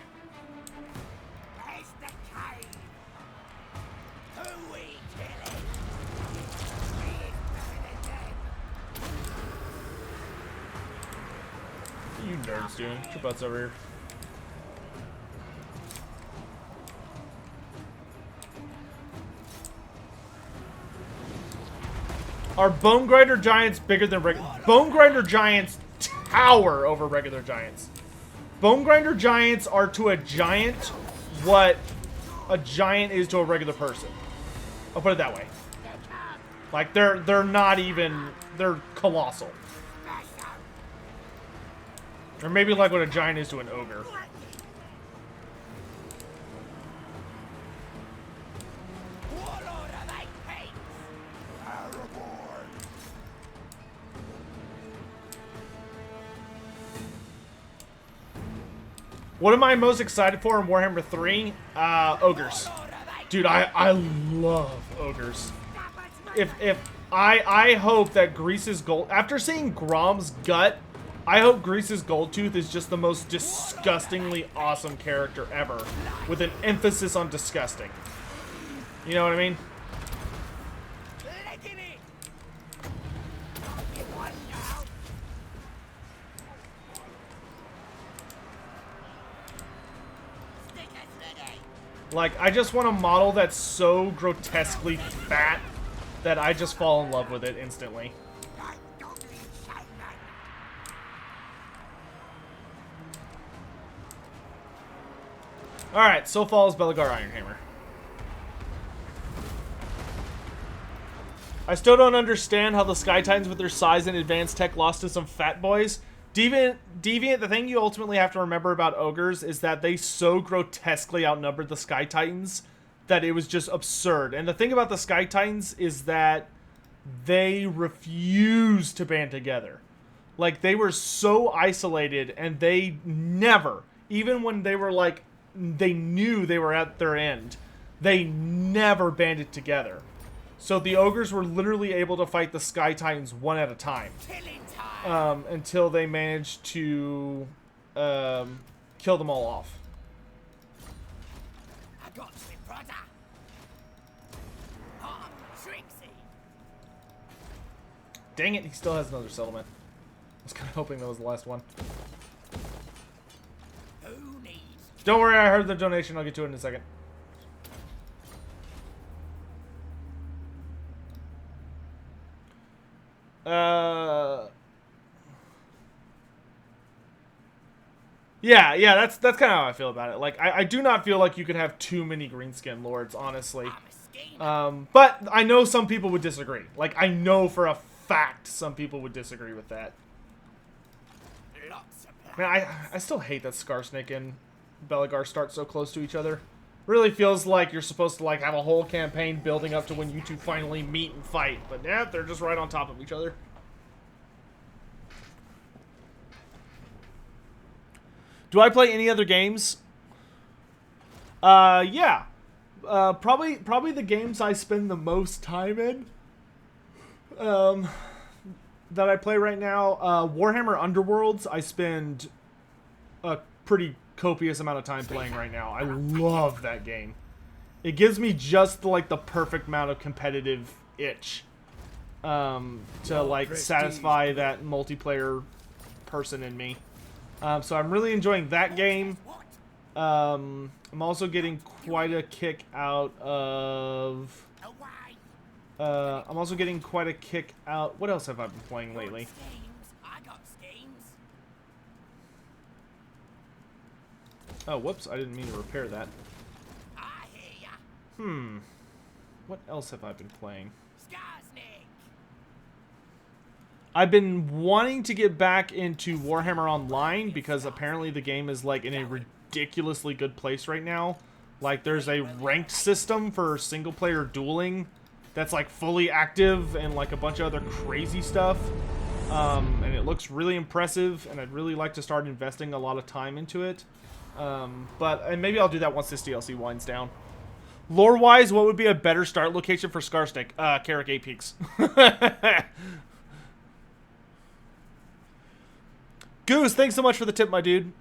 What are you nerds doing? Get your butts over here. Are Bone Grinder Giants bigger than regular? Bone Grinder Giants tower over regular giants. Bone Grinder Giants are to a giant what a giant is to a regular person. I'll put it that way. Like, they're not even... They're colossal. Or maybe like what a giant is to an ogre. What am I most excited for in Warhammer 3? Ogres. Dude, I love ogres. I hope that Grease's gold... After seeing Grom's gut, I hope Grease's Goldtooth is just the most disgustingly awesome character ever. With an emphasis on disgusting. You know what I mean? Like, I just want a model that's so grotesquely fat that I just fall in love with it instantly. Alright, so falls Belegar Ironhammer. I still don't understand how the Sky Titans with their size and advanced tech lost to some fat boys. Deviant, the thing you ultimately have to remember about ogres is that they so grotesquely outnumbered the Sky Titans that it was just absurd. And the thing about the Sky Titans is that they refused to band together. Like, they were so isolated, and they never, even when they were like, they knew they were at their end, they never banded together. So the ogres were literally able to fight the Sky Titans one at a time. Until they managed to kill them all off. I got you, brother. Dang it, he still has another settlement. I was kind of hoping that was the last one. Who needs? Don't worry, I heard the donation. I'll get to it in a second. Yeah, that's kind of how I feel about it. Like, I do not feel like you could have too many Greenskin Lords, honestly. But I know some people would disagree. Like, I know for a fact some people would disagree with that. Man, I still hate that Skarsnik in Belegar start so close to each other. Really feels like you're supposed to like have a whole campaign building up to when you two finally meet and fight. But yeah, they're just right on top of each other. Do I play any other games? Yeah. Probably the games I spend the most time in. That I play right now. Warhammer Underworlds, I spend a pretty copious amount of time playing right now. I love that game. It gives me just like the perfect amount of competitive itch to like satisfy that multiplayer person in me. So I'm really enjoying that game. I'm also getting quite a kick out of... I'm also getting quite a kick out... What else have I been playing lately? Oh, whoops. I didn't mean to repair that. What else have I been playing? Skarsnik. I've been wanting to get back into Warhammer Online because apparently the game is like in a ridiculously good place right now. Like there's a ranked system for single player dueling that's like fully active and like a bunch of other crazy stuff. And it looks really impressive and I'd really like to start investing a lot of time into it. And maybe I'll do that once this DLC winds down. Lore-wise, what would be a better start location for Skarsnik? Carrick 8 Peaks. Goose, thanks so much for the tip, my dude.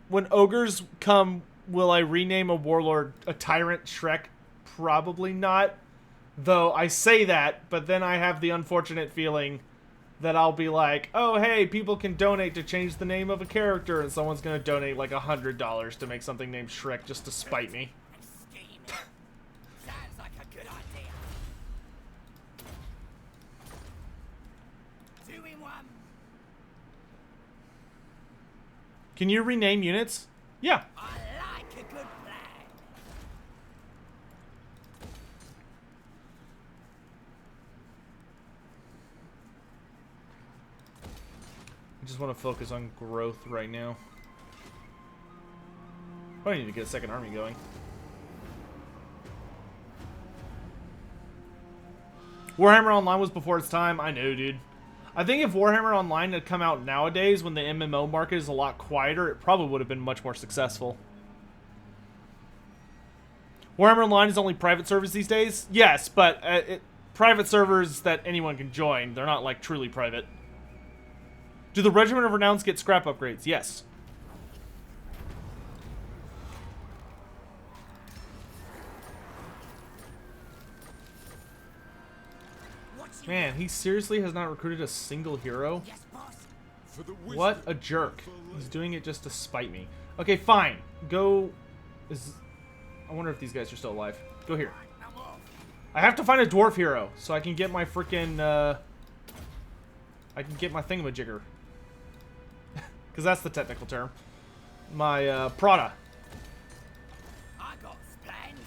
When ogres come, will I rename a warlord a tyrant Shrek? Probably not. Though I say that, but then I have the unfortunate feeling that I'll be like, oh, hey, people can donate to change the name of a character, and someone's going to donate like $100 to make something named Shrek just to spite me. Sounds like a good idea. 2 in 1. Can you rename units? Yeah. I like a good plan. I just want to focus on growth right now. I need to get a second army going. Warhammer Online was before its time. I know, dude. I think if Warhammer Online had come out nowadays when the MMO market is a lot quieter, it probably would have been much more successful. Warhammer Online is only private servers these days? Yes, but private servers that anyone can join. They're not, like, truly private. Do the Regiment of Renowns get scrap upgrades? Yes. Man, he seriously has not recruited a single hero? Yes, boss. For the What a jerk. He's doing it just to spite me. Okay, fine. Go... I wonder if these guys are still alive. Go here. I'm off. I have to find a dwarf hero so I can get my freaking, I can get my thingamajigger. Because that's the technical term. My, Prada. I got plans.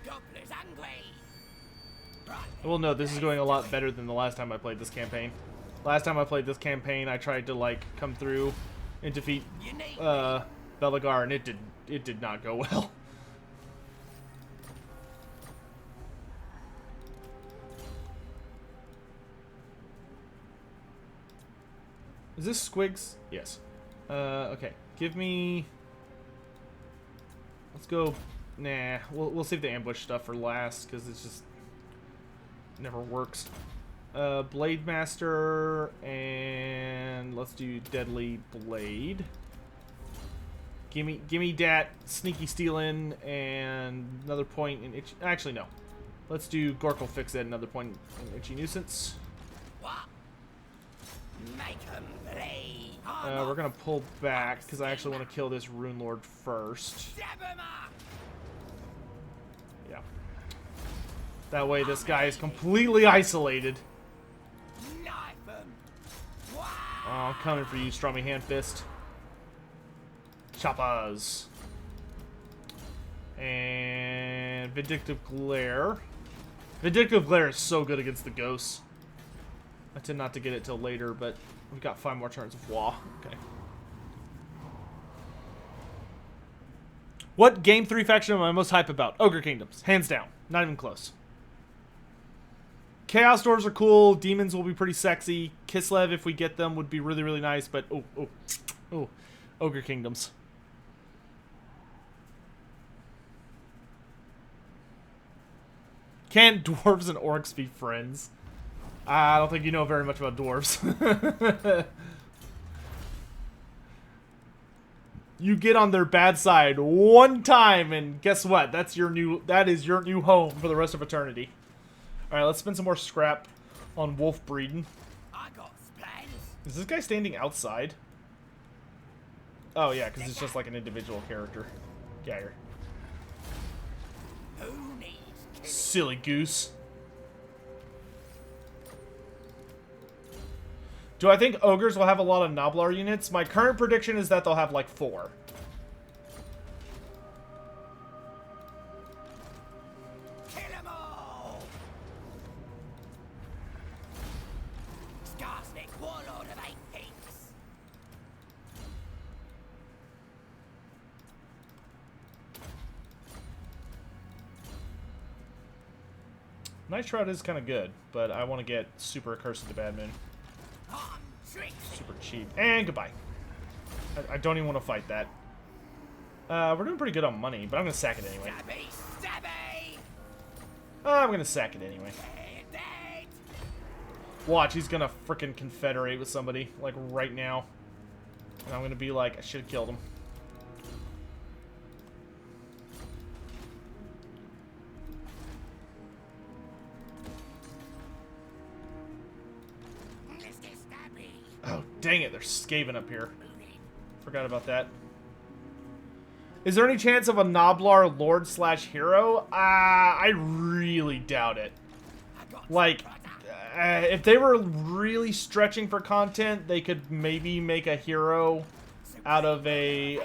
Gobbler's angry. Right. Well, no, this is going a lot better than the last time I played this campaign. Last time I played this campaign, I tried to, like, come through and defeat, Belegar, and it did not go well. Is this Squigs? Yes. Okay. Give me... Let's go... Nah. We'll save the ambush stuff for last, because it's just... never works. Blade Master, and let's do Deadly Blade. Gimme dat Sneaky Stealin, and another point in Itchy... Actually, no. Let's do Gorkle Fix It, another point in Itchy Nuisance. What? Make 'em bleed. We're gonna pull back because I actually want to kill this Rune Lord first. Stab 'em up. Yeah. That way this guy is completely isolated. Knife 'em. Wow. Oh, I'm coming for you, Strummy Handfist. Choppas. And Vindictive Glare. Vindictive Glare is so good against the ghosts. I tend not to get it till later, but we've got 5 more turns of Wah. Okay. What Game 3 faction am I most hype about? Ogre Kingdoms. Hands down. Not even close. Chaos Dwarves are cool. Demons will be pretty sexy. Kislev, if we get them, would be really, really nice. But, oh. Ogre Kingdoms. Can dwarves and orcs be friends? I don't think you know very much about dwarves. You get on their bad side one time, and guess what? That is your new home for the rest of eternity. All right, let's spend some more scrap on wolf breeding. I got plans. Is this guy standing outside? Oh yeah, because it's just like an individual character. Yeah, here. Who needs killing? Silly goose. Do I think ogres will have a lot of Noblar units? My current prediction is that they'll have like 4. Kill 'em all! Skarsnik, warlord of 8 peaks. Night Shroud is kind of good, but I want to get Super Accursed to Bad Moon. Super cheap. And goodbye. I don't even want to fight that. We're doing pretty good on money, but I'm going to sack it anyway. Stabby, stabby! I'm going to sack it anyway. Dead. Watch, he's going to frickin' confederate with somebody, like, right now. And I'm going to be like, I should have killed him. Mr. Stabby. Oh, dang it, there's Skaven up here. Forgot about that. Is there any chance of a Noblar Lord / hero? I really doubt it. Like, if they were really stretching for content, they could maybe make a hero out of a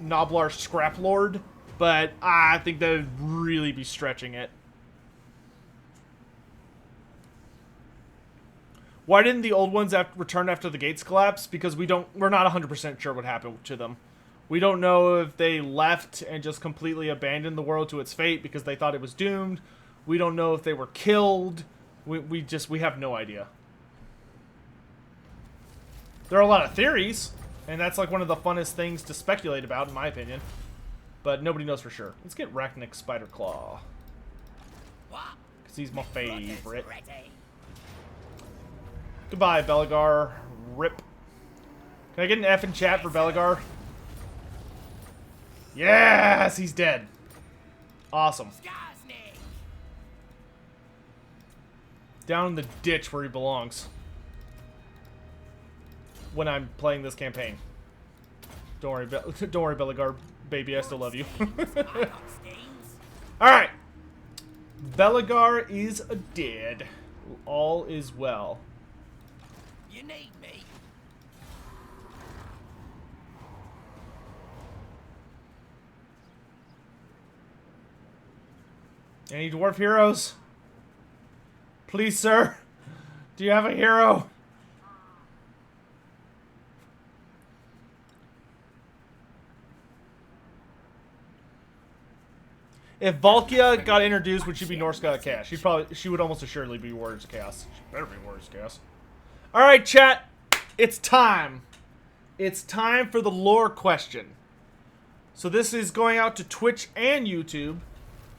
Noblar Scrap Lord, but I think that would really be stretching it. Why didn't the old ones return after the gates collapsed? Because we're not 100% sure what happened to them. We don't know if they left and just completely abandoned the world to its fate because they thought it was doomed. We don't know if they were killed. We have no idea. There are a lot of theories, and that's like one of the funnest things to speculate about, in my opinion. But nobody knows for sure. Let's get Rachnik Spiderclaw. Because he's my favorite. Goodbye, Belagar. Rip. Can I get an F in chat for Belagar? Yes, he's dead. Awesome. Skarsnik. Down in the ditch where he belongs. When I'm playing this campaign. Don't worry, don't worry, Belagar, baby. I still love you. All right. Belagar is dead. All is well. You need me. Any dwarf heroes? Please, sir. Do you have a hero? If Valkia got introduced, would she be Norse God of Chaos? She would almost assuredly be Warriors of Chaos. She better be Warriors of Chaos. All right, chat. It's time. It's time for the lore question. So this is going out to Twitch and YouTube.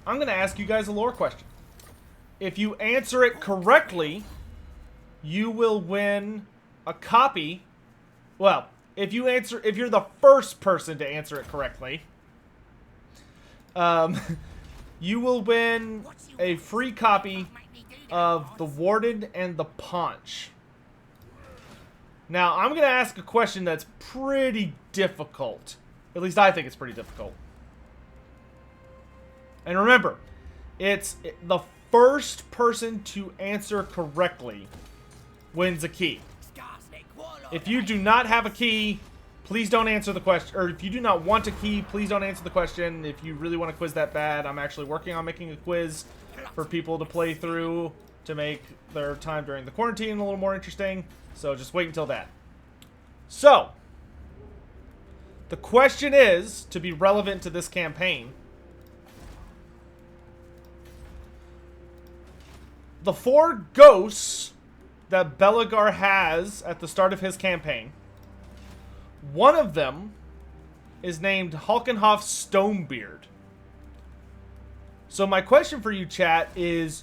I'm going to ask you guys a lore question. If you answer it correctly, you will win a copy. Well, if you're the first person to answer it correctly, you will win a free copy of The Warden and the Paunch. Now, I'm going to ask a question that's pretty difficult. At least I think it's pretty difficult. And remember, it's the first person to answer correctly wins a key. If you do not have a key, please don't answer the question. Or if you do not want a key, please don't answer the question. If you really want a quiz that bad, I'm actually working on making a quiz for people to play through to make their time during the quarantine a little more interesting. So just wait until that. So, The question is, to be relevant to this campaign, the 4 ghosts that Belagar has at the start of his campaign, one of them is named Halkenhoff Stonebeard. So my question for you, chat, is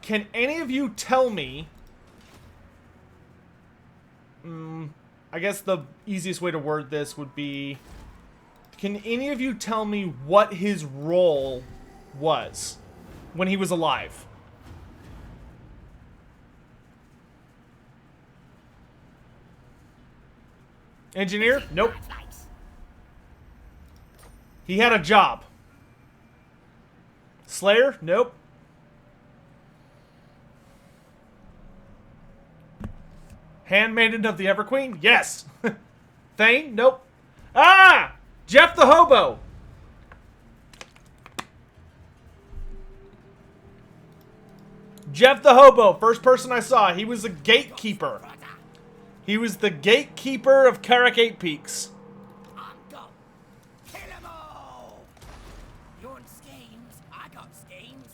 can any of you tell me, I guess the easiest way to word this would be, can any of you tell me what his role was when he was alive? Engineer? Nope. He had a job. Slayer? Nope. Handmaiden of the Everqueen? Yes. Thane? Nope. Ah! Jeff the Hobo! Jeff the Hobo, first person I saw. He was a gatekeeper. He was the gatekeeper of Karak 8 Peaks.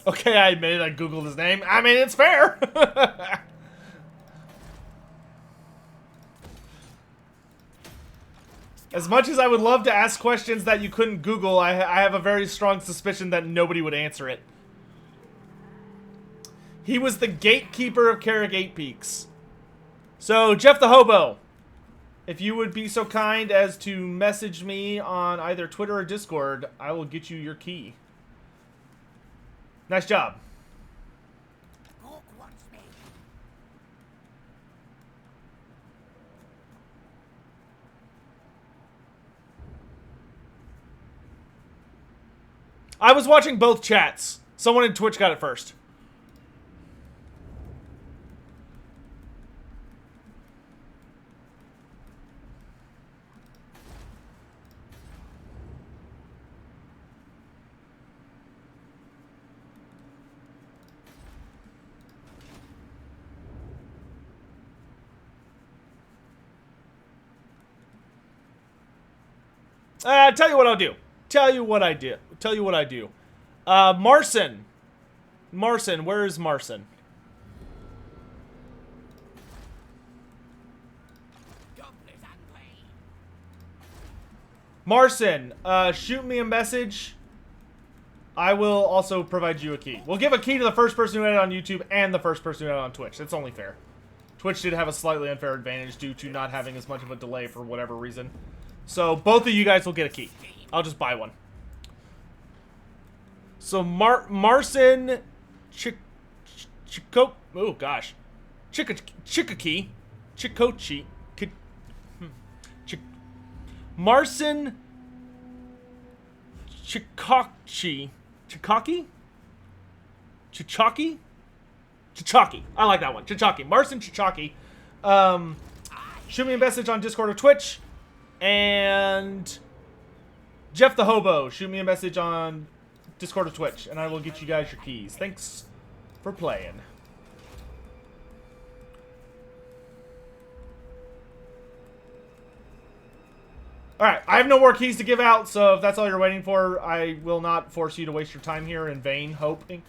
Okay, I admit it. I googled his name. I mean, it's fair. As much as I would love to ask questions that you couldn't Google, I have a very strong suspicion that nobody would answer it. He was the gatekeeper of Karak 8 Peaks. So, Jeff the Hobo, if you would be so kind as to message me on either Twitter or Discord, I will get you your key. Nice job. I was watching both chats. Someone in Twitch got it first. Tell you what I'll do. Tell you what I do. Tell you what I do. Marcin. Marcin, where is Marcin? Marcin, shoot me a message. I will also provide you a key. We'll give a key to the first person who had it on YouTube and the first person who had it on Twitch. That's only fair. Twitch did have a slightly unfair advantage due to not having as much of a delay for whatever reason. So both of you guys will get a key. I'll just buy one. So Marcin Chico, oh gosh, Chikaki, Chikochi, Marcin Chikaki, Chichaki. I like that one. Chichaki. Marcin Chichaki. Shoot me a message on Discord or Twitch. And Jeff the Hobo, shoot me a message on Discord or Twitch, and I will get you guys your keys. Thanks for playing. Alright, I have no more keys to give out, so if that's all you're waiting for, I will not force you to waste your time here in vain hoping.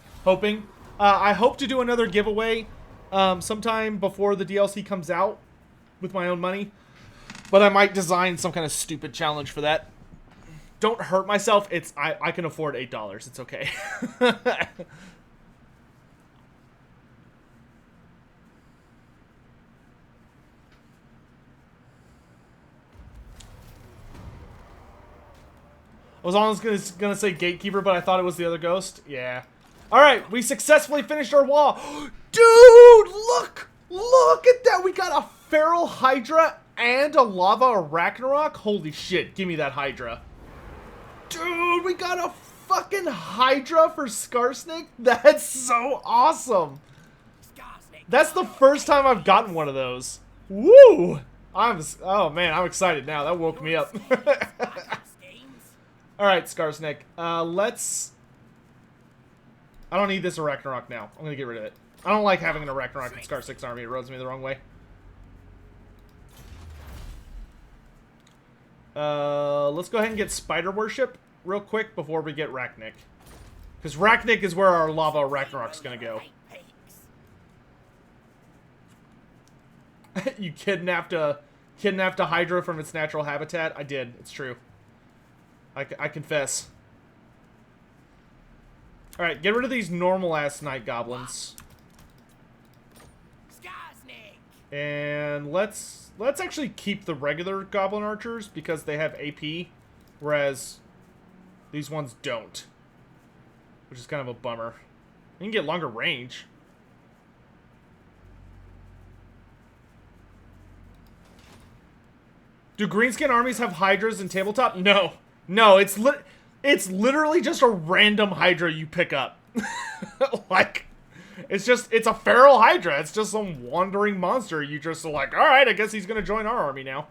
I hope to do another giveaway sometime before the DLC comes out with my own money. But I might design some kind of stupid challenge for that. Don't hurt myself. I can afford $8. It's okay. I was almost gonna say gatekeeper, but I thought it was the other ghost. Yeah. Alright, we successfully finished our wall. Dude, look! Look at that! We got a feral hydra and a lava Ragnarok? Holy shit, give me that hydra. Dude, we got a fucking hydra for Skarsnik? That's so awesome. That's the first time I've gotten one of those. Woo! Oh man, I'm excited now. That woke me up. Alright, Skarsnik. Let's... I don't need this Ragnarok now. I'm gonna get rid of it. I don't like having an Ragnarok in Skarsnik's army. It rubs me the wrong way. Let's go ahead and get Spider Worship real quick before we get Rachnik. Because Rachnik is where our Lava Ragnarok's gonna go. You kidnapped a Hydra from its natural habitat? I did. It's true. I confess. Alright, get rid of these normal-ass Night Goblins. Skarsnik. And let's actually keep the regular Goblin Archers because they have AP, whereas these ones don't. Which is kind of a bummer. You can get longer range. Do Greenskin armies have Hydras in tabletop? No. No, it's literally just a random Hydra you pick up. Like, it's a feral Hydra. It's just some wandering monster. You just are like, alright, I guess he's going to join our army now.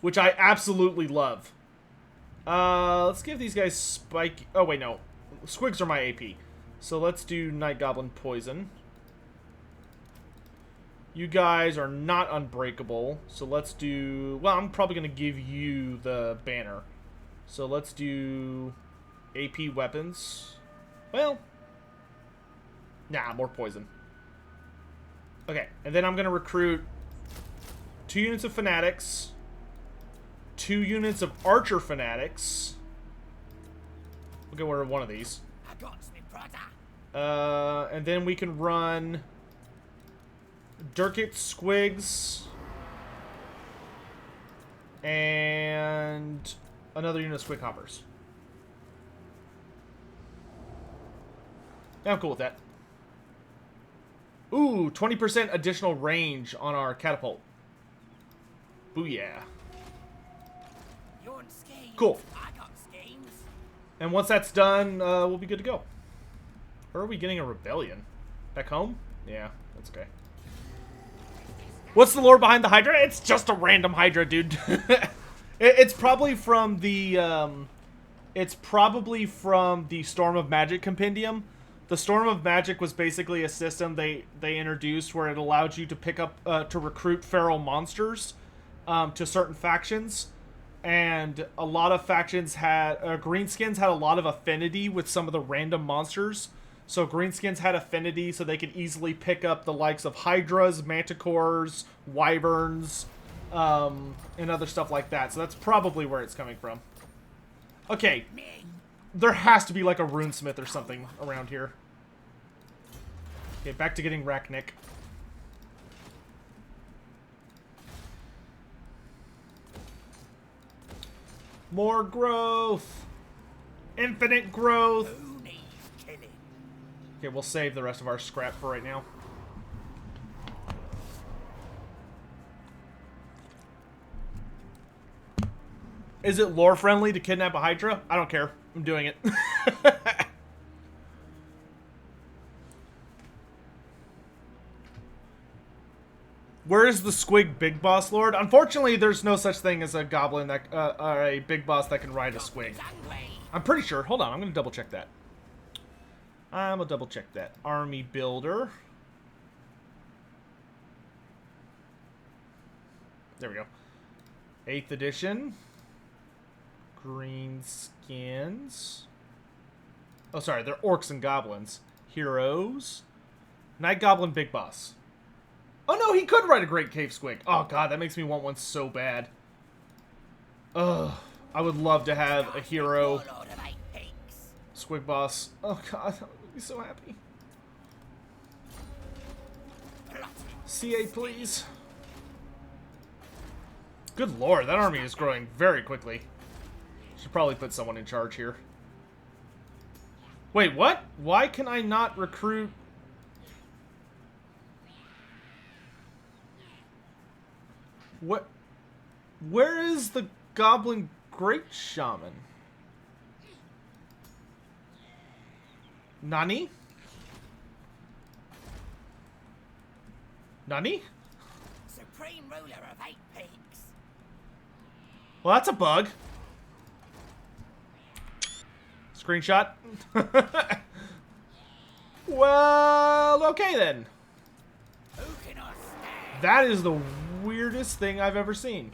Which I absolutely love. Let's give these guys spike... Oh, wait, no. Squigs are my AP. So let's do Night Goblin Poison. You guys are not unbreakable, so let's do... Well, I'm probably going to give you the banner. So let's do AP weapons. Well, nah, more poison. Okay, and then I'm going to recruit 2 units of Fanatics, 2 units of Archer Fanatics. We'll get rid of one of these. And then we can run... Durkit Squigs and another unit of Squig Hoppers. Yeah, I'm cool with that. Ooh, 20% additional range on our catapult. Booyah. Cool. And once that's done, we'll be good to go. Or are we getting a rebellion? Back home? Yeah, that's okay. What's the lore behind the Hydra? It's just a random Hydra, dude. It's probably from the Storm of Magic compendium. The Storm of Magic was basically a system they introduced where it allowed you to pick up to recruit feral monsters to certain factions, and a lot of factions had Greenskins had a lot of affinity with some of the random monsters. So Greenskins had affinity, so they could easily pick up the likes of Hydras, Manticores, Wyverns, and other stuff like that. So that's probably where it's coming from. Okay. There has to be like a runesmith or something around here. Okay, back to getting Rachnik. More growth! Infinite growth! Okay, we'll save the rest of our scrap for right now. Is it lore friendly to kidnap a Hydra? I don't care. I'm doing it. Where is the Squig Big Boss Lord? Unfortunately, there's no such thing as a goblin that, or a big boss that can ride a Squig. I'm pretty sure. Hold on, I'm gonna double check that. I'm gonna double check that. Army Builder. There we go. 8th edition. Greenskins. Oh, sorry, they're orcs and goblins. Heroes. Night Goblin Big Boss. Oh no, he could ride a Great Cave Squig. Oh god, that makes me want one so bad. Ugh. I would love to have a hero Squig Boss. Oh god, I would be so happy. CA, please. Good lord, that army is growing very quickly. Should probably put someone in charge here. Wait, what? Why can I not recruit? What? Where is the Goblin Great Shaman? Nani? Nani? Supreme ruler of 8 peaks. Well, that's a bug. Screenshot. Well, okay then. Who can I stand? That is the weirdest thing I've ever seen.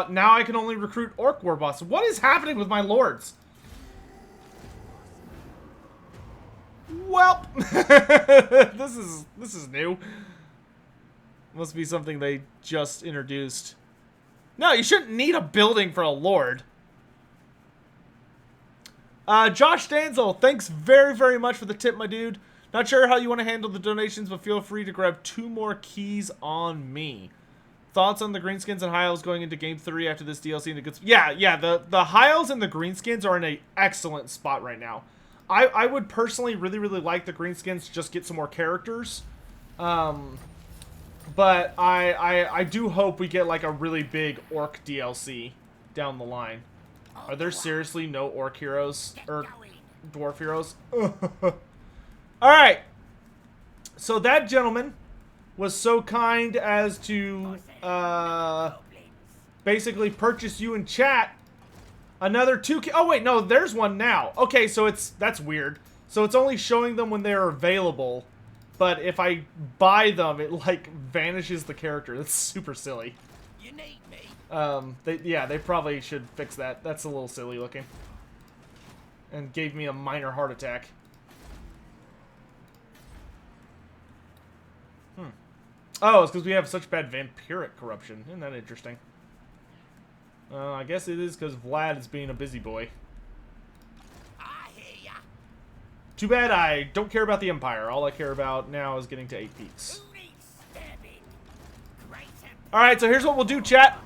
Now I can only recruit Orc War Boss. What is happening with my lords? Welp. This is new. Must be something they just introduced. No, you shouldn't need a building for a lord. Josh Danzel, thanks very, very much for the tip, my dude. Not sure how you want to handle the donations, but feel free to grab 2 more keys on me. Thoughts on the Greenskins and High Elves going into Game 3 after this DLC? And a good... Yeah, the High Elves and the Greenskins are in an excellent spot right now. I would personally really, really like the Greenskins to just get some more characters. But I do hope we get like a really big Orc DLC down the line. Are there seriously no Orc heroes? Or Dwarf heroes? Alright. So that gentleman was so kind as to basically purchase you in chat another 2 Oh wait, no, there's one now. Okay, so that's weird. So it's only showing them when they're available, but if I buy them, it like vanishes the character. That's super silly. You need me. They probably should fix that. That's a little silly looking. And gave me a minor heart attack. Oh, it's because we have such bad vampiric corruption. Isn't that interesting? I guess it is because Vlad is being a busy boy. I hear ya. Too bad I don't care about the Empire. All I care about now is getting to 8 peaks. Who needs stabbing? Great Alright, so here's what we'll do, chat.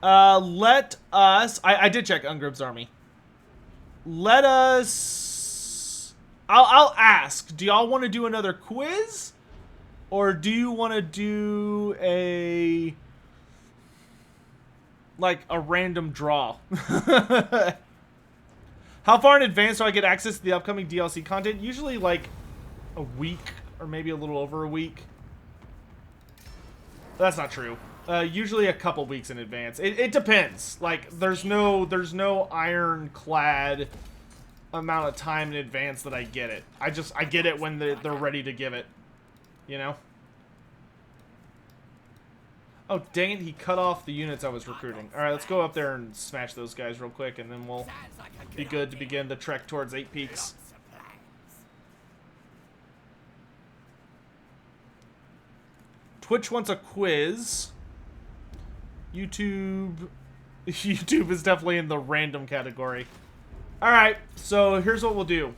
Let us... I did check Ungrub's army. Let us... I'll ask. Do y'all want to do another quiz? Or do you want to do a... like, a random draw? How far in advance do I get access to the upcoming DLC content? Usually, like, a week. Or maybe a little over a week. That's not true. Usually a couple weeks in advance. It depends. Like, there's no ironclad amount of time in advance that I get it. I get it when they're ready to give it. You know? Oh, dang it, he cut off the units I was recruiting. Alright, let's go up there and smash those guys real quick, and then we'll be good to begin the trek towards 8 peaks. Twitch wants a quiz. YouTube is definitely in the random category. Alright, so here's what we'll do.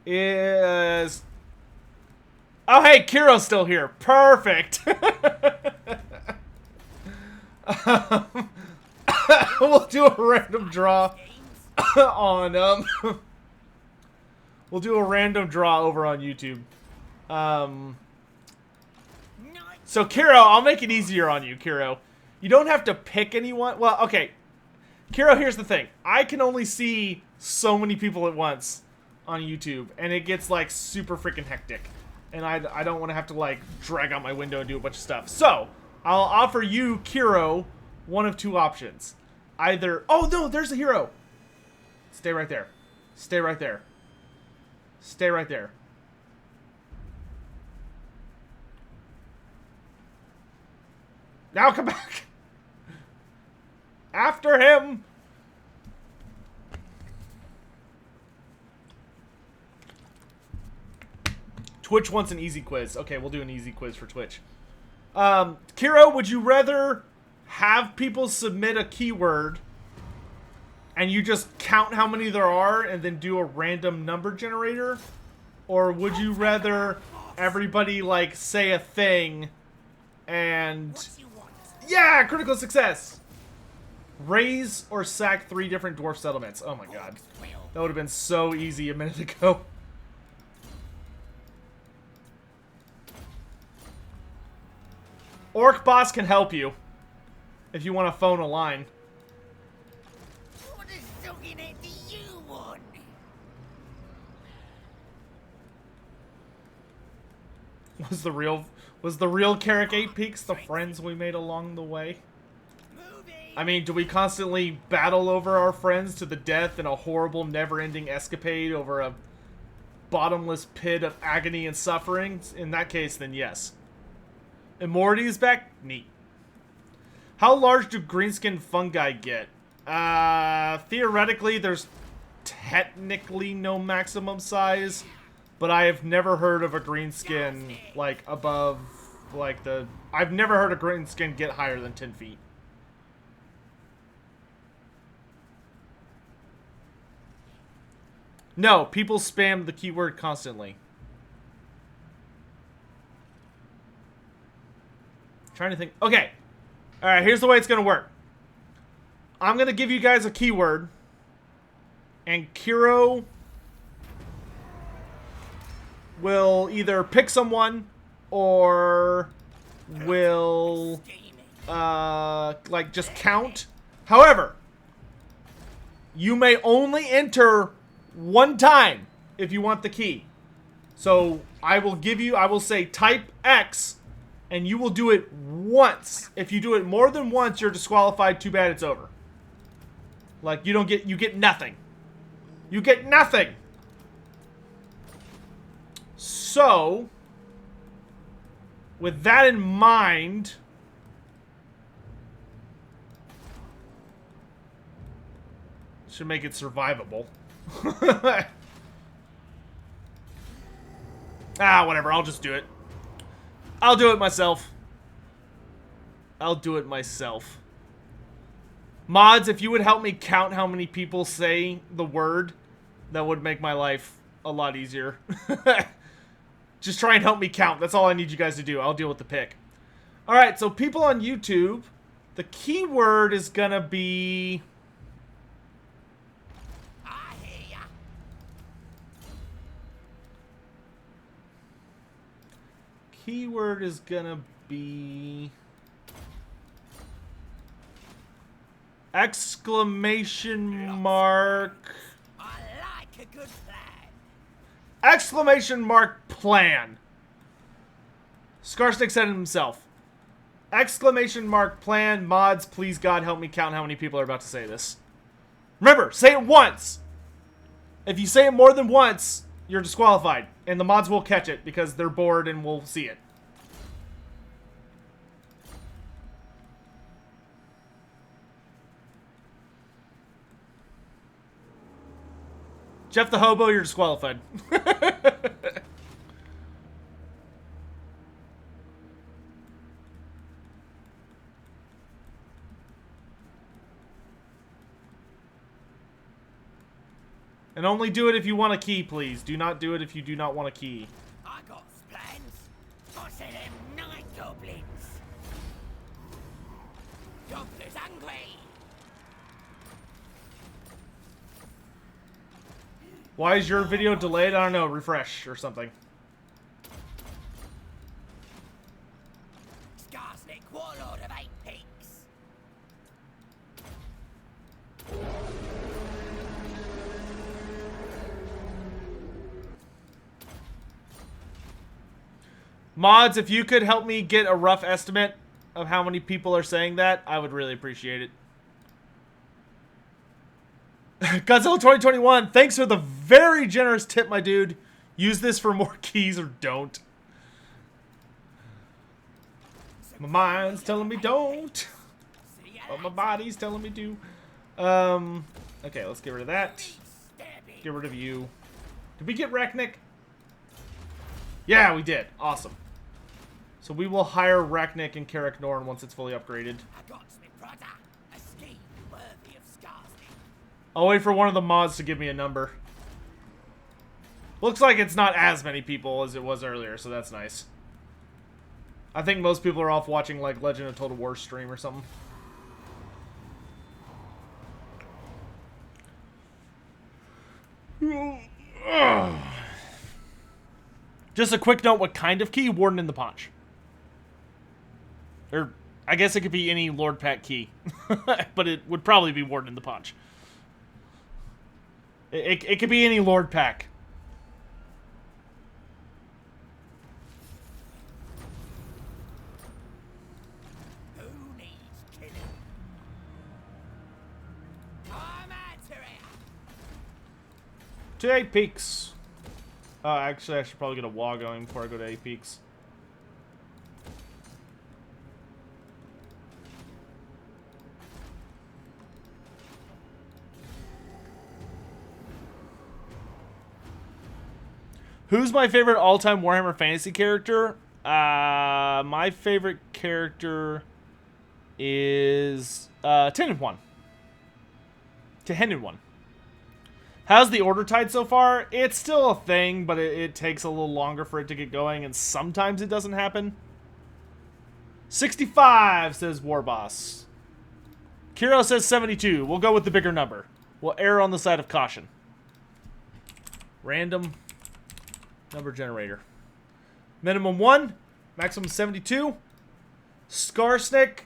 Is... Oh, hey, Kiro's still here. Perfect. We'll do a random draw on, we'll do a random draw over on YouTube. So, Kiro, I'll make it easier on you, Kiro. You don't have to pick anyone. Well, okay. Kiro, here's the thing. I can only see so many people at once on YouTube, and it gets, like, super freaking hectic. And I don't want to have to, like, drag out my window and do a bunch of stuff. So, I'll offer you, Kiro, one of 2 options. Either... Oh, no, there's a hero. Stay right there. Stay right there. Stay right there. Now come back. After him. Twitch wants an easy quiz. Okay, we'll do an easy quiz for Twitch. Kiro, would you rather have people submit a keyword and you just count how many there are and then do a random number generator? Or would you rather everybody, like, say a thing and... Yeah, critical success! Raise or sack 3 different dwarf settlements. Oh my god. That would have been so easy a minute ago. Orc Boss can help you. If you want to phone a line. What is sucking it do you want? Was the real Carrick 8 Peaks the friends we made along the way? I mean, do we constantly battle over our friends to the death in a horrible, never-ending escapade over a bottomless pit of agony and suffering, in that case, then yes. Immortality is back? Neat. How large do greenskin fungi get? Theoretically, there's technically no maximum size, but I have never heard of a greenskin, like, above, like, the... I've never heard a greenskin get higher than 10 feet. No, people spam the keyword constantly. Trying to think. Okay. Alright, here's the way it's going to work. I'm going to give you guys a keyword. And Kiro will either pick someone or will, like, just count. However, you may only enter one time if you want the key. So I will say type X and you will do it once. If you do it more than once, you're disqualified. Too bad, it's over. Like, you get nothing. You get nothing. So, with that in mind, should make it survivable. Whatever, I'll just do it. I'll do it myself. I'll do it myself. Mods, if you would help me count how many people say the word, that would make my life a lot easier. Just try and help me count. That's all I need you guys to do. I'll deal with the pick. Alright, so people on YouTube, the keyword is gonna be... Keyword is gonna be... exclamation mark... I like a good plan. exclamation mark plan. Skarsnik said it himself. Exclamation mark plan. Mods, please God help me count how many people are about to say this. Remember, say it once. If you say it more than once, you're disqualified. And the mods will catch it because they're bored and will see it. Jeff the Hobo, you're disqualified. And only do it if you want a key, please. Do not do it if you do not want a key. I got plans. I said them night goblins. Gobblers hungry. Why is your video delayed? I don't know. Refresh or something. Skarsnik, warlord of 8 peaks. Mods, if you could help me get a rough estimate of how many people are saying that, I would really appreciate it. Godzilla 2021, thanks for the very generous tip, my dude. Use this for more keys or don't. My mind's telling me don't, but my body's telling me do. Okay, let's get rid of that. Get rid of you. Did we get Rachnik? Yeah, we did. Awesome. So we will hire Rachnik and Karak Norn once it's fully upgraded. I got me brother. A scheme worthy of Skarsnik. I'll wait for one of the mods to give me a number. Looks like it's not as many people as it was earlier, so that's nice. I think most people are off watching, like, Legend of Total War stream or something. Just a quick note, what kind of key? Warden in the Paunch. Or, I guess it could be any Lord Pack key. But it would probably be Warden in the Paunch. It could be any Lord Pack. Who needs killing? I'm out to it. To 8 peaks. Actually, I should probably get a wall going before I go to 8 peaks. Who's my favorite all-time Warhammer Fantasy character? My favorite character is Tehenn. How's the Order Tide so far? It's still a thing, but it takes a little longer for it to get going, and sometimes it doesn't happen. 65, says Warboss. Kiro says 72. We'll go with the bigger number. We'll err on the side of caution. Random number generator. Minimum 1, maximum 72. Skarsnik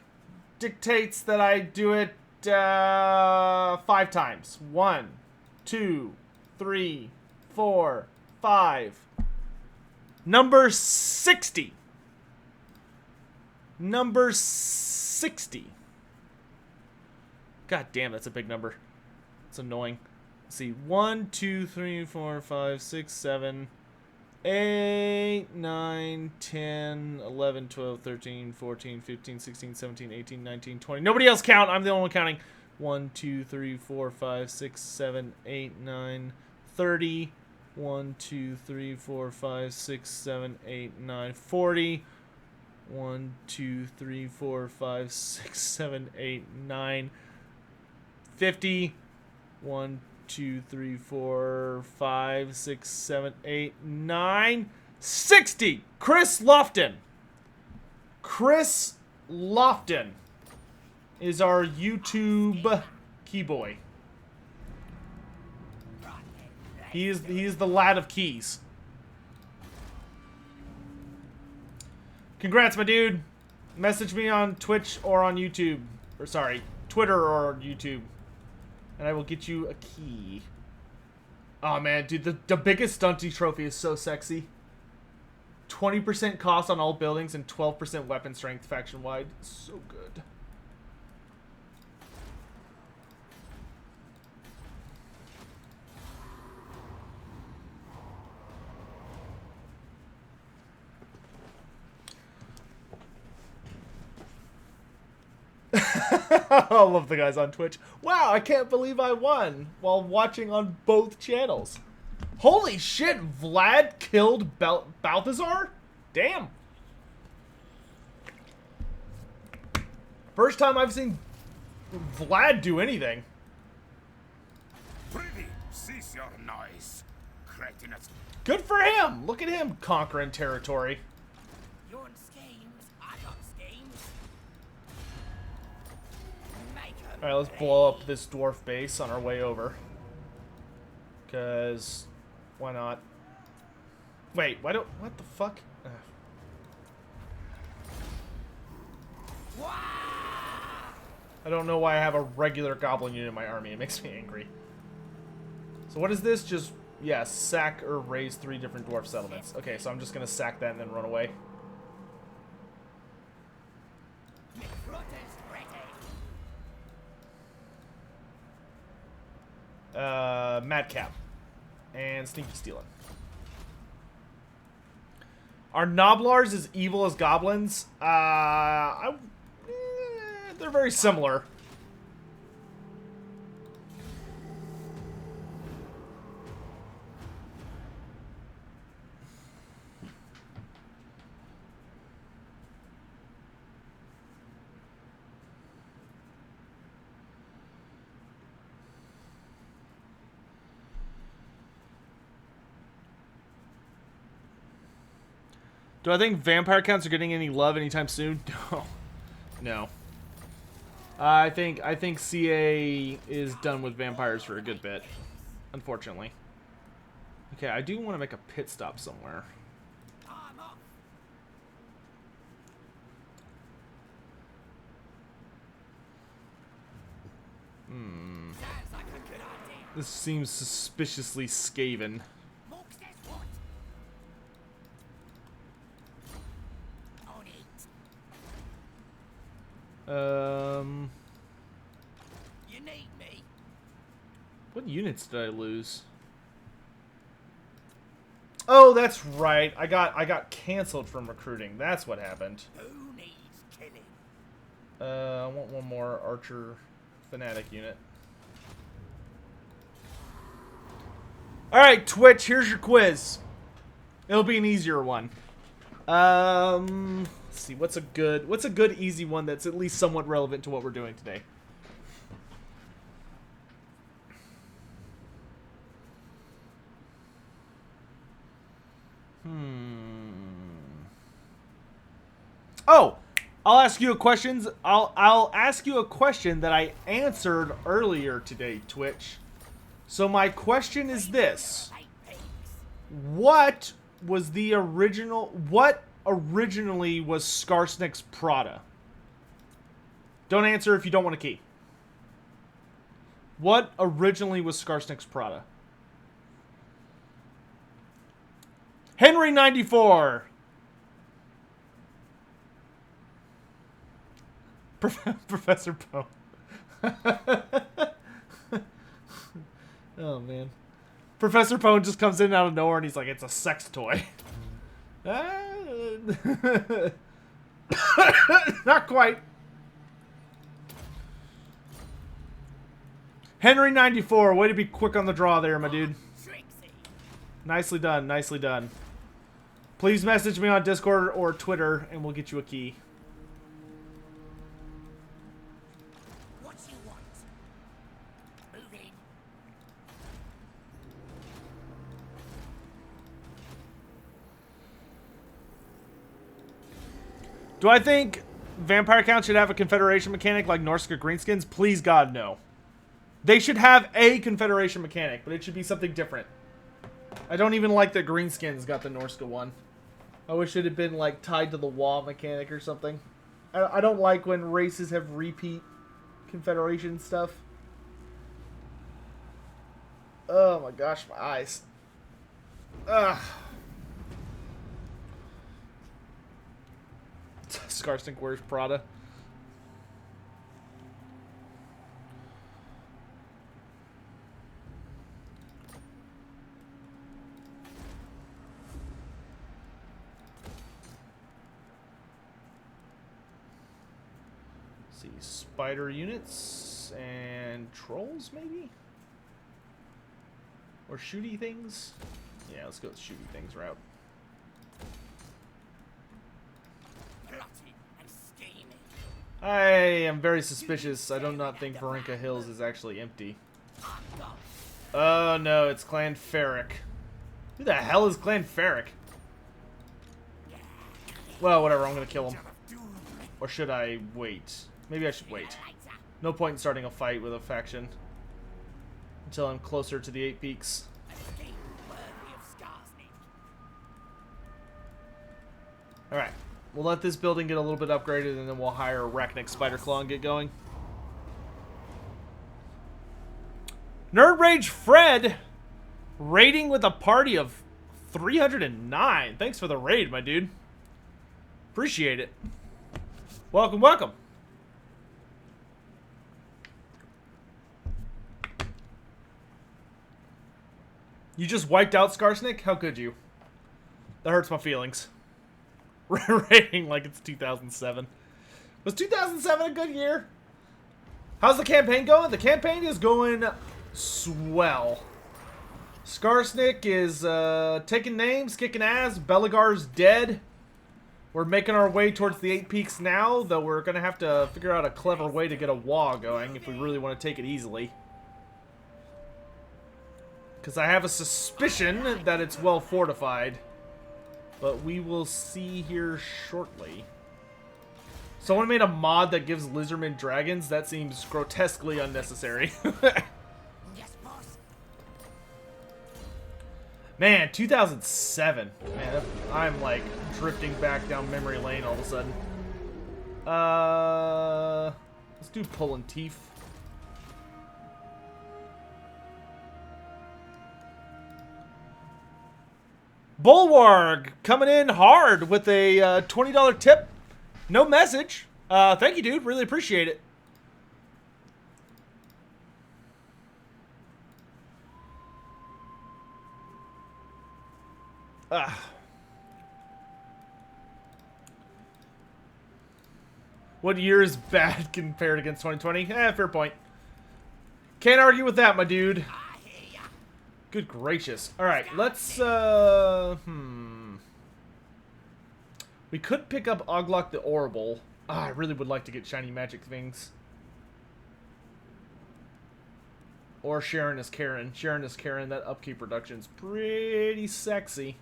dictates that I do it 5 times. 1, 2, 3, 4, 5. Number 60. Number 60. God damn, that's a big number. It's annoying. Let's see. 1, 2, 3, 4, 5, 6, 7, 8, 9, 10, 11, 12, 13, 14, 15, 16, 17, 18, 19, 20. Nobody else count. I'm the only one counting. 1, 2, 3, 4, 5, 6, 7, 8, 9, 30. 1, 2, 3, 4, 5, 6, 7, 8, 9, 40. 1, 2, 3, 4, 5, 6, 7, 8, 9, 50. 1, 2, 3, 4, 5, 6, 7, 8, 9, 60. Chris Lofton. Chris Lofton is our YouTube key boy. He is the lad of keys. Congrats, my dude. Message me on Twitch or on YouTube. Or sorry, Twitter or YouTube. And I will get you a key. Oh man, dude, the biggest stunty trophy is so sexy. 20% cost on all buildings and 12% weapon strength faction wide. So good. I love the guys on Twitch. Wow, I can't believe I won while watching on both channels. Holy shit, Vlad killed Balthazar? Damn. First time I've seen Vlad do anything. Prithee, cease your noise, cretinous. Good for him. Look at him conquering territory. You want schemes? I got schemes. Make 'em Alright, let's blow up this dwarf base on our way over. Because, why not? Wait, what the fuck? Ugh. I don't know why I have a regular goblin unit in my army. It makes me angry. So what is this? Just, yeah, sack or raise 3 different dwarf settlements. Okay, so I'm just going to sack that and then run away. Madcap. And Sneaky Stealing. Are Noblars as evil as goblins? They're very similar. Do I think vampire counts are getting any love anytime soon? No. No. I think CA is done with vampires for a good bit, unfortunately. Okay, I do want to make a pit stop somewhere. This seems suspiciously Skaven. You need me. What units did I lose? Oh, that's right. I got canceled from recruiting. That's what happened. Who needs killing? I want one more archer fanatic unit. All right, Twitch. Here's your quiz. It'll be an easier one. Let's see. What's a good easy one that's at least somewhat relevant to what we're doing today? Oh, I'll ask you a questions. I'll ask you a question that I answered earlier today, Twitch. So my question is this: What was the original? What originally was Skarsnik's Prada? Don't answer if you don't want a key. What originally was Skarsnik's Prada? Henry 94. Professor Poe. Oh man. Professor Pone just comes in out of nowhere and he's like, it's a sex toy. Not quite. Henry 94, way to be quick on the draw there, my dude. Nicely done, nicely done. Please message me on Discord or Twitter and we'll get you a key. What you want? Move in. Do I think Vampire Count should have a Confederation mechanic like Norska Greenskins? Please God, no. They should have a Confederation mechanic, but it should be something different. I don't even like that Greenskins got the Norska one. I wish it had been like tied to the wall mechanic or something. I don't like when races have repeat Confederation stuff. Oh my gosh, my eyes. Ugh. Skarsnik wears Prada. See, spider units and trolls maybe? Or shooty things? Yeah, let's go with shooty things route. Plotting and scheming. I am very suspicious. I do not think Varenka Hills is actually empty. Oh no, it's Clan Ferric. Who the hell is Clan Ferric? Well, whatever, I'm gonna kill him. Or should I wait? Maybe I should wait. No point in starting a fight with a faction until I'm closer to the 8 peaks. Alright, we'll let this building get a little bit upgraded and then we'll hire Arachnic Spiderclaw and get going. Nerd Rage Fred raiding with a party of 309. Thanks for the raid, my dude. Appreciate it. Welcome, welcome. You just wiped out Skarsnik? How could you? That hurts my feelings. Rating like it's 2007. Was 2007 a good year? How's the campaign going? The campaign is going swell. Skarsnik is taking names, kicking ass. Belagar's dead. We're making our way towards the 8 peaks now, though we're going to have to figure out a clever way to get a wall going if we really want to take it easily. Because I have a suspicion that it's well fortified. But we will see here shortly. Someone made a mod that gives lizardmen dragons. That seems grotesquely unnecessary. Yes, boss. Man, 2007. Man, I'm like drifting back down memory lane all of a sudden. Let's do pulling teeth. Bulwark coming in hard with a $20 tip. No message. Thank you, dude. Really appreciate it. Ugh. What year is bad compared against 2020? Fair point. Can't argue with that, my dude. Good gracious. Alright, let's, We could pick up Oglok the Orrible. I really would like to get shiny magic things. Or Sharon is Karen. Sharon is Karen, that upkeep reduction's pretty sexy.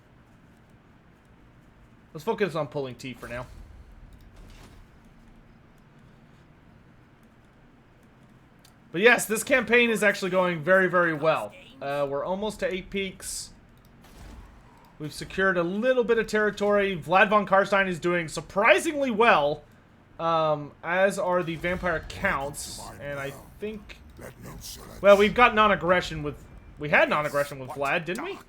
Let's focus on pulling teeth for now. But yes, this campaign is actually going very, very well. We're almost to 8 peaks. We've secured a little bit of territory. Vlad von Karstein is doing surprisingly well, as are the vampire counts. And I think, well, we've got non-aggression with. We had non-aggression with Vlad, didn't we?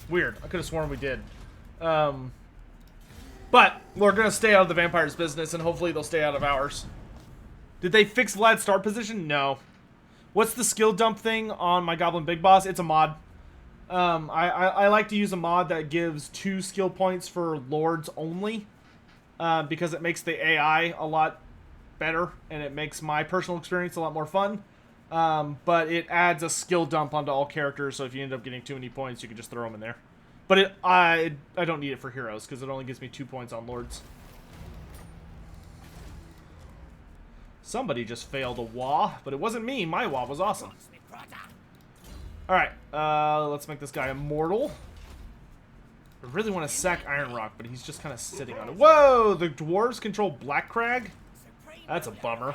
Weird. I could have sworn we did. But we're gonna stay out of the vampires' business, and hopefully they'll stay out of ours. Did they fix Vlad's start position? No. What's the skill dump thing on my Goblin Big Boss? It's a mod. I like to use a mod that gives 2 skill points for Lords only. Because it makes the AI a lot better, and it makes my personal experience a lot more fun. But it adds a skill dump onto all characters, so if you end up getting too many points, you can just throw them in there. But I don't need it for heroes, because it only gives me 2 points on Lords. Somebody just failed a wah, but it wasn't me. My wah was awesome. Alright, let's make this guy immortal. I really want to sack Iron Rock, but he's just kind of sitting on it. Whoa! The dwarves control Black Crag? That's a bummer.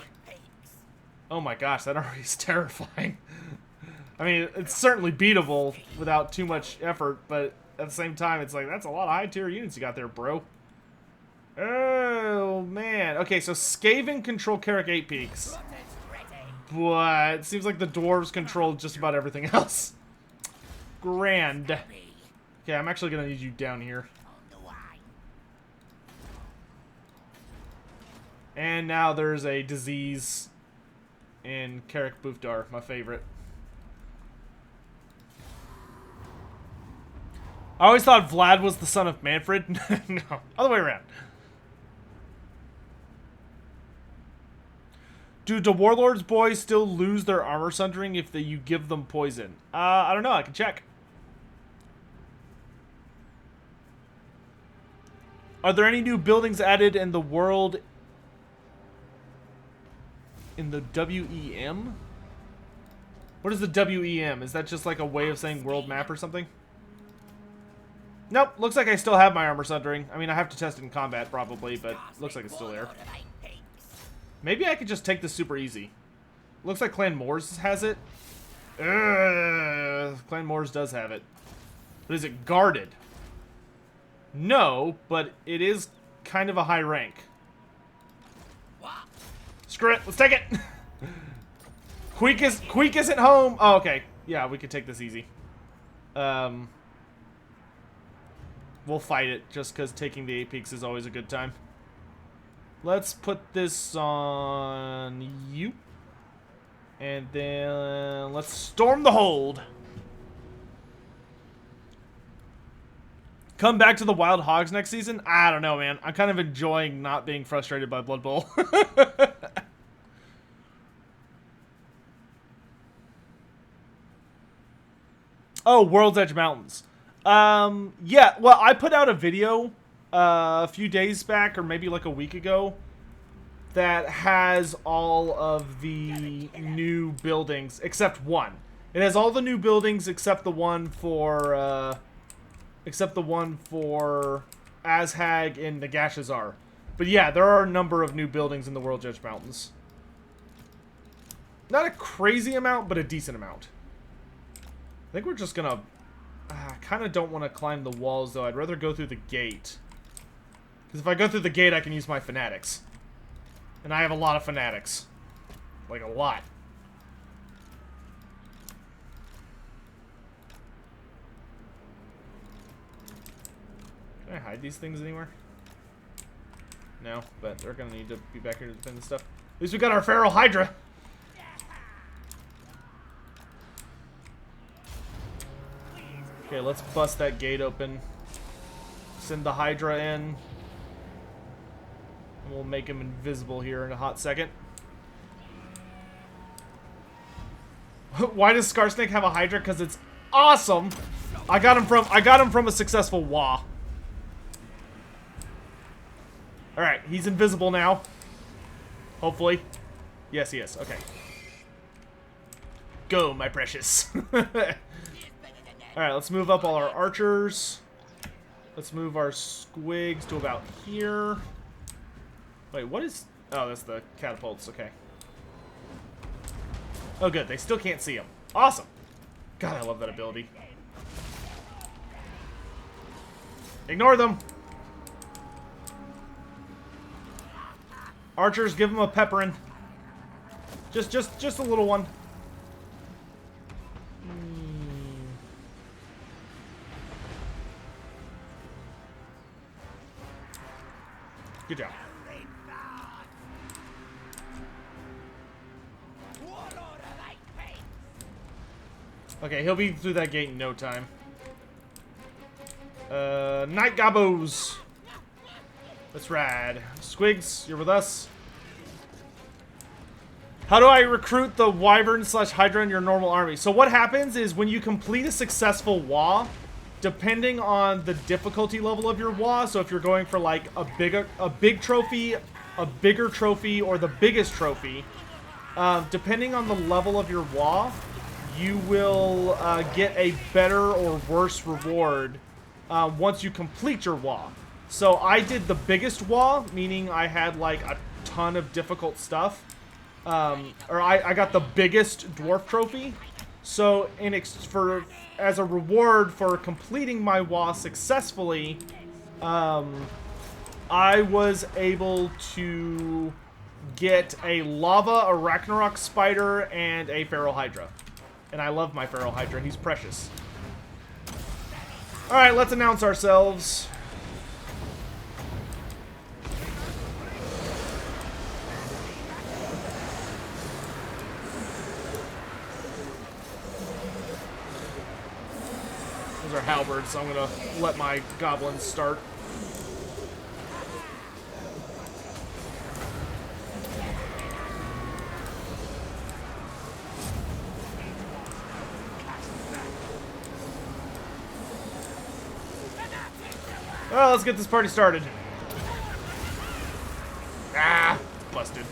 Oh my gosh, that already is terrifying. I mean, it's certainly beatable without too much effort, but at the same time, it's like, that's a lot of high-tier units you got there, bro. Oh, man. Okay, so Skaven control Carrick 8 peaks. But it seems like the dwarves control just about everything else. Grand. Okay, I'm actually going to need you down here. And now there's a disease in Carrick Bufdar, my favorite. I always thought Vlad was the son of Manfred. No, other way around. Do the Warlord's boys still lose their armor sundering if you give them poison? I don't know. I can check. Are there any new buildings added in the world in the WEM? What is the WEM? Is that just like a way of saying world map or something? Nope. Looks like I still have my armor sundering. I mean, I have to test it in combat probably, but looks like it's still there. Maybe I could just take this super easy. Looks like Clan Moors has it. Clan Moors does have it. But is it guarded? No, but it is kind of a high rank. Screw it, let's take it! Queek isn't home! Oh, okay. Yeah, we could take this easy. We'll fight it, just because taking the 8 peaks is always a good time. Let's put this on you. And then let's storm the hold. Come back to the Wild Hogs next season? I don't know, man. I'm kind of enjoying not being frustrated by Blood Bowl. Oh, World's Edge Mountains. Yeah, well, I put out a video a few days back, or maybe like a week ago, that has all of the new buildings except one. It has all the new buildings except the one for Azhag in Nagashazar. But yeah, there are a number of new buildings in the World's Edge Mountains. Not a crazy amount, but a decent amount. I think we're just gonna... I kind of don't want to climb the walls, though. I'd rather go through the gate. Because if I go through the gate, I can use my fanatics. And I have a lot of fanatics. Like, a lot. Can I hide these things anywhere? No, but they're gonna need to be back here to defend this stuff. At least we got our Feral Hydra! Okay, let's bust that gate open. Send the Hydra in. And we'll make him invisible here in a hot second. Why does Skarsnik have a Hydra? Because it's awesome. I got him from a successful WA. Alright, he's invisible now. Hopefully. Yes, he is. Okay. Go, my precious. Alright, let's move up all our archers. Let's move our squigs to about here. Wait, what is... Oh, that's the catapults. Okay. Oh, good. They still can't see him. Awesome. God, I love that ability. Ignore them. Archers, give him a pepperin'. Just a little one. Good job. Okay, he'll be through that gate in no time. Night Gobbos. That's rad. Squigs, you're with us. How do I recruit the Wyvern / Hydra in your normal army? So what happens is when you complete a successful WA, depending on the difficulty level of your WA, so if you're going for like a big trophy, a bigger trophy, or the biggest trophy, depending on the level of your WA, you will get a better or worse reward once you complete your WA. So I did the biggest WA, meaning I had like a ton of difficult stuff. Or I got the biggest dwarf trophy. So as a reward for completing my WA successfully, I was able to get a lava, a Ragnarok spider, and a feral hydra. And I love my feral hydra. He's precious. All right, let's announce ourselves. Those are halberds, so I'm gonna let my goblins start. Well, let's get this party started. Ah, busted.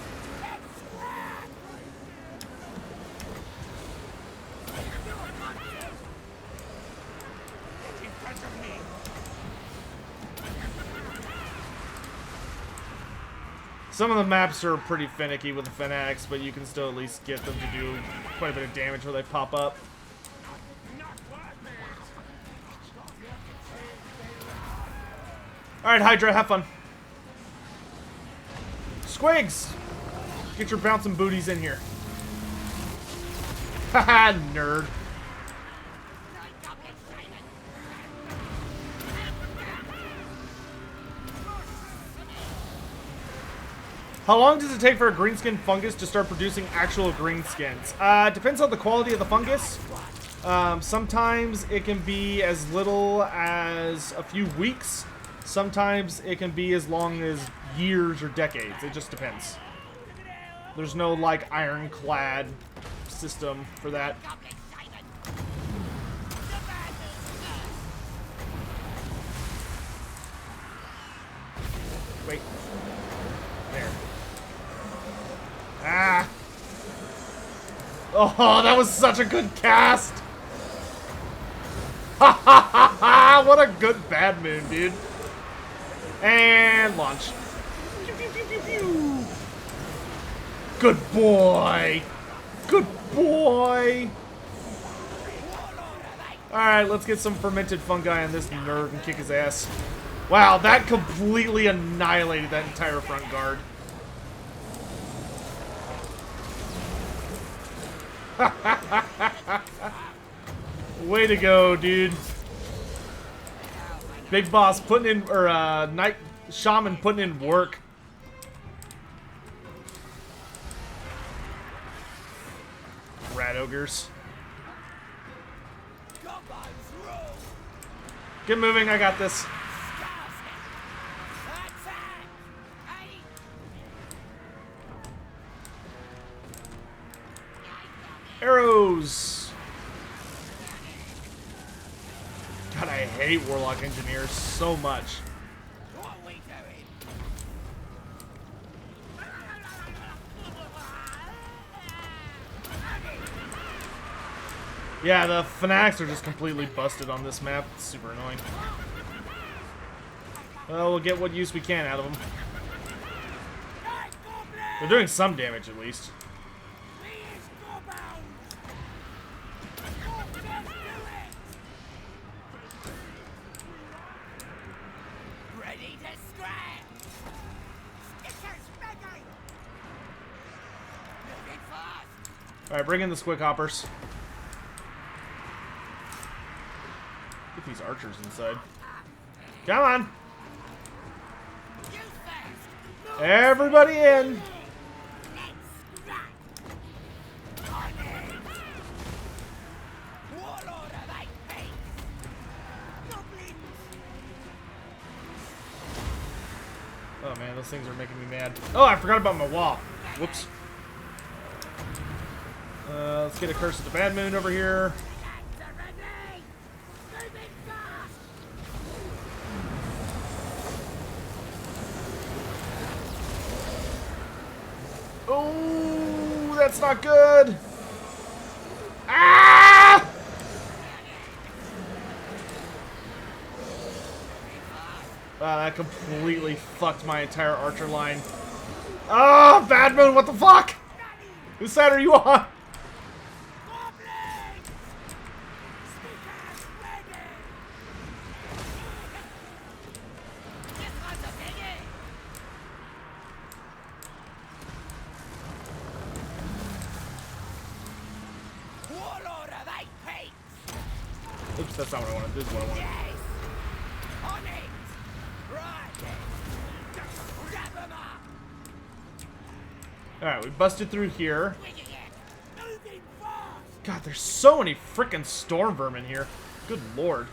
Some of the maps are pretty finicky with the fanatics, but you can still at least get them to do quite a bit of damage where they pop up. Alright, Hydra, have fun. Squigs! Get your bouncing booties in here. Haha, nerd. How long does it take for a greenskin fungus to start producing actual greenskins? Depends on the quality of the fungus. Sometimes it can be as little as a few weeks. Sometimes it can be as long as years or decades. It just depends. There's no, like, ironclad system for that. Wait. There. Ah! Oh, that was such a good cast! Ha ha ha ha! What a good bad moon, dude. And launch. Pew, pew, pew, pew, pew. Good boy! Good boy! Alright, let's get some fermented fungi on this nerd and kick his ass. Wow, that completely annihilated that entire front guard. Way to go, dude. Big boss putting in, or Night Shaman putting in work. Rat ogres. Get moving, I got this. Arrows! God, I hate Warlock Engineers so much. What are we doing? Yeah, the fanatics are just completely busted on this map. It's super annoying. Well, we'll get what use we can out of them. They're doing some damage, at least. Ready to scrap! Stickers ready! Moving fast! Alright, bring in the squick hoppers. Get these archers inside. Come on! You first! Everybody in! Let's scrap! On it! Warlord of Eight Peaks! Goblins! Oh man, those things are making me mad. Oh, I forgot about my wall. Whoops. Let's get a Curse of the Bad Moon over here. Guns are ready! Moving fast! Oh, that's not good. Ah! Wow, that completely fucked my entire archer line. Ah, Bad Moon, what the fuck? Whose side are you on? Goblins! Stickers ready! This one's a biggie! Warlord of Eight Peaks! Oops, that's not what I wanted. This is what I wanted. Yes! On it! Right! Wrap 'em up! Alright, we busted through here. Winging it! Moving fast! God, there's so many frickin' storm vermin here. Good lord.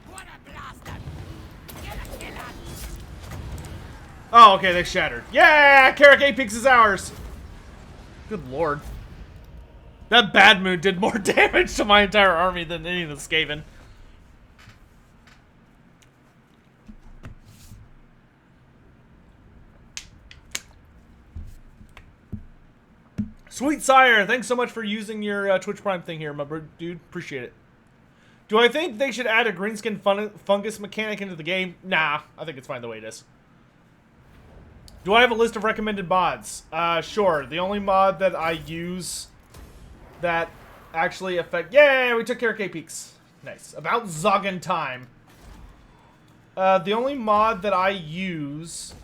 What a blaster! Get a killer! Oh, okay, they shattered. Yeah! Carrick Apex is ours! Good lord. That Bad Moon did more damage to my entire army than any of the Skaven. Sweet Sire, thanks so much for using your Twitch Prime thing here, my dude. Appreciate it. Do I think they should add a greenskin fungus mechanic into the game? Nah, I think it's fine the way it is. Do I have a list of recommended mods? Sure. The only mod that I use that actually affect... Yay, we took care of K-Peaks. Nice. About Zoggin time. The only mod that I use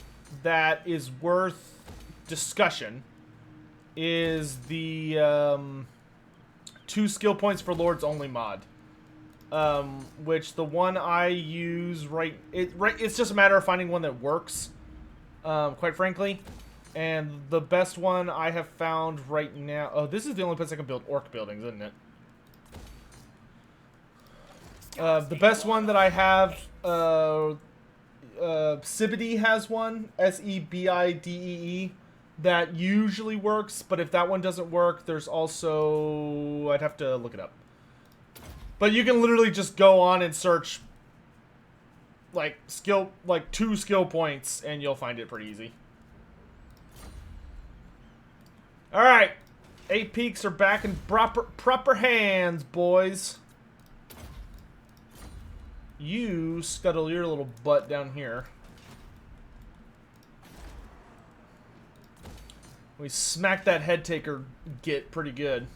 that is worth discussion is the 2 skill points for Lords only mod. Which the one I use it's just a matter of finding one that works. Quite frankly. And the best one I have found right now... Oh, this is the only place I can build orc buildings, isn't it? The best one that I have... Sebidee has one. S-E-B-I-D-E-E. That usually works, but if that one doesn't work, there's also... I'd have to look it up. But you can literally just go on and search... like 2 skill points, and you'll find it pretty easy. Alright. 8 Peaks are back in proper hands, boys. You scuttle your little butt down here. We smacked that head taker git pretty good.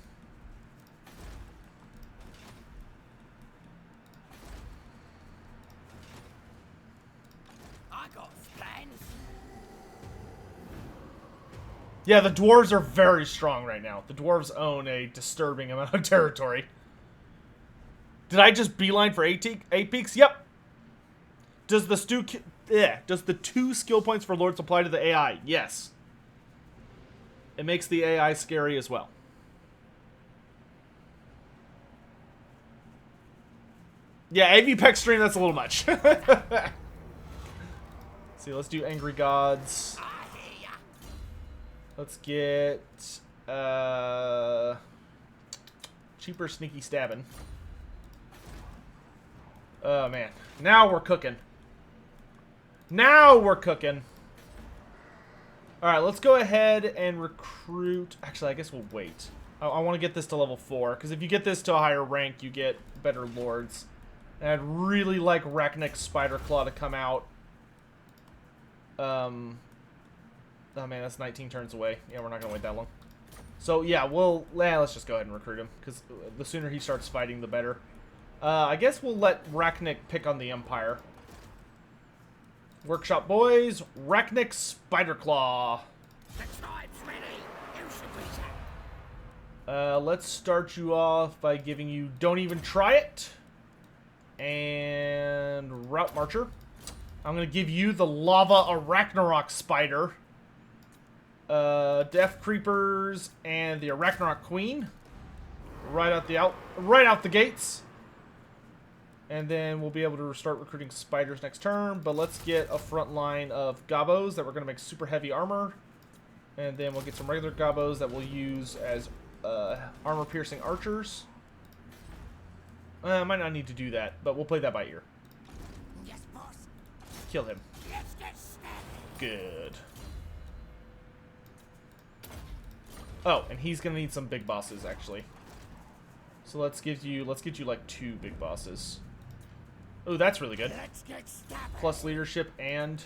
I got plans. Yeah, the dwarves are very strong right now. The dwarves own a disturbing amount of territory. Did I just beeline for 8 Peaks? Yep. Does the 2 skill points for Lords apply to the AI? Yes. It makes the AI scary as well. Yeah, AV Pec stream, that's a little much. See, let's do Angry Gods. Let's get cheaper sneaky stabbing. Oh man, now we're cooking. Now we're cooking. All right, let's go ahead and recruit. Actually, I guess we'll wait. I want to get this to level 4 because if you get this to a higher rank, you get better lords. And I'd really like Rachnik's Spiderclaw to come out. Oh man, that's 19 turns away. Yeah, we're not gonna wait that long. So yeah, let's just go ahead and recruit him because the sooner he starts fighting, the better. I guess we'll let Rachnik pick on the Empire. Workshop boys, Rachnik's Spiderclaw. The tribe's ready. You should be set. Let's start you off by giving you Don't Even Try It and Route Marcher. I'm gonna give you the Lava Arachnarok Spider. Death Creepers and the Arachnarok Queen. Right out the gates. And then we'll be able to start recruiting spiders next turn. But let's get a front line of Gobbos that we're gonna make super heavy armor. And then we'll get some regular Gobbos that we'll use as armor piercing archers. I might not need to do that, but we'll play that by ear. Yes, boss. Kill him. Let's get snappy. Good. Oh, and he's gonna need some big bosses actually. So let's get you like 2 big bosses. Oh, that's really good. Let's get snappy. Plus leadership and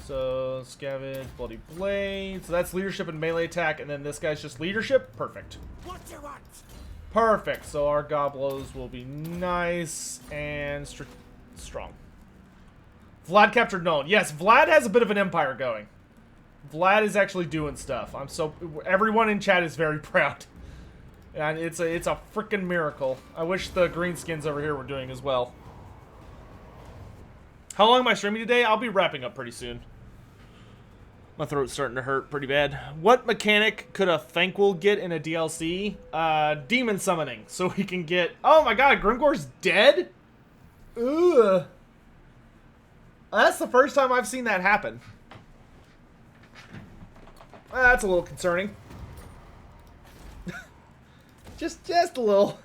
so Scavenge, Bloody Blade. So that's leadership and melee attack, and then this guy's just leadership. Perfect. What you want? Perfect. So our Goblos will be nice and strong. Vlad captured Nolan. Yes, Vlad has a bit of an empire going. Vlad is actually doing stuff. Everyone in chat is very proud. And it's a freaking miracle. I wish the Greenskins over here were doing as well. How long am I streaming today? I'll be wrapping up pretty soon. My throat's starting to hurt pretty bad. What mechanic could a Thanquil get in a DLC? Demon summoning. So we can get... Oh my god, Grimgore's dead? Ugh. That's the first time I've seen that happen. That's a little concerning. just a little.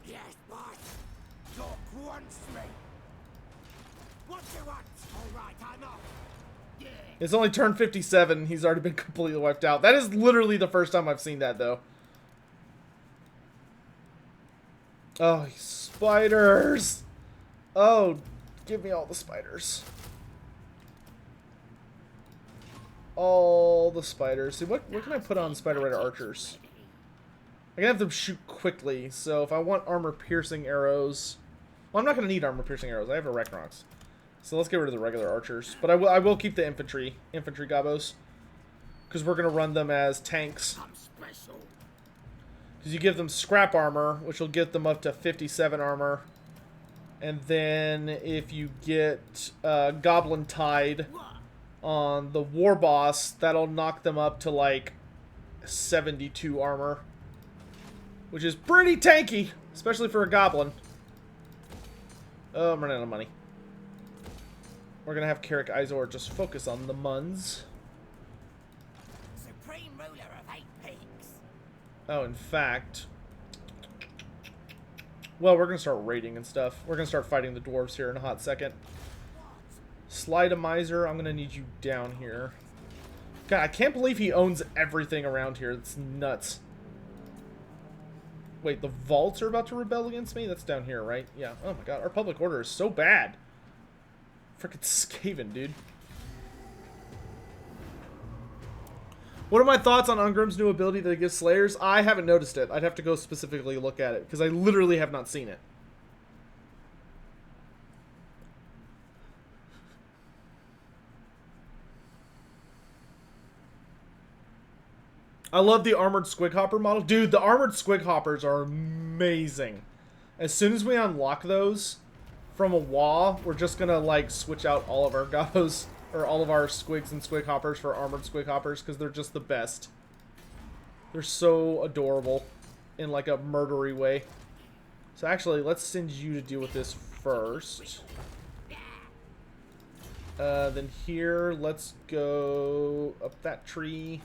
Yes, boss. Talk once me. What you want? All right, I'm off. Yeah. It's only turn 57. He's already been completely wiped out. That is literally the first time I've seen that, though. Oh, spiders. Oh, give me all the spiders. All the spiders. See, what can I put on Spider Rider archers? I can have them shoot quickly, so if I want armor-piercing arrows... Well, I'm not going to need armor-piercing arrows. I have Arachnox. So let's get rid of the regular archers. But I will keep the infantry Gobbos. Because we're going to run them as tanks. I'm special. Because you give them scrap armor, which will get them up to 57 armor. And then if you get Goblin Tide on the War Boss, that'll knock them up to like 72 armor. Which is pretty tanky, especially for a Goblin. Oh, I'm running out of money. We're going to have Carrick Izor just focus on the Muns. Supreme ruler of 8 peaks. Oh, in fact... Well, we're going to start raiding and stuff. We're going to start fighting the dwarves here in a hot second. Slidemizer, I'm going to need you down here. God, I can't believe he owns everything around here. That's nuts. Wait, the vaults are about to rebel against me? That's down here, right? Yeah. Oh my god, our public order is so bad. Frickin' Skaven, dude. What are my thoughts on Ungrim's new ability that it gives Slayers? I haven't noticed it. I'd have to go specifically look at it, because I literally have not seen it. I love the armored squighopper model. Dude, the armored squighoppers are amazing. As soon as we unlock those from a WoW, we're just gonna like switch out all of our Gobbos or all of our squigs and squighoppers for armored squighoppers because they're just the best. They're so adorable in like a murdery way. So actually, let's send you to deal with this first. Then here, let's go up that tree.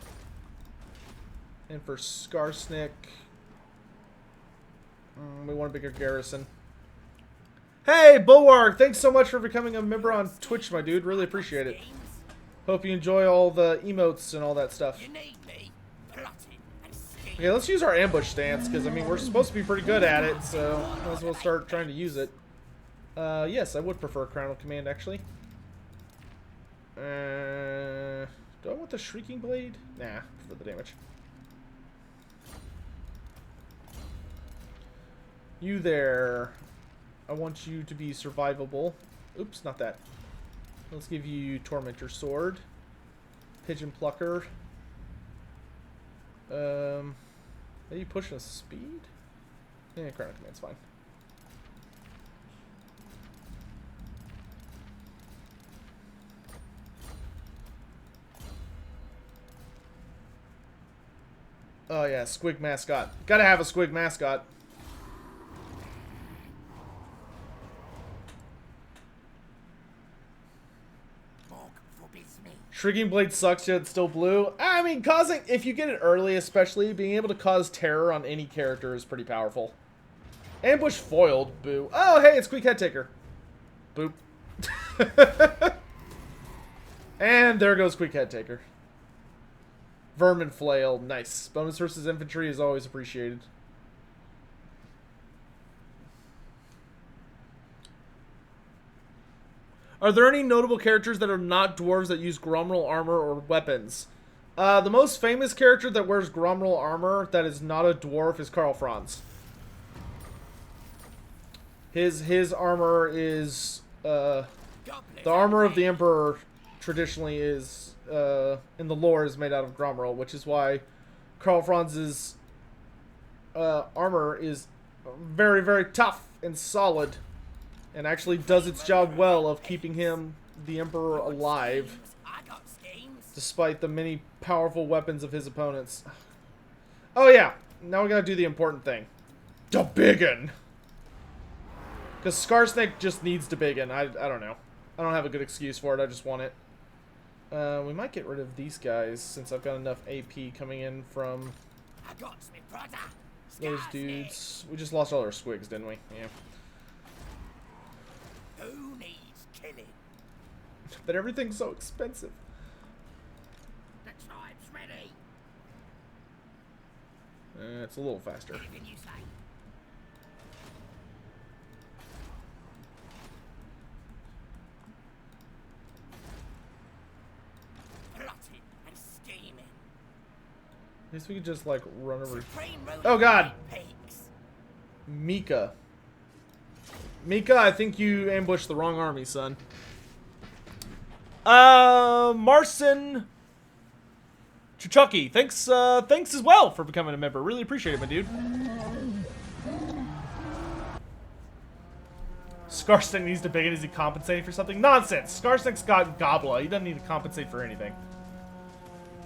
And for Skarsnik, we want a bigger garrison. Hey, Bulwark! Thanks so much for becoming a member on Twitch, my dude. Really appreciate it. Hope you enjoy all the emotes and all that stuff. Okay, let's use our ambush stance, because, I mean, we're supposed to be pretty good at it, so might as well start trying to use it. Yes, I would prefer Crown of Command, actually. Do I want the Shrieking Blade? Nah, for the damage. You there. I want you to be survivable. Oops, not that. Let's give you Tormentor Sword. Pigeon Plucker. Are you pushing a speed? Yeah, Crown of Command's fine. Oh yeah, Squig mascot. Gotta have a Squig mascot. Shrieking Blade sucks yet it's still blue. I mean, causing, if you get it early especially, being able to cause terror on any character is pretty powerful. Ambush foiled, boo. Oh hey, it's Squeak Head Taker. Boop. And there goes Squeak Head Taker. Vermin Flail, nice. Bonus versus infantry is always appreciated. Are there any notable characters that are not dwarves that use Gromrel armor or weapons? The most famous character that wears Gromrel armor that is not a dwarf is Karl Franz. His armor is the armor of the Emperor traditionally is in the lore is made out of Gromrel, which is why Karl Franz's armor is very, very tough and solid. And actually does its job well of keeping him, the Emperor, alive. Despite the many powerful weapons of his opponents. Oh yeah, now we gotta do the important thing. Da biggin! Because Skarsnik just needs to biggin. I don't know. I don't have a good excuse for it, I just want it. We might get rid of these guys, since I've got enough AP coming in from those dudes. We just lost all our squigs, didn't we? Yeah. Who needs killing? But everything's so expensive. The tribe's ready. It's a little faster. Anything you say. Plotting and scheming. At least we could just like run over. Supreme Oh god! peaks. Mika. Mika, I think you ambushed the wrong army, son. Marcin Chuchucky, thanks as well for becoming a member. Really appreciate it, my dude. Skarsnik needs to bigot. Is he compensating for something? Nonsense! Skarsnik's got Gobbo. He doesn't need to compensate for anything.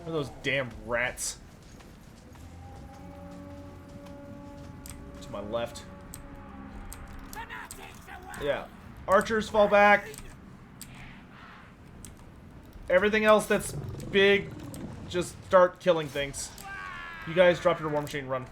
What are those damn rats? To my left. Yeah. Archers fall back. Everything else that's big, just start killing things. You guys drop your war machine, run.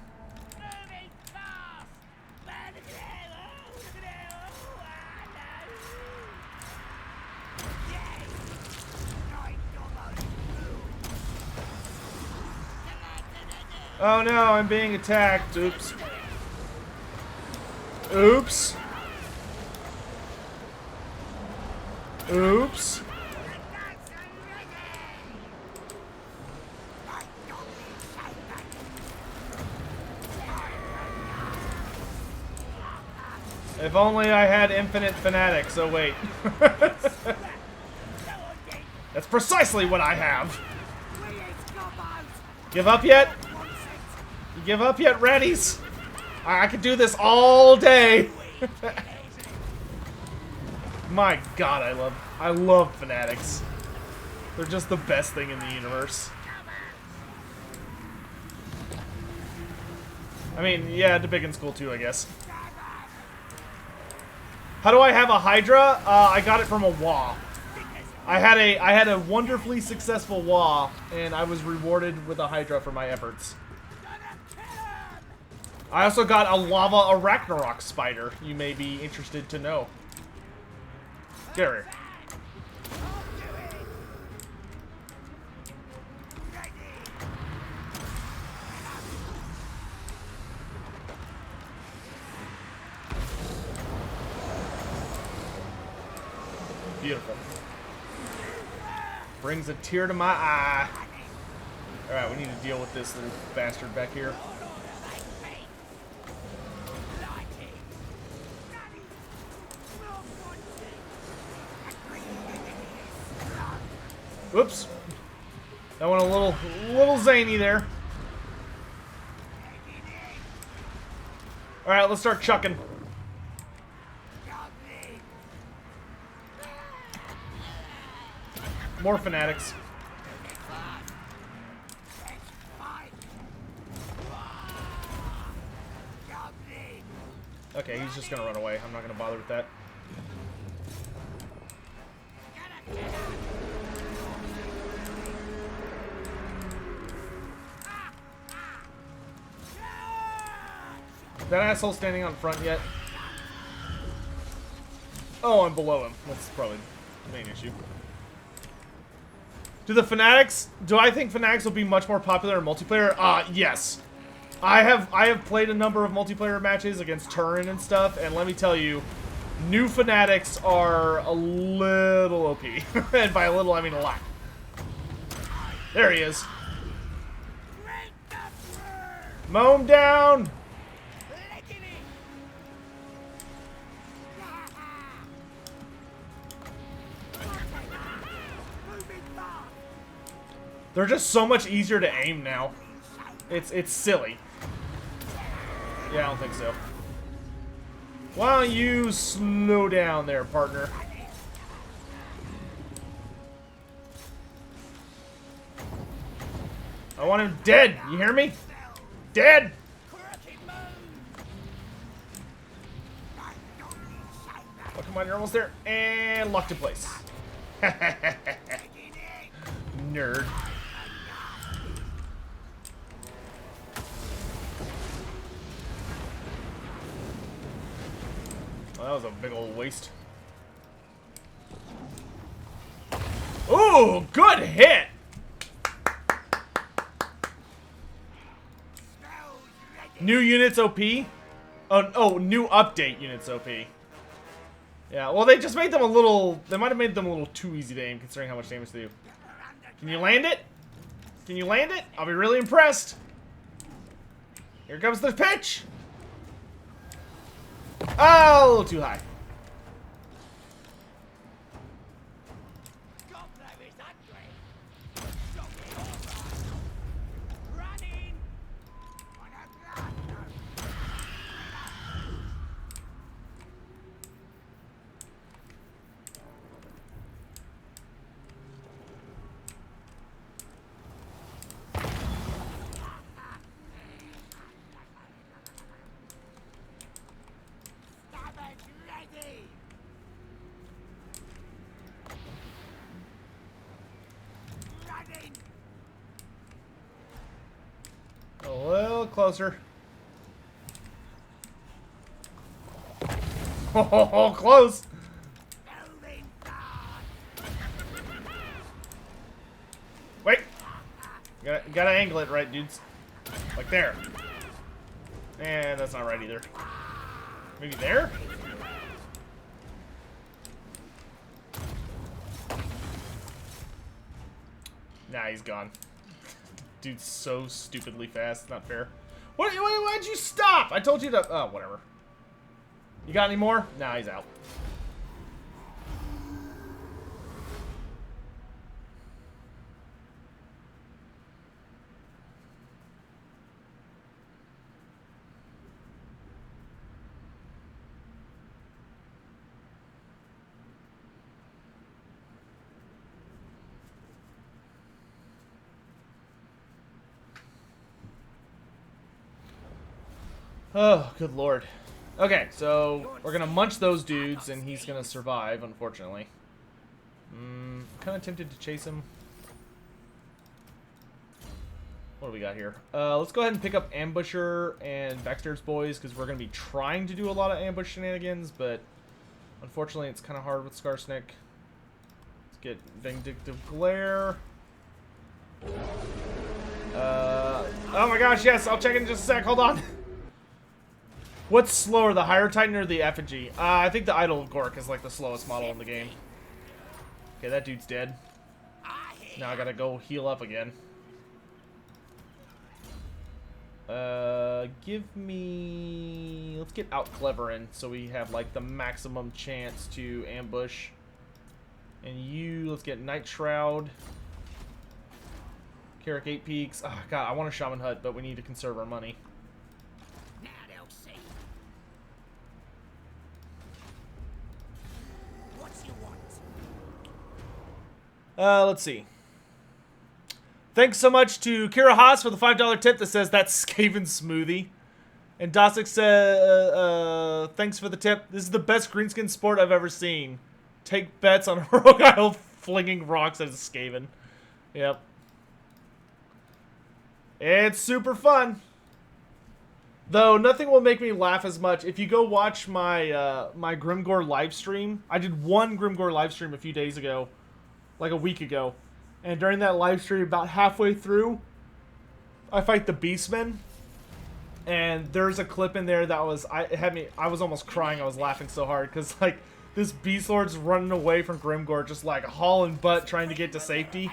Oh no, I'm being attacked. Oops. Oops. Oops. If only I had infinite fanatics. Oh wait. That's precisely what I have. Give up yet? You give up yet, Raddies? I could do this all day. My god, I love fanatics. They're just the best thing in the universe. I mean, yeah, Debickin's cool too, I guess. How do I have a Hydra? I got it from a WA. I had a wonderfully successful WA, and I was rewarded with a Hydra for my efforts. I also got a lava Arachnarok spider. You may be interested to know. Get over here. Beautiful. Brings a tear to my eye. Alright, we need to deal with this little bastard back here. Whoops. That went a little zany there. Alright, let's start chucking. More fanatics. Okay, he's just gonna run away. I'm not gonna bother with that. Is that asshole standing on front yet? Oh, I'm below him. That's probably the main issue. Do I think Fanatics will be much more popular in multiplayer? Yes. I have played a number of multiplayer matches against Turin and stuff, and let me tell you, new Fanatics are a little OP. And by a little, I mean a lot. There he is. Mow him down! They're just so much easier to aim now. It's silly. Yeah, I don't think so. Why don't you slow down there, partner? I want him dead. You hear me? Dead! Oh, come on, you're almost there. And locked in place. Nerd. Well, that was a big old waste. Ooh, good hit! New units OP? Oh, new update units OP. Yeah, well, they just made them a little... They might have made them a little too easy to aim, considering how much damage they do. Can you land it? Can you land it? I'll be really impressed. Here comes the pitch! Oh, a little too high. A little closer. Oh, close. Wait. Gotta angle it right, dudes. Like there. And that's not right either. Maybe there? Nah, he's gone. Dude's so stupidly fast. It's not fair. Why'd you stop? I told you to... Oh, whatever. You got any more? Nah, he's out. Oh, good lord. Okay, so we're gonna munch those dudes, and he's gonna survive, unfortunately. I'm kind of tempted to chase him. What do we got here? Let's go ahead and pick up Ambusher and Backstairs Boys, because we're gonna be trying to do a lot of ambush shenanigans, but unfortunately it's kind of hard with Skarsnik. Let's get Vindictive Glare. Oh my gosh, yes, I'll check in just a sec, hold on. What's slower, the Higher Titan or the Effigy? I think the Idol of Gork is like the slowest model in the game. Okay, that dude's dead. Now I gotta go heal up again. Give me... Let's get out Cleverin so we have like the maximum chance to ambush. And you, let's get Night Shroud. Carrick 8 Peaks. Oh god, I want a Shaman Hut, but we need to conserve our money. Now they'll see. What you want? Let's see. Thanks so much to Kira Haas for the $5 tip that says that's Skaven smoothie. And Dosik says, thanks for the tip. This is the best Greenskin sport I've ever seen. Take bets on Rogue Isle flinging rocks at a Skaven. Yep. It's super fun. Though nothing will make me laugh as much. If you go watch my my Grimgore live stream, I did one Grimgore live stream a few days ago, like a week ago. And during that live stream, about halfway through, I fight the Beastmen. And there's a clip in there that was, I was almost crying. I was laughing so hard because like this Beast Lord's running away from Grimgore, just like hauling butt trying to get to safety.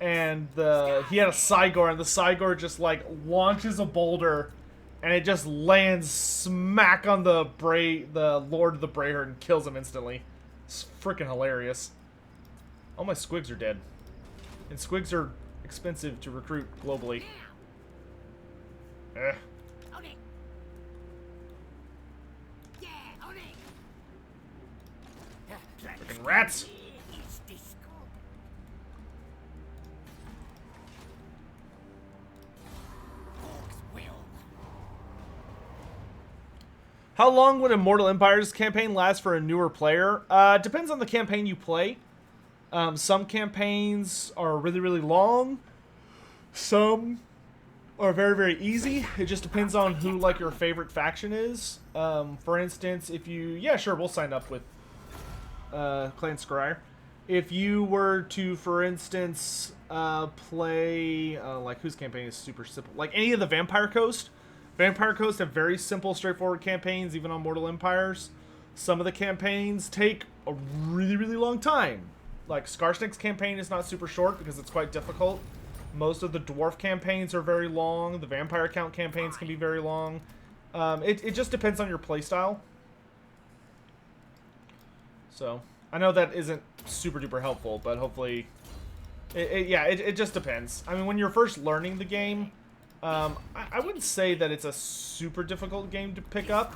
And he had a Cygor, and the Cygor just like launches a boulder, and it just lands smack on the Lord of the Brayherd and kills him instantly. It's freaking hilarious. All my squigs are dead. And squigs are expensive to recruit globally. Eh. On it. Yeah, on it. Freaking rats! It's disco. Orcs will. How long would Immortal Empires campaign last for a newer player? Depends on the campaign you play. Some campaigns are really, really long. Some are very, very easy. It just depends on who, like, your favorite faction is. For instance, if you... Yeah, sure, we'll sign up with Clan Scryer. If you were to, for instance, play... like, whose campaign is super simple? Like, any of the Vampire Coast. Vampire Coast have very simple, straightforward campaigns, even on Mortal Empires. Some of the campaigns take a really, really long time. Like, Skarsnik's campaign is not super short because it's quite difficult. Most of the Dwarf campaigns are very long. The Vampire Count campaigns can be very long. It just depends on your playstyle. So, I know that isn't super duper helpful, but hopefully... it just depends. I mean, when you're first learning the game, I wouldn't say that it's a super difficult game to pick up.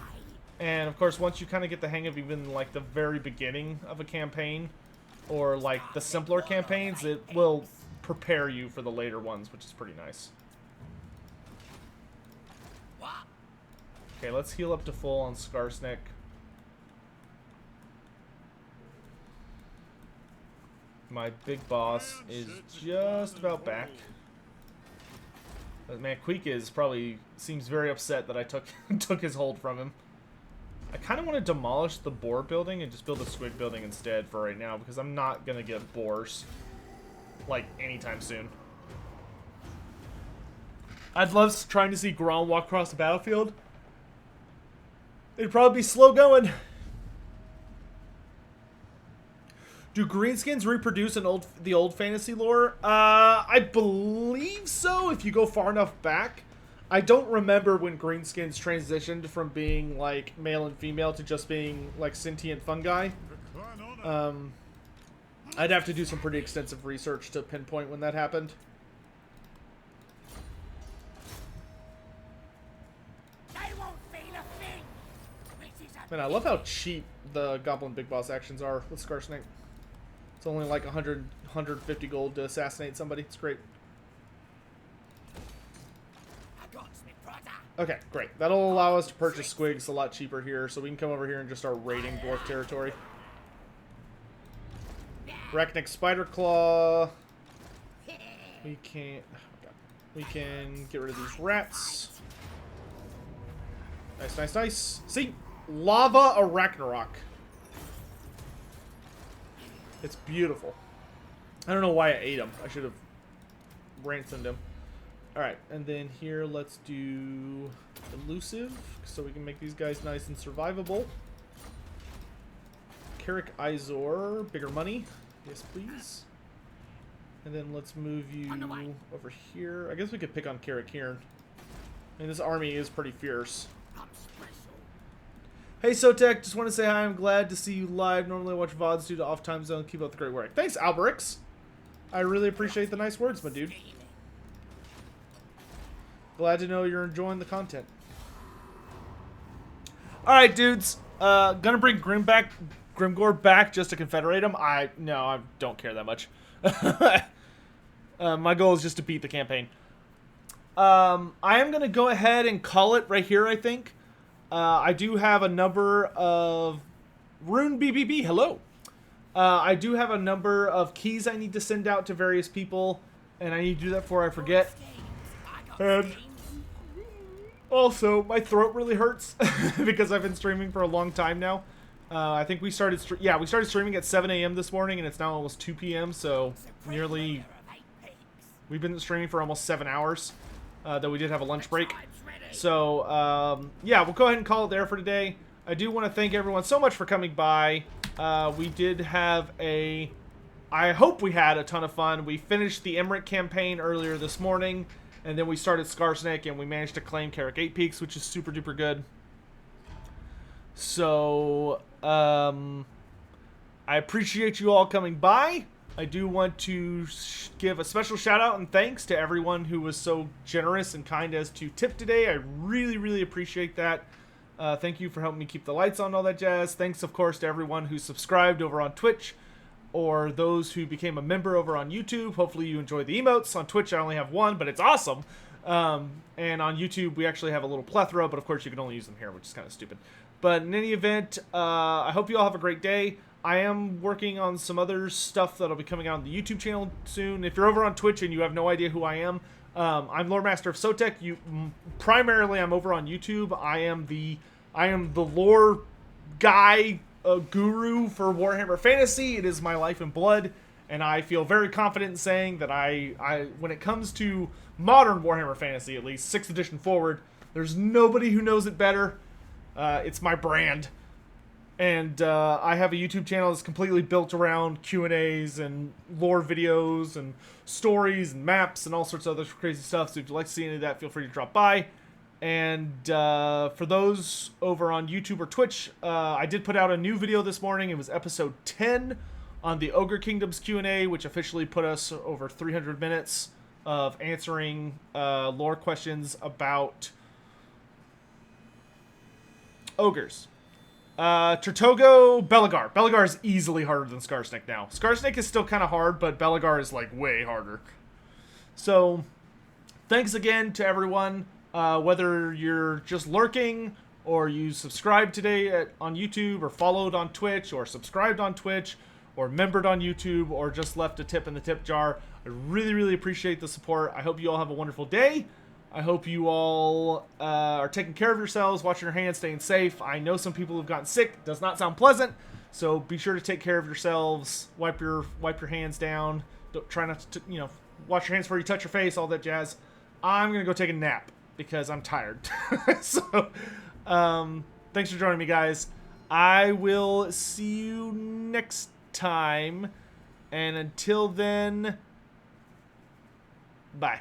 And, of course, once you kind of get the hang of even, like, the very beginning of a campaign... or like the simpler campaigns, it will prepare you for the later ones, which is pretty nice. Okay, let's heal up to full on Skarsnik. My big boss is just about back. But man, Queek seems very upset that I took his hold from him. I kind of want to demolish the boar building and just build a squig building instead for right now, because I'm not going to get boars, like, anytime soon. I'd love trying to see Grom walk across the battlefield. It'd probably be slow going. Do greenskins reproduce the old fantasy lore? I believe so, if you go far enough back. I don't remember when greenskins transitioned from being, like, male and female to just being, like, sentient fungi. I'd have to do some pretty extensive research to pinpoint when that happened. Man, I love how cheap the Goblin Big Boss actions are with Skarsnik. It's only like 150 gold to assassinate somebody. It's great. I got me, brother. Okay, great. That'll allow us to purchase squigs a lot cheaper here, so we can come over here and just start raiding dwarf territory. Arachnic Spider Claw. We can't... Oh God. We can get rid of these rats. Nice, nice, nice. See? Lava Arachnarok. It's beautiful. I don't know why I ate him. I should have ransomed him. Alright, and then here let's do elusive, so we can make these guys nice and survivable. Carrick Izor, bigger money. Yes, please. And then let's move you over here. I guess we could pick on Carrick here. I mean, this army is pretty fierce. Hey, Sotek, just want to say hi. I'm glad to see you live. Normally I watch VODs due to off time zone. Keep up the great work. Thanks, Alberix. I really appreciate the nice words, my dude. Glad to know you're enjoying the content. Alright, dudes. Gonna bring Grimgore back just to confederate him. No, I don't care that much. My goal is just to beat the campaign. I am gonna go ahead and call it right here, I think. I do have a number of... Rune BBB, hello. I do have a number of keys I need to send out to various people, and I need to do that before I forget. And also, my throat really hurts because I've been streaming for a long time now. I think we started streaming at 7 a.m. this morning, and it's now almost 2 p.m., so nearly... We've been streaming for almost 7 hours, though we did have a lunch break. So, yeah, we'll go ahead and call it there for today. I do want to thank everyone so much for coming by. We did have a... I hope we had a ton of fun. We finished the Emmerich campaign earlier this morning, and then we started Skarsnik, and we managed to claim Carrick 8 Peaks, which is super duper good. So, I appreciate you all coming by. I do want to give a special shout out and thanks to everyone who was so generous and kind as to tip today. I really, really appreciate that. Thank you for helping me keep the lights on, all that jazz. Thanks, of course, to everyone who subscribed over on Twitch or those who became a member over on YouTube. Hopefully you enjoy the emotes. On Twitch, I only have one, but it's awesome. And on YouTube, we actually have a little plethora, but of course you can only use them here, which is kind of stupid. But in any event, I hope you all have a great day. I am working on some other stuff that'll be coming out on the YouTube channel soon. If you're over on Twitch and you have no idea who I am, I'm Lore Master of Sotek. Primarily, I'm over on YouTube. I am the lore guy, guru for Warhammer Fantasy. It is my life and blood, and I feel very confident in saying that when it comes to modern Warhammer Fantasy, at least 6th edition forward, there's nobody who knows it better. It's my brand. And I have a YouTube channel that's completely built around Q&As and lore videos and stories and maps and all sorts of other crazy stuff. So if you'd like to see any of that, feel free to drop by. And for those over on YouTube or Twitch, I did put out a new video this morning. It was episode 10 on the Ogre Kingdoms Q&A, which officially put us over 300 minutes of answering lore questions about ogres. Tertogo, Belagar. Belagar is easily harder than Skarsnik now. Skarsnik is still kind of hard, but Belagar is like way harder. So, thanks again to everyone. Whether you're just lurking, or you subscribed today on YouTube, or followed on Twitch, or subscribed on Twitch, or membered on YouTube, or just left a tip in the tip jar. I really, really appreciate the support. I hope you all have a wonderful day. I hope you all are taking care of yourselves, washing your hands, staying safe. I know some people have gotten sick. It does not sound pleasant. So be sure to take care of yourselves. Wipe your hands down. Try not to, wash your hands before you touch your face, all that jazz. I'm going to go take a nap because I'm tired. So, thanks for joining me, guys. I will see you next time. And until then, bye.